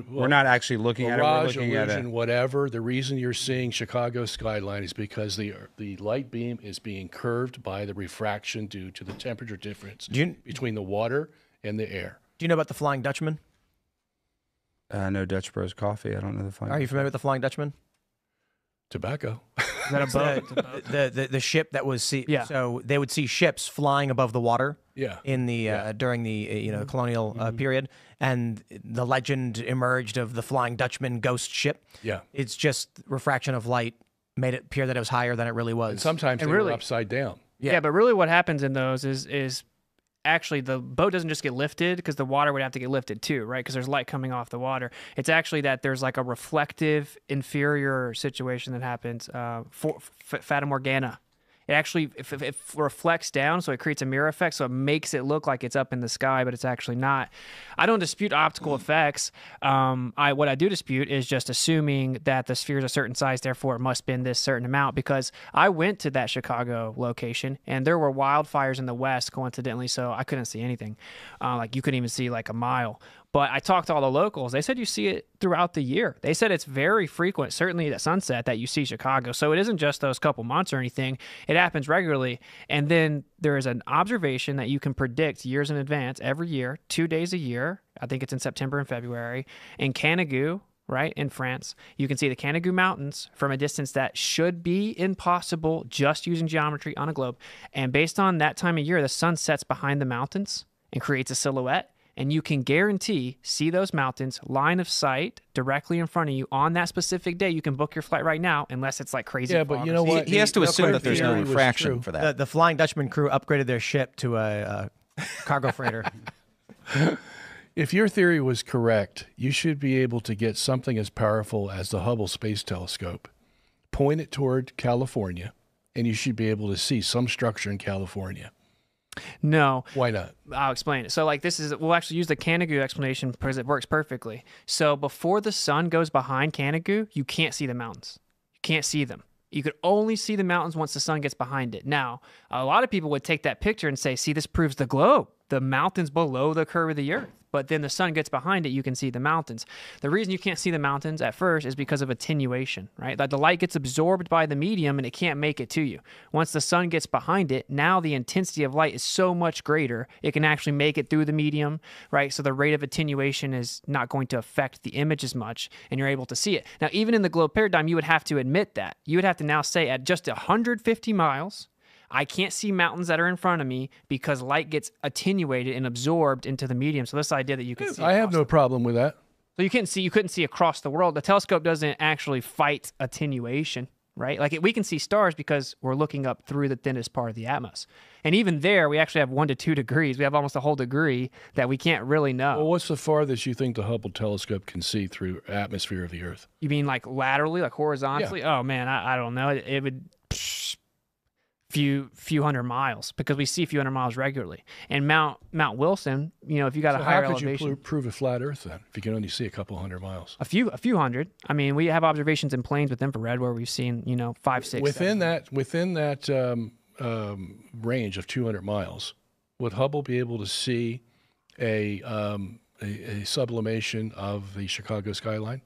We're not actually looking at it. We're Mirage, looking at illusion, it. whatever. The reason you're seeing Chicago skyline is because the light beam is being curved by the refraction due to the temperature difference between the water and the air. Do you know about the Flying Dutchman? No Dutch Bros coffee. I don't know the fine. Are you familiar with the Flying Dutchman? Tobacco. Is that a boat? The ship that was Yeah. So they would see ships flying above the water. Yeah. In the during the colonial period, and the legend emerged of the Flying Dutchman ghost ship. Yeah. It's just refraction of light made it appear that it was higher than it really was. And sometimes they really- were upside down. Yeah, but really what happens in those is actually the boat doesn't just get lifted because the water would have to get lifted too, right? Because there's light coming off the water. It's actually that there's like a reflective inferior situation that happens for Fata Morgana. It actually it reflects down, so it creates a mirror effect, so it makes it look like it's up in the sky, but it's actually not. I don't dispute optical effects. What I do dispute is just assuming that the sphere is a certain size, therefore it must bend this certain amount, because I went to that Chicago location, and there were wildfires in the west, coincidentally, so I couldn't see anything. Like, you couldn't even see like a mile. But I talked to all the locals. They said you see it throughout the year. They said it's very frequent, certainly at sunset, that you see Chicago. So it isn't just those couple months or anything. It happens regularly. And then there is an observation that you can predict years in advance, every year, 2 days a year. I think it's in September and February. In Canigou, right, in France, you can see the Canigou Mountains from a distance that should be impossible just using geometry on a globe. And based on that time of year, the sun sets behind the mountains and creates a silhouette. And you can guarantee see those mountains line of sight directly in front of you on that specific day. You can book your flight right now, unless it's like crazy. Yeah, but you know what? He has to assume that there's no refraction for that. The Flying Dutchman crew upgraded their ship to a cargo freighter. If your theory was correct, you should be able to get something as powerful as the Hubble Space Telescope, point it toward California, and you should be able to see some structure in California. No. Why not? I'll explain it. So like we'll actually use the Canigou explanation because it works perfectly. So before the sun goes behind Canigou, you can't see the mountains. You can't see them. You could only see the mountains once the sun gets behind it. Now, a lot of people would take that picture and say, see, this proves the globe. The mountains below the curve of the earth. But then the sun gets behind it, you can see the mountains. The reason you can't see the mountains at first is because of attenuation, right? Like the light gets absorbed by the medium and it can't make it to you. Once the sun gets behind it, now the intensity of light is so much greater, it can actually make it through the medium, right? So the rate of attenuation is not going to affect the image as much, and you're able to see it. Now, even in the globe paradigm, you would have to admit that. You would have to now say at just 150 miles, I can't see mountains that are in front of me because light gets attenuated and absorbed into the medium. So this idea that you can see, I have no problem with that. So you couldn't see across the world. The telescope doesn't actually fight attenuation, right? Like we can see stars because we're looking up through the thinnest part of the atmos. And even there, we actually have 1 to 2 degrees. We have almost a whole degree that we can't really know. Well, what's the farthest you think the Hubble telescope can see through atmosphere of the Earth? You mean like laterally, like horizontally? Yeah. Oh man, I don't know. It would few hundred miles, because we see a few hundred miles regularly. And Mount Wilson, if you got a higher elevation. How could you prove a flat Earth then, if you can only see a couple hundred miles? A few hundred. I mean, we have observations in planes with infrared where we've seen 5, 6. Within that range of 200 miles, would Hubble be able to see a sublimation of the Chicago skyline?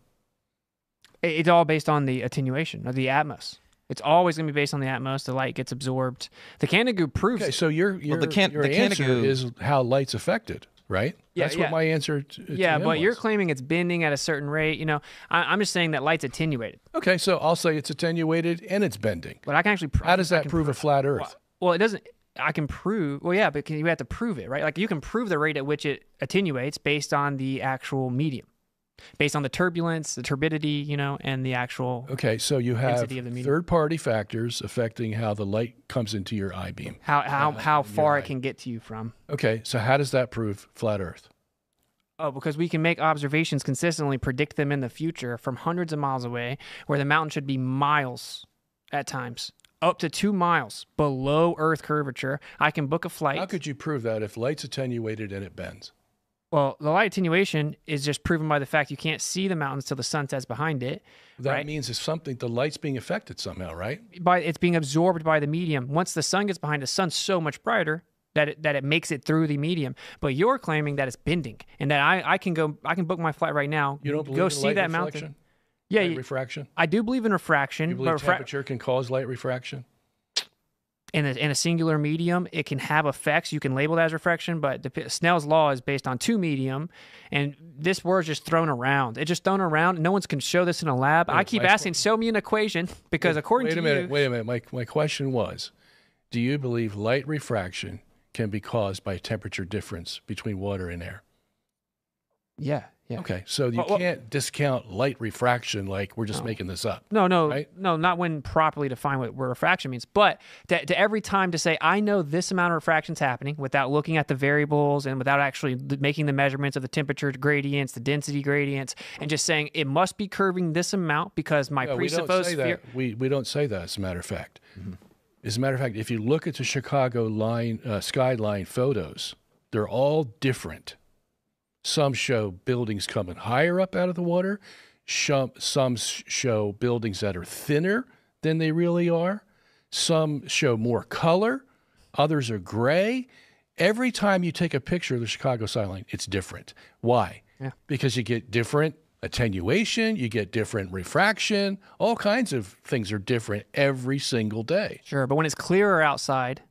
It's all based on the attenuation of the atmos. It's always going to be based on the atmos. The light gets absorbed. The Canigou proves. Okay, so your answer is how light's affected, right? Yeah, that's what my answer to him but was. You're claiming it's bending at a certain rate. I'm just saying that light's attenuated. Okay, so I'll say it's attenuated and it's bending. But I can actually. How does that prove a flat Earth? Well, it doesn't. I can prove. Well, yeah, but you have to prove it, right? Like you can prove the rate at which it attenuates based on the actual medium. Based on the turbulence, the turbidity, and the actual so you have the third-party factors affecting how the light comes into your eye beam. How far it can get to you from. Okay, so how does that prove flat Earth? Oh, because we can make observations consistently, predict them in the future from hundreds of miles away, where the mountain should be miles at times, up to 2 miles below Earth curvature. I can book a flight. How could you prove that if light's attenuated and it bends? Well, the light attenuation is just proven by the fact you can't see the mountains till the sun sets behind it. That means it's the light's being affected somehow, right? It's being absorbed by the medium. Once the sun gets behind, the sun's so much brighter that it makes it through the medium. But you're claiming that it's bending, and that I can book my flight right now. You don't believe go in see light that reflection? mountain. Yeah, refraction. I do believe in refraction. You believe temperature can cause light refraction? In a singular medium, it can have effects. You can label it as refraction, but Snell's law is based on 2 medium, and this word's just thrown around. It's just thrown around. No one can show this in a lab. I keep asking, show me an equation, because according to you... Wait a minute. My question was, do you believe light refraction can be caused by a temperature difference between water and air? Yeah, Yeah. Okay, so you can't discount light refraction like we're just making this up. No, right? no, not when properly define what refraction means. But to every time to say, I know this amount of refraction's happening without looking at the variables and without actually making the measurements of the temperature gradients, the density gradients, and just saying it must be curving this amount because my presupposed sphere. We don't say that, as a matter of fact. As a matter of fact, if you look at the Chicago skyline photos, they're all different. Some show buildings coming higher up out of the water. Some show buildings that are thinner than they really are. Some show more color. Others are gray. Every time you take a picture of the Chicago skyline, it's different. Why? Yeah. Because you get different attenuation, you get different refraction. All kinds of things are different every single day. Sure, but when it's clearer outside,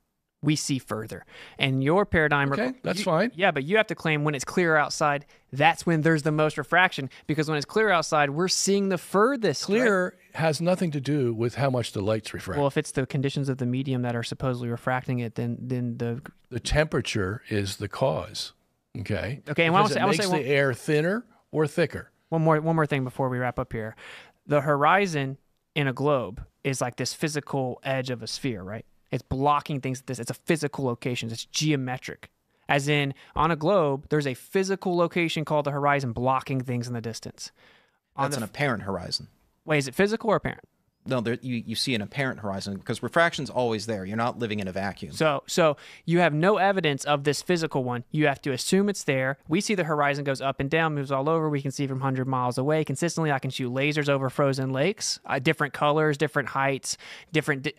we see further. And your paradigm... Okay, that's fine. Yeah, but you have to claim when it's clearer outside, that's when there's the most refraction. Because when it's clear outside, we're seeing the furthest. Clear has nothing to do with how much the light's refract. Well, if it's the conditions of the medium that are supposedly refracting it, then the temperature is the cause. Okay. Okay, and because it makes the air thinner or thicker. One more thing before we wrap up here. The horizon in a globe is like this physical edge of a sphere, right? It's blocking things. It's a physical location. It's geometric. As in, on a globe, there's a physical location called the horizon blocking things in the distance. That's an apparent horizon. Wait, is it physical or apparent? No, you see an apparent horizon because refraction's always there. You're not living in a vacuum. So you have no evidence of this physical one. You have to assume it's there. We see the horizon goes up and down, moves all over. We can see from 100 miles away consistently. I can shoot lasers over frozen lakes, different colors, different heights,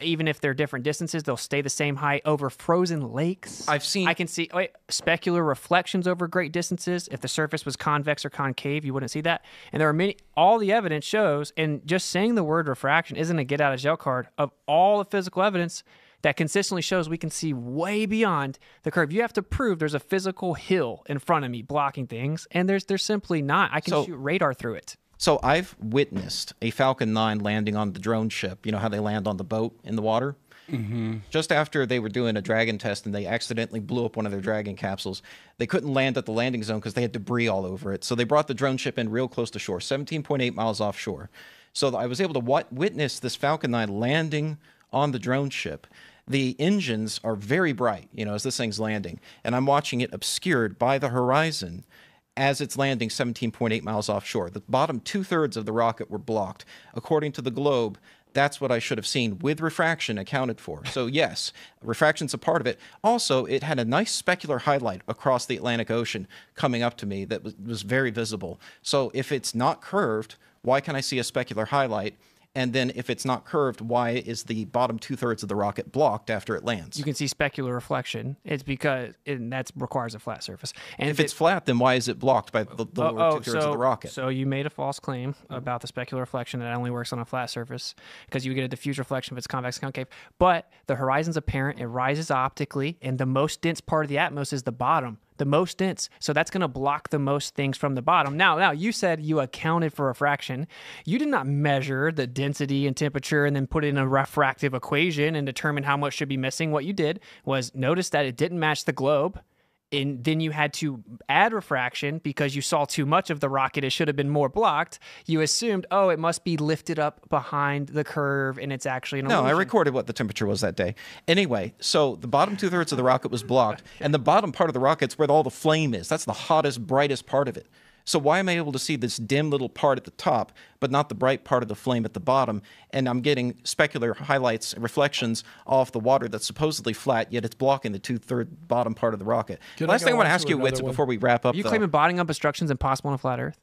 even if they're different distances, they'll stay the same height over frozen lakes. I can see specular reflections over great distances. If the surface was convex or concave, you wouldn't see that. And there are all the evidence shows, and just saying the word refraction isn't a get out of jail card of all the physical evidence that consistently shows we can see way beyond the curve. You have to prove there's a physical hill in front of me blocking things, and there's simply not. I can shoot radar through it. So I've witnessed a Falcon 9 landing on the drone ship. You know how they land on the boat in the water? Mm-hmm. Just after they were doing a Dragon test and they accidentally blew up one of their Dragon capsules, they couldn't land at the landing zone because they had debris all over it. So they brought the drone ship in real close to shore, 17.8 miles offshore. So I was able to witness this Falcon 9 landing on the drone ship. The engines are very bright, as this thing's landing, and I'm watching it obscured by the horizon as it's landing 17.8 miles offshore. The bottom 2/3 of the rocket were blocked. According to the globe, that's what I should have seen with refraction accounted for. So yes, refraction's a part of it. Also, it had a nice specular highlight across the Atlantic Ocean coming up to me that was very visible. So if it's not curved, why can I see a specular highlight? And then if it's not curved, why is the bottom 2/3 of the rocket blocked after it lands? You can see specular reflection. It's because that requires a flat surface. And if it's flat, then why is it blocked by the lower 2/3 of the rocket? So you made a false claim about the specular reflection that only works on a flat surface because you get a diffuse reflection if it's convex concave. But the horizon's apparent. It rises optically, and the most dense part of the atmos is the bottom. The most dense. So that's going to block the most things from the bottom. Now, you said you accounted for refraction. You did not measure the density and temperature and then put it in a refractive equation and determine how much should be missing. What you did was notice that it didn't match the globe. And then you had to add refraction because you saw too much of the rocket. It should have been more blocked. You assumed, it must be lifted up behind the curve, and it's actually an illusion. No, I recorded what the temperature was that day. Anyway, so the bottom 2/3 of the rocket was blocked, and the bottom part of the rocket's where all the flame is. That's the hottest, brightest part of it. So why am I able to see this dim little part at the top, but not the bright part of the flame at the bottom? And I'm getting specular highlights, reflections off the water that's supposedly flat, yet it's blocking the 2/3 bottom part of the rocket. Last thing I want to ask you, Whitsitt, before we wrap up, Are you claiming bottoming up obstructions impossible on a flat Earth?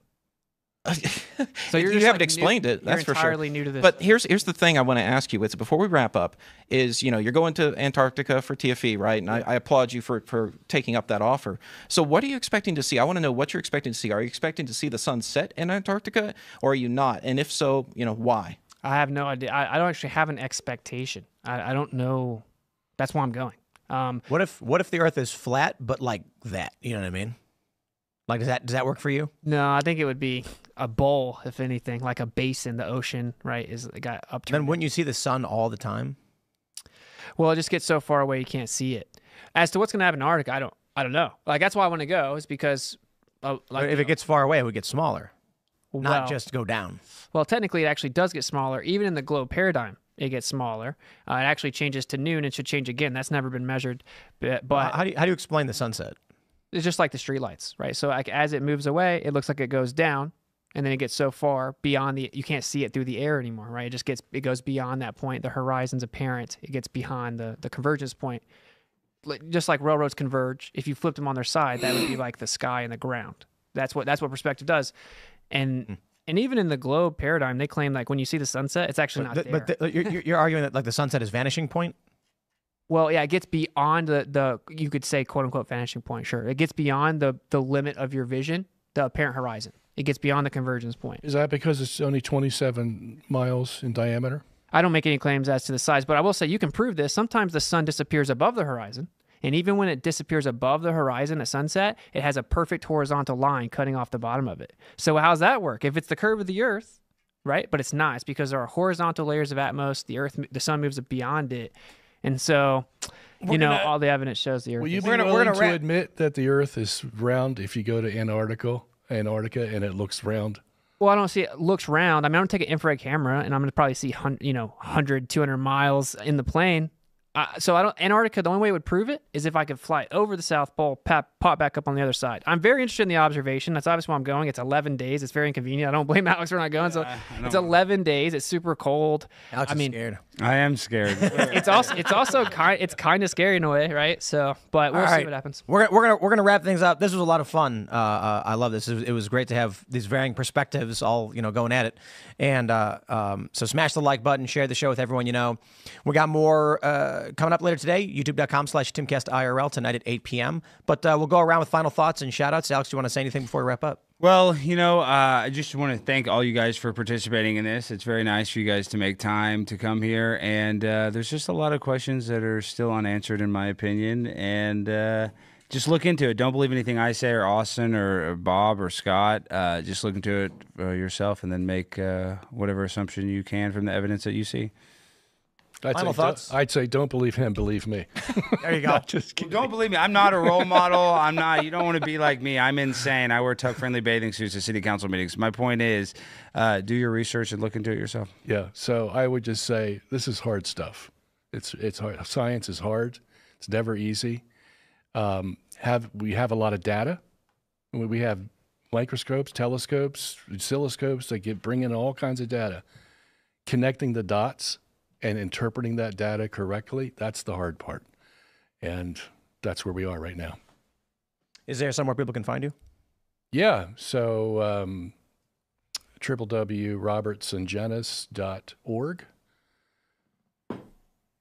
So you haven't explained it. That's for sure. You're entirely new to this. But here's the thing I want to ask you, Whitsitt, before we wrap up, is you're going to Antarctica for TFE, right? And I applaud you for taking up that offer. So what are you expecting to see? I want to know what you're expecting to see. Are you expecting to see the sun set in Antarctica, or are you not? And if so, why? I have no idea. I don't actually have an expectation. I don't know. That's why I'm going. What if the Earth is flat, but like that? You know what I mean? Like, does that work for you? No, I think it would be a bowl, if anything, like a basin. The ocean, right, is got upturned. Then wouldn't you see the sun all the time? Well, it just gets so far away you can't see it. As to what's going to happen in Antarctica, I don't know. Like, that's why I want to go, is because But if it gets far away, it would get smaller, not well, just go down. Well, technically, it actually does get smaller. Even in the globe paradigm, it gets smaller. It actually changes to noon and should change again. That's never been measured. But How do you explain the sunset? it's just like the streetlights, right? So like as it moves away, it looks like it goes down, and then it gets so far beyond you can't see it through the air anymore, right? It goes beyond that point. The horizon's apparent. It gets behind the convergence point. Just like railroads converge, if you flipped them on their side, that would be like the sky and the ground. That's what perspective does. And even in the globe paradigm, they claim like when you see the sunset, it's actually not there. But you're arguing that like the sunset is vanishing point. Well, yeah, it gets beyond the you could say quote unquote vanishing point. Sure, it gets beyond the limit of your vision, the apparent horizon. It gets beyond the convergence point. Is that because it's only 27 miles in diameter? I don't make any claims as to the size, but I will say you can prove this. Sometimes the sun disappears above the horizon, and even when it disappears above the horizon at sunset, it has a perfect horizontal line cutting off the bottom of it. So how's that work? If it's the curve of the Earth, right? But it's not. It's because there are horizontal layers of atmosphere. The sun moves beyond it, and so all the evidence shows the Earth. Will you is be willing to admit that the Earth is round if you go to Antarctica, and it looks round? Well, I don't see it looks round. I mean, I'm going to take an infrared camera, and I'm going to probably see 100, 200 miles in the plane. So Antarctica, the only way it would prove it is if I could fly over the South Pole, pop back up on the other side. I'm very interested in the observation. That's obviously why I'm going. It's 11 days. It's very inconvenient. I don't blame Alex for not going. So it's 11 days. It's super cold. Alex is scared. I am scared. It's also kind of scary in a way, right? So, but we'll see what happens. We're gonna wrap things up. This was a lot of fun. I love this. It was great to have these varying perspectives all going at it. And so smash the like button, share the show with everyone you know. We got more coming up later today. YouTube.com/TimCastIRL tonight at 8 p.m. But we'll go around with final thoughts and shout outs. Alex, do you want to say anything before we wrap up? Well, I just want to thank all you guys for participating in this. It's very nice for you guys to make time to come here. And there's just a lot of questions that are still unanswered, in my opinion. And just look into it. Don't believe anything I say or Austin or Bob or Scott. Just look into it yourself and then make whatever assumption you can from the evidence that you see. Final thoughts? I'd say don't believe him, believe me. There you go. Just kidding. Don't believe me. I'm not a role model. I'm not. You don't want to be like me. I'm insane. I wear tuck-friendly bathing suits at city council meetings. My point is, do your research and look into it yourself. Yeah. So I would just say this is hard stuff. It's hard. Science is hard. It's never easy. We have a lot of data. We have microscopes, telescopes, oscilloscopes that bring in all kinds of data. Connecting the dots and interpreting that data correctly, that's the hard part. And that's where we are right now. Is there somewhere people can find you? Yeah. So www.robertsongenis.org.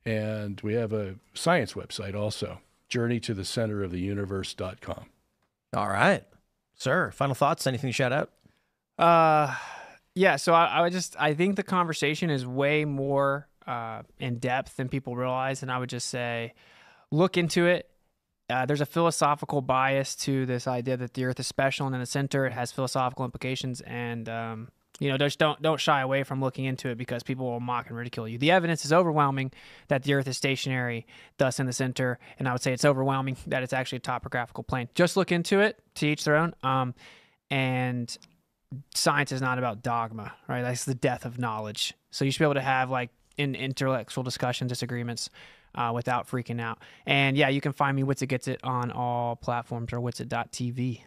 And we have a science website also, journeytothecenteroftheuniverse.com. All right. Sir, final thoughts? Anything to shout out? Yeah, so I think the conversation is way more in depth than people realize, and I would just say, look into it. There's a philosophical bias to this idea that the Earth is special, and in the center, it has philosophical implications, and just don't shy away from looking into it because people will mock and ridicule you. The evidence is overwhelming that the Earth is stationary, thus in the center, and I would say it's overwhelming that it's actually a topographical plane. Just look into it, to each their own, and science is not about dogma, right? That's the death of knowledge. So you should be able to have in intellectual discussion, disagreements without freaking out. And yeah, you can find me Whitsitt Gets It on all platforms or whitsitt.tv.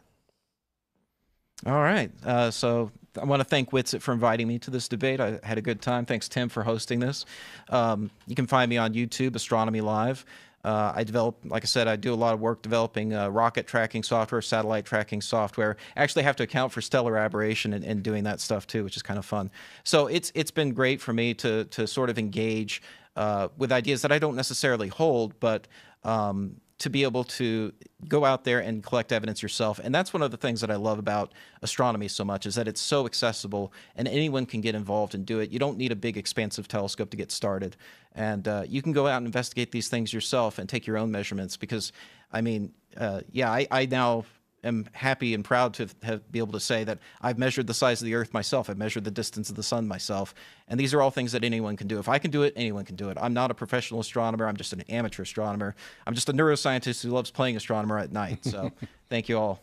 All right. So I want to thank Whitsitt for inviting me to this debate. I had a good time. Thanks, Tim, for hosting this. You can find me on YouTube, Astronomy Live. I do a lot of work developing rocket tracking software, satellite tracking software. I actually have to account for stellar aberration and doing that stuff too, which is kind of fun. So it's been great for me to sort of engage with ideas that I don't necessarily hold, but to be able to go out there and collect evidence yourself. And that's one of the things that I love about astronomy so much, is that it's so accessible and anyone can get involved and do it. You don't need a big expansive telescope to get started. And you can go out and investigate these things yourself and take your own measurements because, I now am happy and proud to be able to say that I've measured the size of the Earth myself. I've measured the distance of the sun myself. And these are all things that anyone can do. If I can do it, anyone can do it. I'm not a professional astronomer. I'm just an amateur astronomer. I'm just a neuroscientist who loves playing astronomer at night. So thank you all.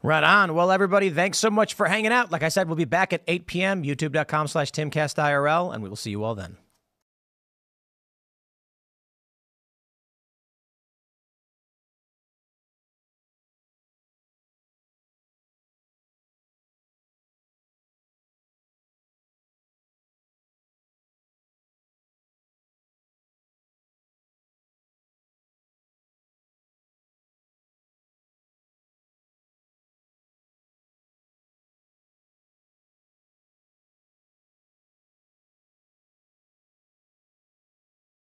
Right on. Well, everybody, thanks so much for hanging out. Like I said, we'll be back at 8 p.m., youtube.com/TimCastIRL, and we will see you all then.